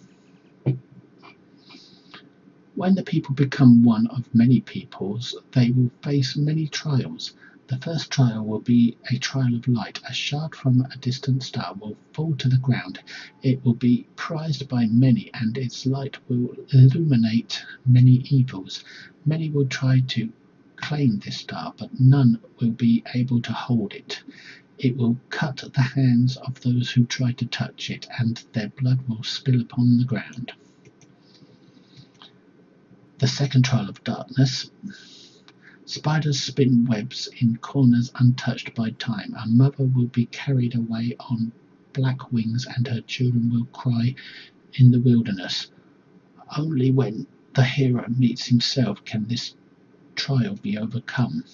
When the people become one of many peoples, they will face many trials. The first trial will be a trial of light. A shard from a distant star will fall to the ground. It will be prized by many, and its light will illuminate many evils. Many will try to claim this star, but none will be able to hold it. It will cut the hands of those who try to touch it, and their blood will spill upon the ground. The second trial of darkness. Spiders spin webs in corners untouched by time. A mother will be carried away on black wings, and her children will cry in the wilderness. Only when the hero meets himself can this trial be overcome.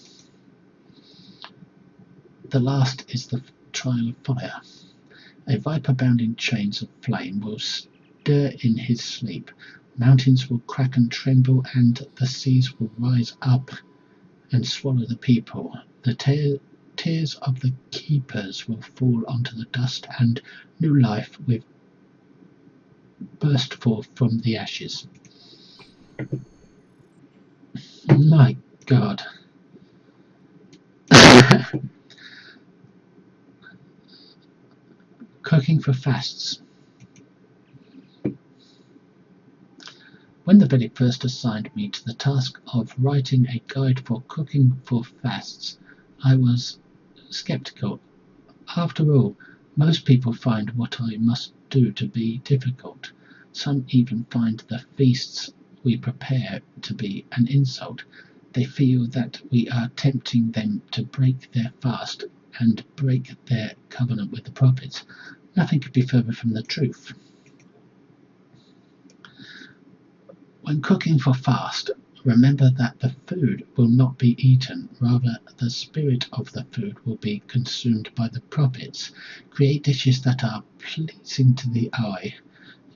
The last is the trial of fire. A viper bound in chains of flame will stir in his sleep. Mountains will crack and tremble, and the seas will rise up and swallow the people. The tears of the keepers will fall onto the dust, and new life will burst forth from the ashes. My God. Cooking for fasts. When the Vedic first assigned me to the task of writing a guide for cooking for fasts, I was skeptical. After all, most people find what I must do to be difficult. Some even find the feasts we prepare to be an insult. They feel that we are tempting them to break their fast and break their covenant with the prophets. Nothing could be further from the truth. When cooking for fast, remember that the food will not be eaten, rather the spirit of the food will be consumed by the prophets. Create dishes that are pleasing to the eye.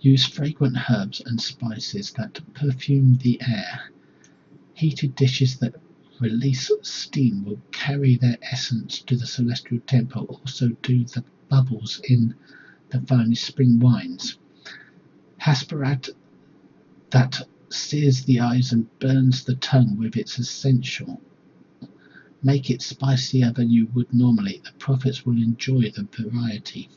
Use fragrant herbs and spices that perfume the air. Heated dishes that release steam will carry their essence to the celestial temple. Also do the bubbles in the finest spring wines. Hasperat that sears the eyes and burns the tongue with its essential. Make it spicier than you would normally. The prophets will enjoy the variety.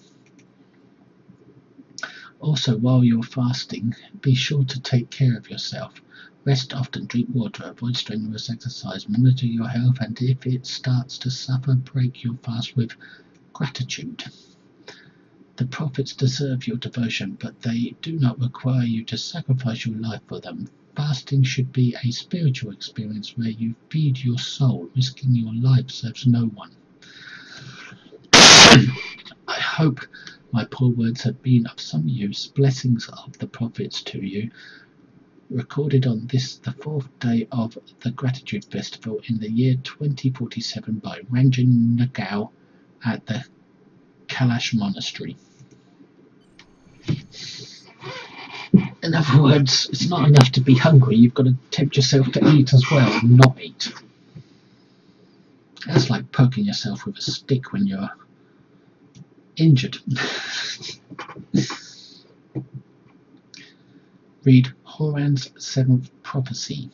Also, while you're fasting, be sure to take care of yourself. Rest often, drink water, avoid strenuous exercise, monitor your health, and if it starts to suffer, break your fast with gratitude. The prophets deserve your devotion, but they do not require you to sacrifice your life for them. Fasting should be a spiritual experience where you feed your soul. Risking your life serves no one. I hope my poor words have been of some use. Blessings of the prophets to you. Recorded on this, the 4th day of the Gratitude Festival in the year 2047 by Ranjan Nagao at the Kailash Monastery. In other words, it's not enough to be hungry, you've got to tempt yourself to eat as well and not eat. That's like poking yourself with a stick when you're injured. Read Horan's 7th prophecy.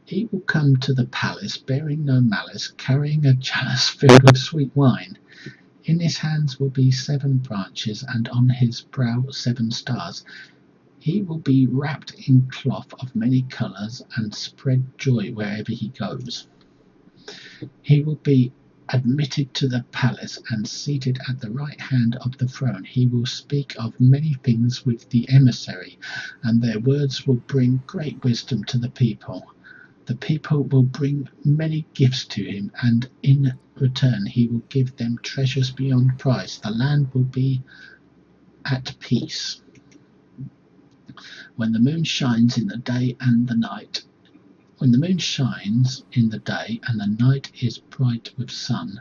He will come to the palace bearing no malice, carrying a chalice filled with sweet wine. In his hands will be 7 branches, and on his brow 7 stars. He will be wrapped in cloth of many colours and spread joy wherever he goes. He will be admitted to the palace and seated at the right hand of the throne. He will speak of many things with the emissary, and their words will bring great wisdom to the people. The people will bring many gifts to him, and in return he will give them treasures beyond price. The land will be at peace. When the moon shines in the day and the night, when the moon shines in the day and the night is bright with sun,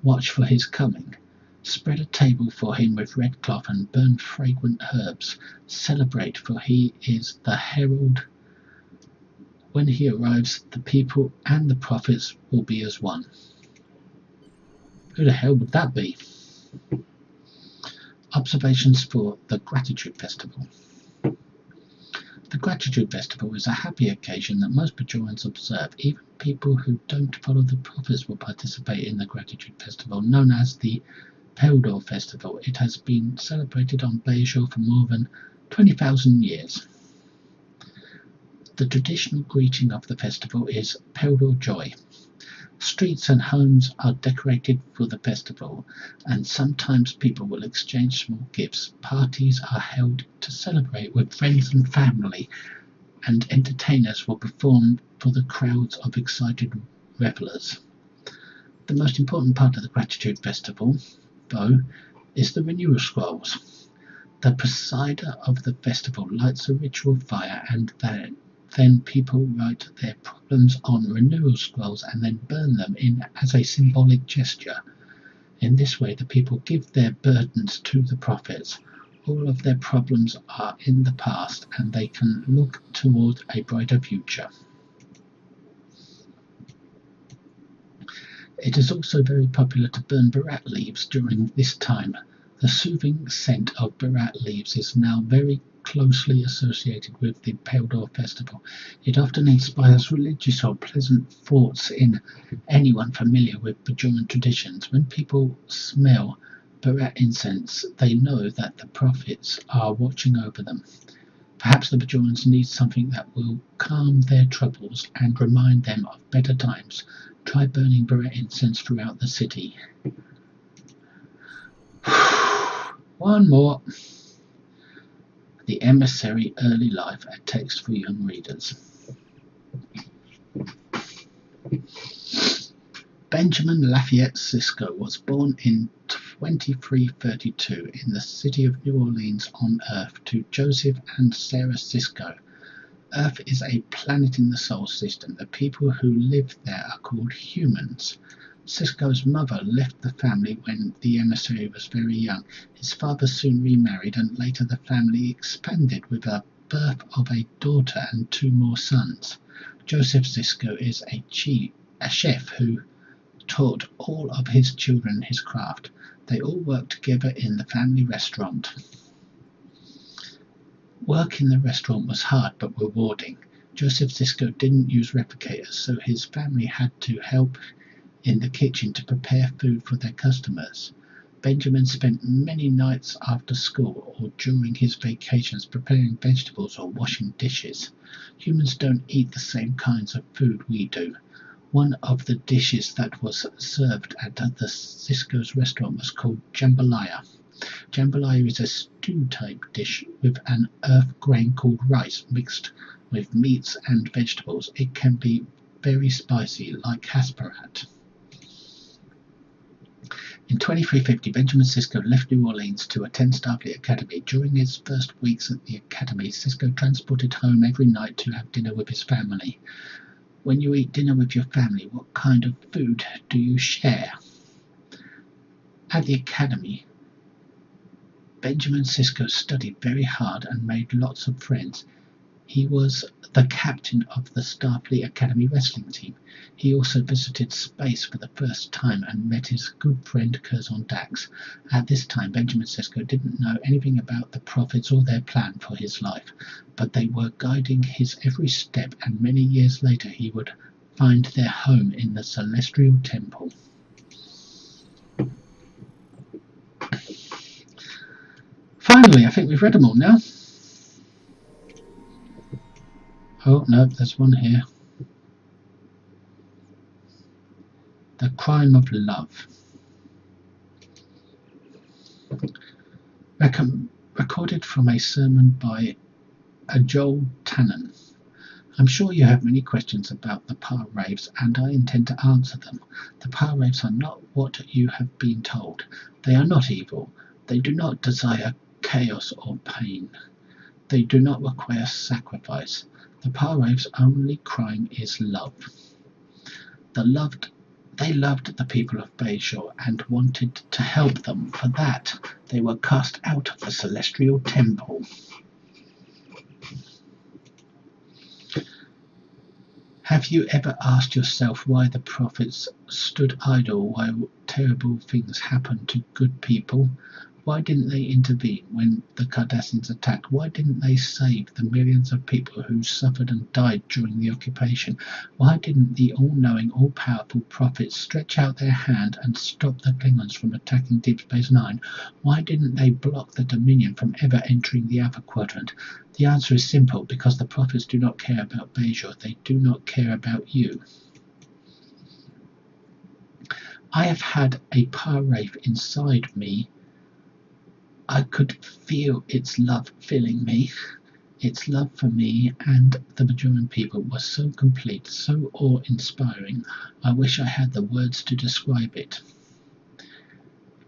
watch for his coming. Spread a table for him with red cloth and burn fragrant herbs. Celebrate, for he is the herald. When he arrives, the people and the prophets will be as one. Who the hell would that be? Observations for the Gratitude Festival. The Gratitude Festival is a happy occasion that most Bajorans observe. Even people who don't follow the prophets will participate in the Gratitude Festival, known as the Peldor Festival. It has been celebrated on Bajor for more than 20,000 years. The traditional greeting of the festival is Peldor Joy. Streets and homes are decorated for the festival, and sometimes people will exchange small gifts. Parties are held to celebrate with friends and family, and entertainers will perform for the crowds of excited revelers. The most important part of the Gratitude Festival, though, is the renewal scrolls. The presider of the festival lights a ritual fire, and then people write their problems on renewal scrolls and then burn them in as a symbolic gesture. In this way, the people give their burdens to the prophets. All of their problems are in the past, and they can look toward a brighter future. It is also very popular to burn barat leaves during this time. The soothing scent of barat leaves is now very closely associated with the Peldor Festival. It often inspires religious or pleasant thoughts in anyone familiar with Bajoran traditions. When people smell barat incense, they know that the prophets are watching over them. Perhaps the Bajorans need something that will calm their troubles and remind them of better times. Try burning barat incense throughout the city. One more. The Emissary Early Life, a text for young readers. Benjamin Lafayette Sisko was born in 2332 in the city of New Orleans on Earth to Joseph and Sarah Sisko. Earth is a planet in the solar system. The people who live there are called humans. Sisko's mother left the family when the emissary was very young. His father soon remarried, and later the family expanded with the birth of a daughter and 2 more sons. Joseph Sisko is a chef who taught all of his children his craft. They all work together in the family restaurant. Work in the restaurant was hard but rewarding. Joseph Sisko didn't use replicators, so his family had to help in the kitchen to prepare food for their customers. Benjamin spent many nights after school or during his vacations preparing vegetables or washing dishes. Humans don't eat the same kinds of food we do. One of the dishes that was served at the Sisko's restaurant was called jambalaya. Jambalaya is a stew-type dish with an earth grain called rice mixed with meats and vegetables. It can be very spicy, like hasparat. In 2350, Benjamin Sisko left New Orleans to attend Starfleet Academy. During his first weeks at the academy, Sisko transported home every night to have dinner with his family. When you eat dinner with your family, what kind of food do you share? At the academy, Benjamin Sisko studied very hard and made lots of friends. He was the captain of the Starfleet Academy wrestling team. He also visited space for the first time and met his good friend Curzon Dax. At this time, Benjamin Sisko didn't know anything about the prophets or their plan for his life, but they were guiding his every step, and many years later he would find their home in the Celestial Temple. Finally, I think we've read them all now. Oh, no, there's one here. The Crime of Love. Recorded from a sermon by Joel Tannen. I'm sure you have many questions about the Par Wraiths, and I intend to answer them. The Par Wraiths are not what you have been told. They are not evil. They do not desire chaos or pain. They do not require sacrifice. The Parave's only crime is love. They loved the people of Bejor and wanted to help them. For that, they were cast out of the Celestial Temple. Have you ever asked yourself why the prophets stood idle while terrible things happened to good people? Why didn't they intervene when the Cardassians attacked? Why didn't they save the millions of people who suffered and died during the occupation? Why didn't the all-knowing, all-powerful prophets stretch out their hand and stop the Klingons from attacking Deep Space Nine? Why didn't they block the Dominion from ever entering the Alpha Quadrant? The answer is simple: because the prophets do not care about Bejor. They do not care about you. I have had a Parave inside me. I could feel its love filling me. Its love for me and the Bajoran people was so complete, so awe-inspiring. I wish I had the words to describe it.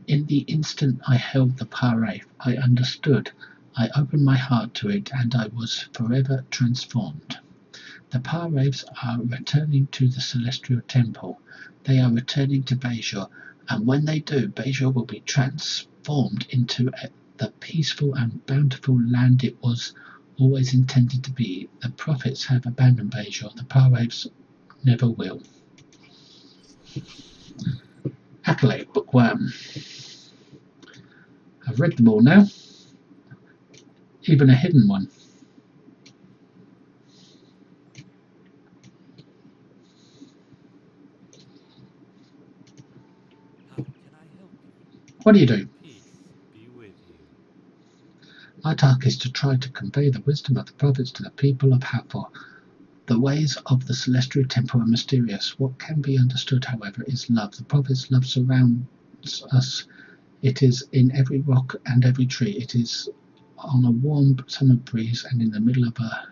In the instant I held the Parave, I understood. I opened my heart to it, and I was forever transformed. The Paraves are returning to the Celestial Temple. They are returning to Bejor, and when they do, Bejor will be transformed into the peaceful and bountiful land it was always intended to be. The prophets have abandoned Bejor. The Paraves never will. Accolade, Book 1. I've read them all now, even a hidden one. How can I help you? What do you do? Peace be with you. My task is to try to convey the wisdom of the prophets to the people of Hathor. The ways of the Celestial Temple are mysterious. What can be understood, however, is love. The prophets' love surrounds us. It is in every rock and every tree. It is on a warm summer breeze and in the middle of a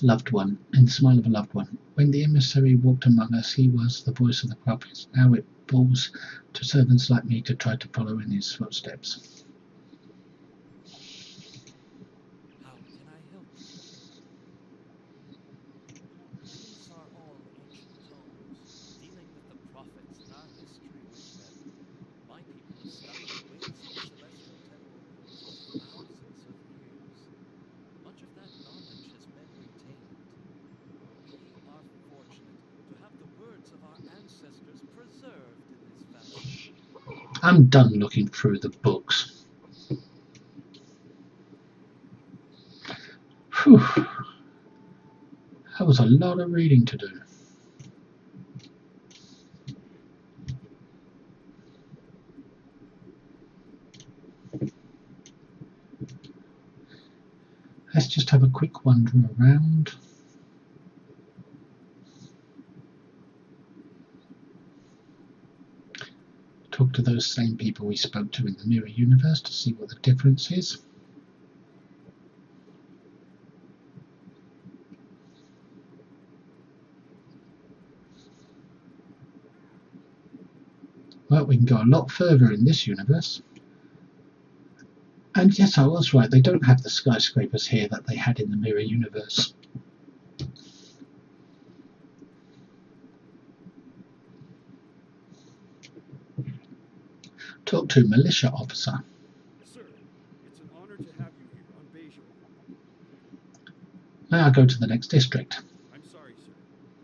loved one, in the smile of a loved one. When the emissary walked among us, he was the voice of the prophets. Now it falls to servants like me to try to follow in his footsteps. How can I help you? These are all ancient tomes dealing with the prophets and our history with them. My people have studied the ways of the Celestial Temple for thousands of years. Much of that knowledge has been retained. We are fortunate to have the words of our ancestors preserved in this fashion. I'm done looking through the books. Whew. That was a lot of reading to do. Let's just have a quick wander around. Talk to those same people we spoke to in the Mirror Universe to see what the difference is. Well, we can go a lot further in this universe. And yes, I was right. They don't have the skyscrapers here that they had in the Mirror Universe. Talk to militia officer. Sir, it's an honor to have you here on Bejor. May I go to the next district? I'm sorry, sir,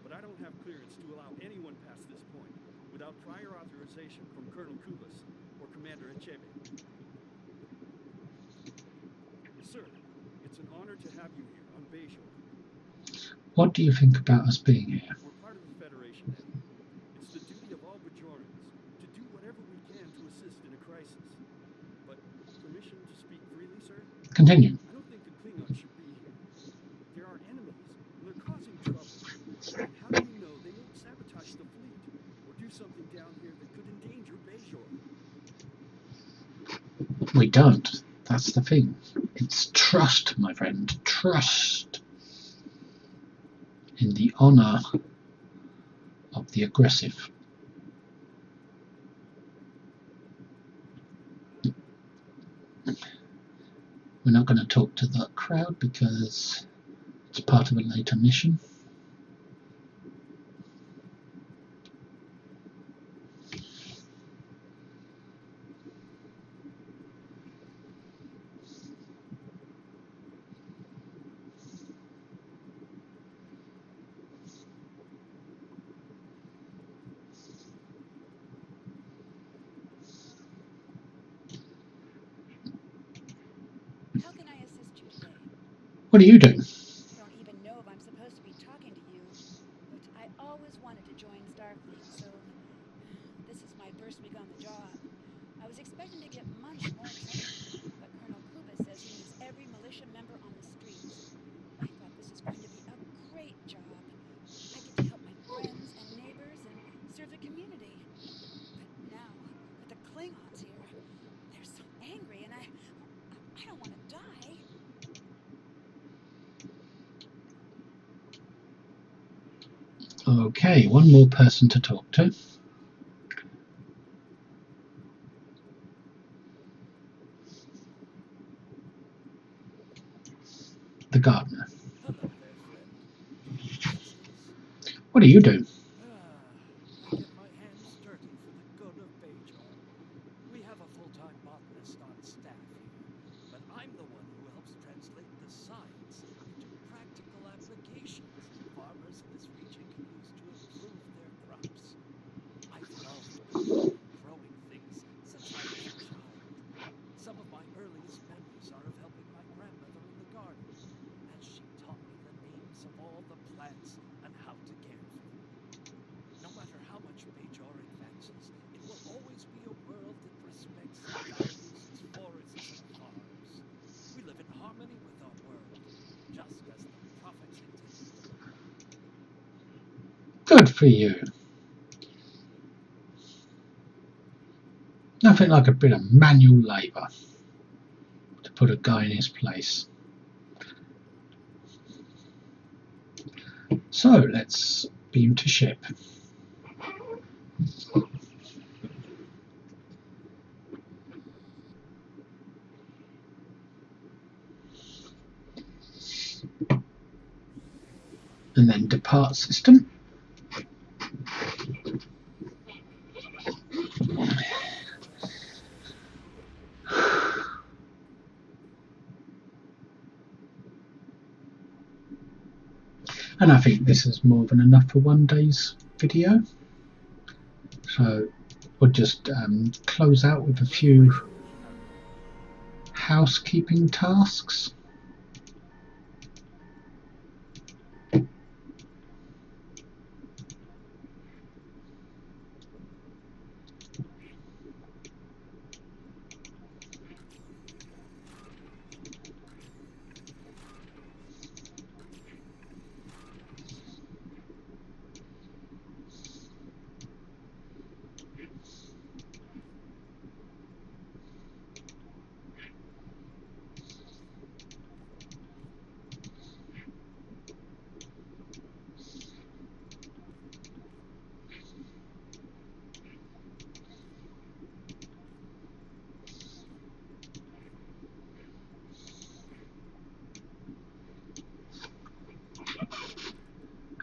but I don't have clearance to allow anyone past this point without prior authorization from Colonel Kubas or Commander Echebe. Sir, it's an honor to have you here on Bejor. What do you think about us being here? We're part of the Federation now. It's the duty of all Bajorans to do whatever we can to assist in a crisis. But permission to speak freely, sir? Continue. I don't think the Klingons should be here. They're our enemies, and they're causing trouble. And how do we know they won't sabotage the fleet or do something down here that could endanger Bejor? We don't. That's the thing. It's trust, my friend. Trust in the honor of the aggressive. We're not going to talk to that crowd because it's part of a later mission. How can I assist you today? What are you doing? Don't even know if I'm supposed to be talking to you, but I always wanted to join Starfleet, so this is my first week on the job. I was expecting to get much more training, but Colonel Kuba says he needs every militia member on the streets. I thought this was going to be a great job. I get to help my friends and neighbors and serve the community. But now, with the Klingons here, they're so angry, and I don't want to die. Okay, one more person to talk to. The gardener. Hello there, friend. Do you need assistance? What are you doing? I get my hands dirty for the good of Bajor. We have a full-time botanist on staff here, but I'm the one who helps translate the science into practical applications farmers in this region can use to improve their crops. I've loved building and growing things since I was a child. Some of my earliest memories are of helping my grandmother in the garden, as she taught me the names of all the plants and how to care for them. No matter how much Bajor advances, it will always be a world that respects and values its forests and farms. We live in harmony with our world, just as the prophets intended. Good for you. Nothing like a bit of manual labour to put a guy in his place. So let's beam to ship. And then depart system. And I think this is more than enough for one day's video. So we'll just close out with a few housekeeping tasks.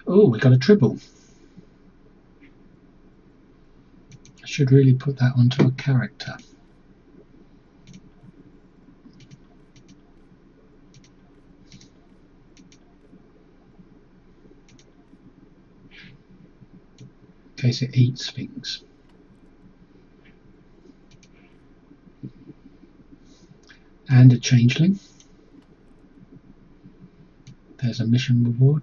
Oh, we got a tribble. I should really put that onto a character. In case it eats things. And a changeling. There's a mission reward.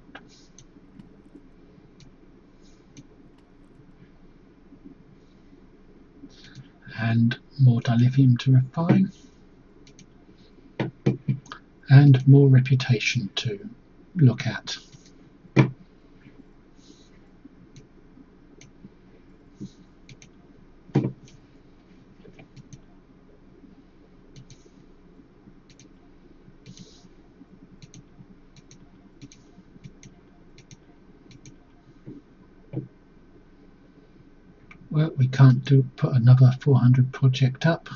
And more dilithium to refine. And more reputation to look at. Well, we can't put another 400 project up.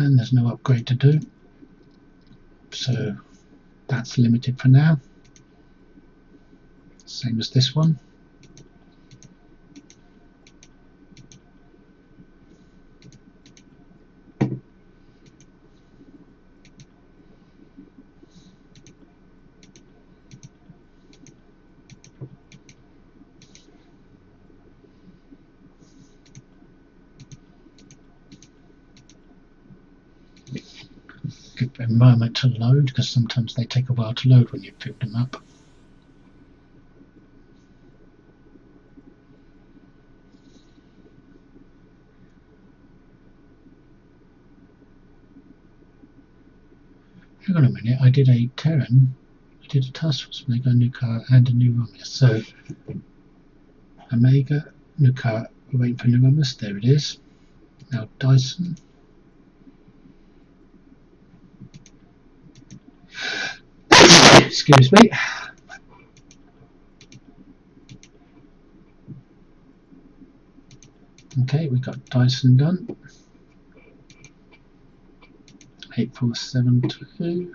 And there's no upgrade to do, so that's limited for now. Same as this one. Give them a moment to load, because sometimes they take a while to load when you pick them up. Hang on a minute, I did a Terran, I did a task force, Omega, Nuka, and a new Romulus. So, Omega, Nuka, we're waiting for new Romulus, there it is. Now Dyson. Excuse me. Okay, we got Dyson done. 8472.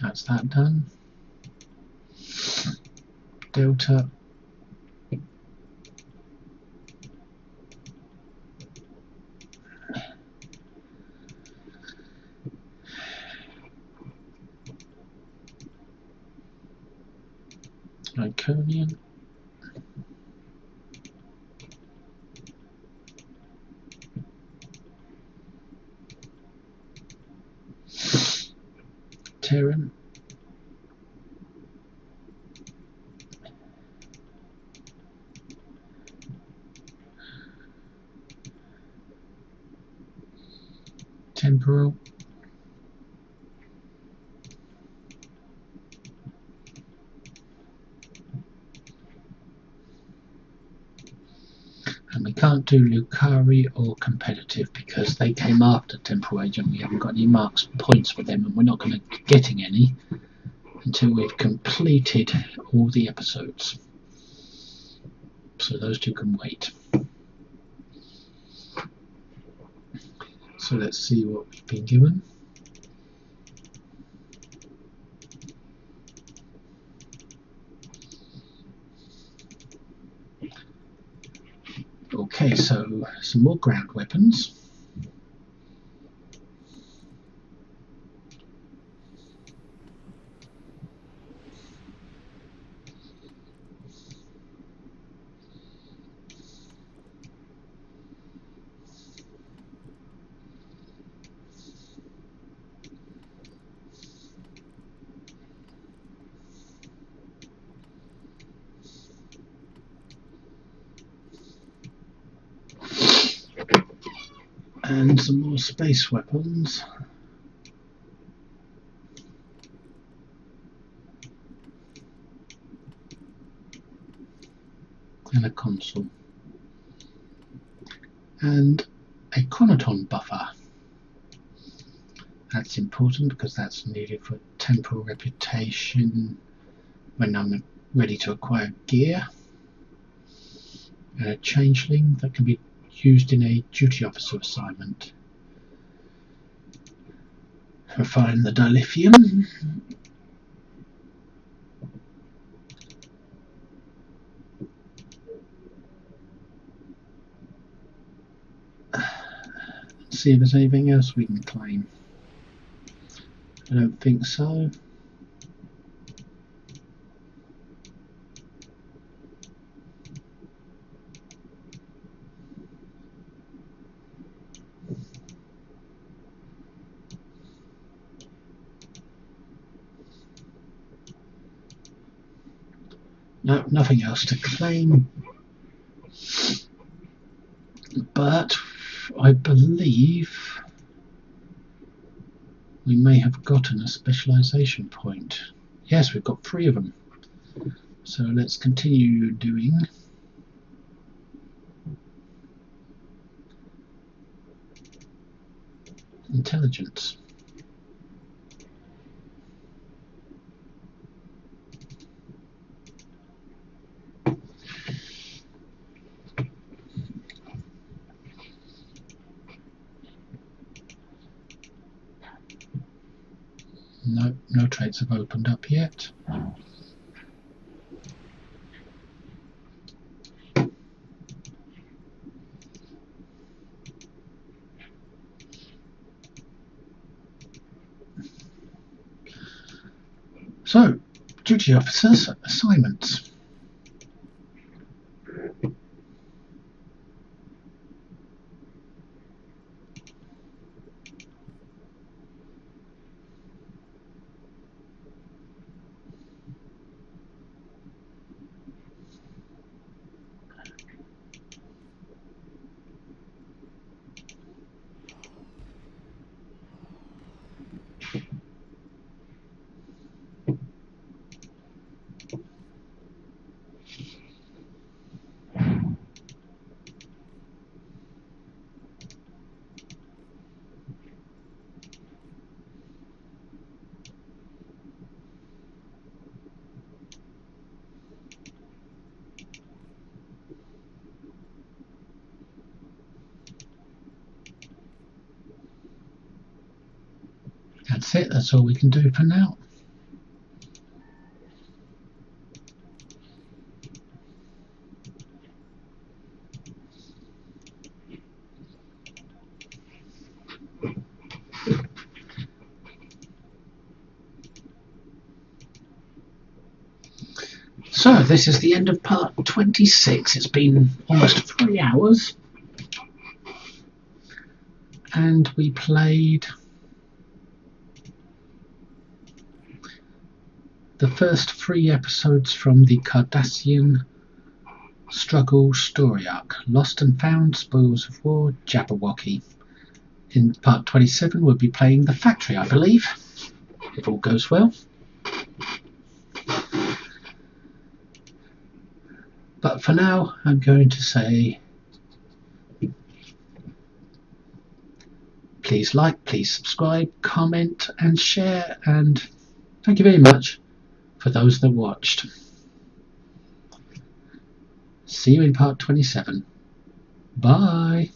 That's that done. Delta. Iconian. Terran. Temporal. And we can't do Lucari or competitive because they came after Temporal Agent. We haven't got any marks points for them, and we're not going to be getting any until we've completed all the episodes. So those two can wait. So let's see what we've been given. Okay, so some more ground weapons. And some more space weapons. And a console. And a chronoton buffer. That's important because that's needed for temporal reputation when I'm ready to acquire gear. And a changeling that can be used in a duty officer assignment. Refine the dilithium. See if there's anything else we can claim. I don't think so. No, nothing else to claim. But I believe we may have gotten a specialization point. Yes, we've got 3 of them. So let's continue doing intelligence. No trades have opened up yet. So, duty officers, assignments. That's it, that's all we can do for now. So this is the end of part 26. It's been almost 3 hours. And we played the first 3 episodes from the Cardassian Struggle story arc. Lost and Found, Spoils of War, Jabberwocky. In part 27 we'll be playing the factory, I believe, if all goes well. But for now, I'm going to say please like, please subscribe, comment and share, and thank you very much for those that watched. See you in part 27. Bye.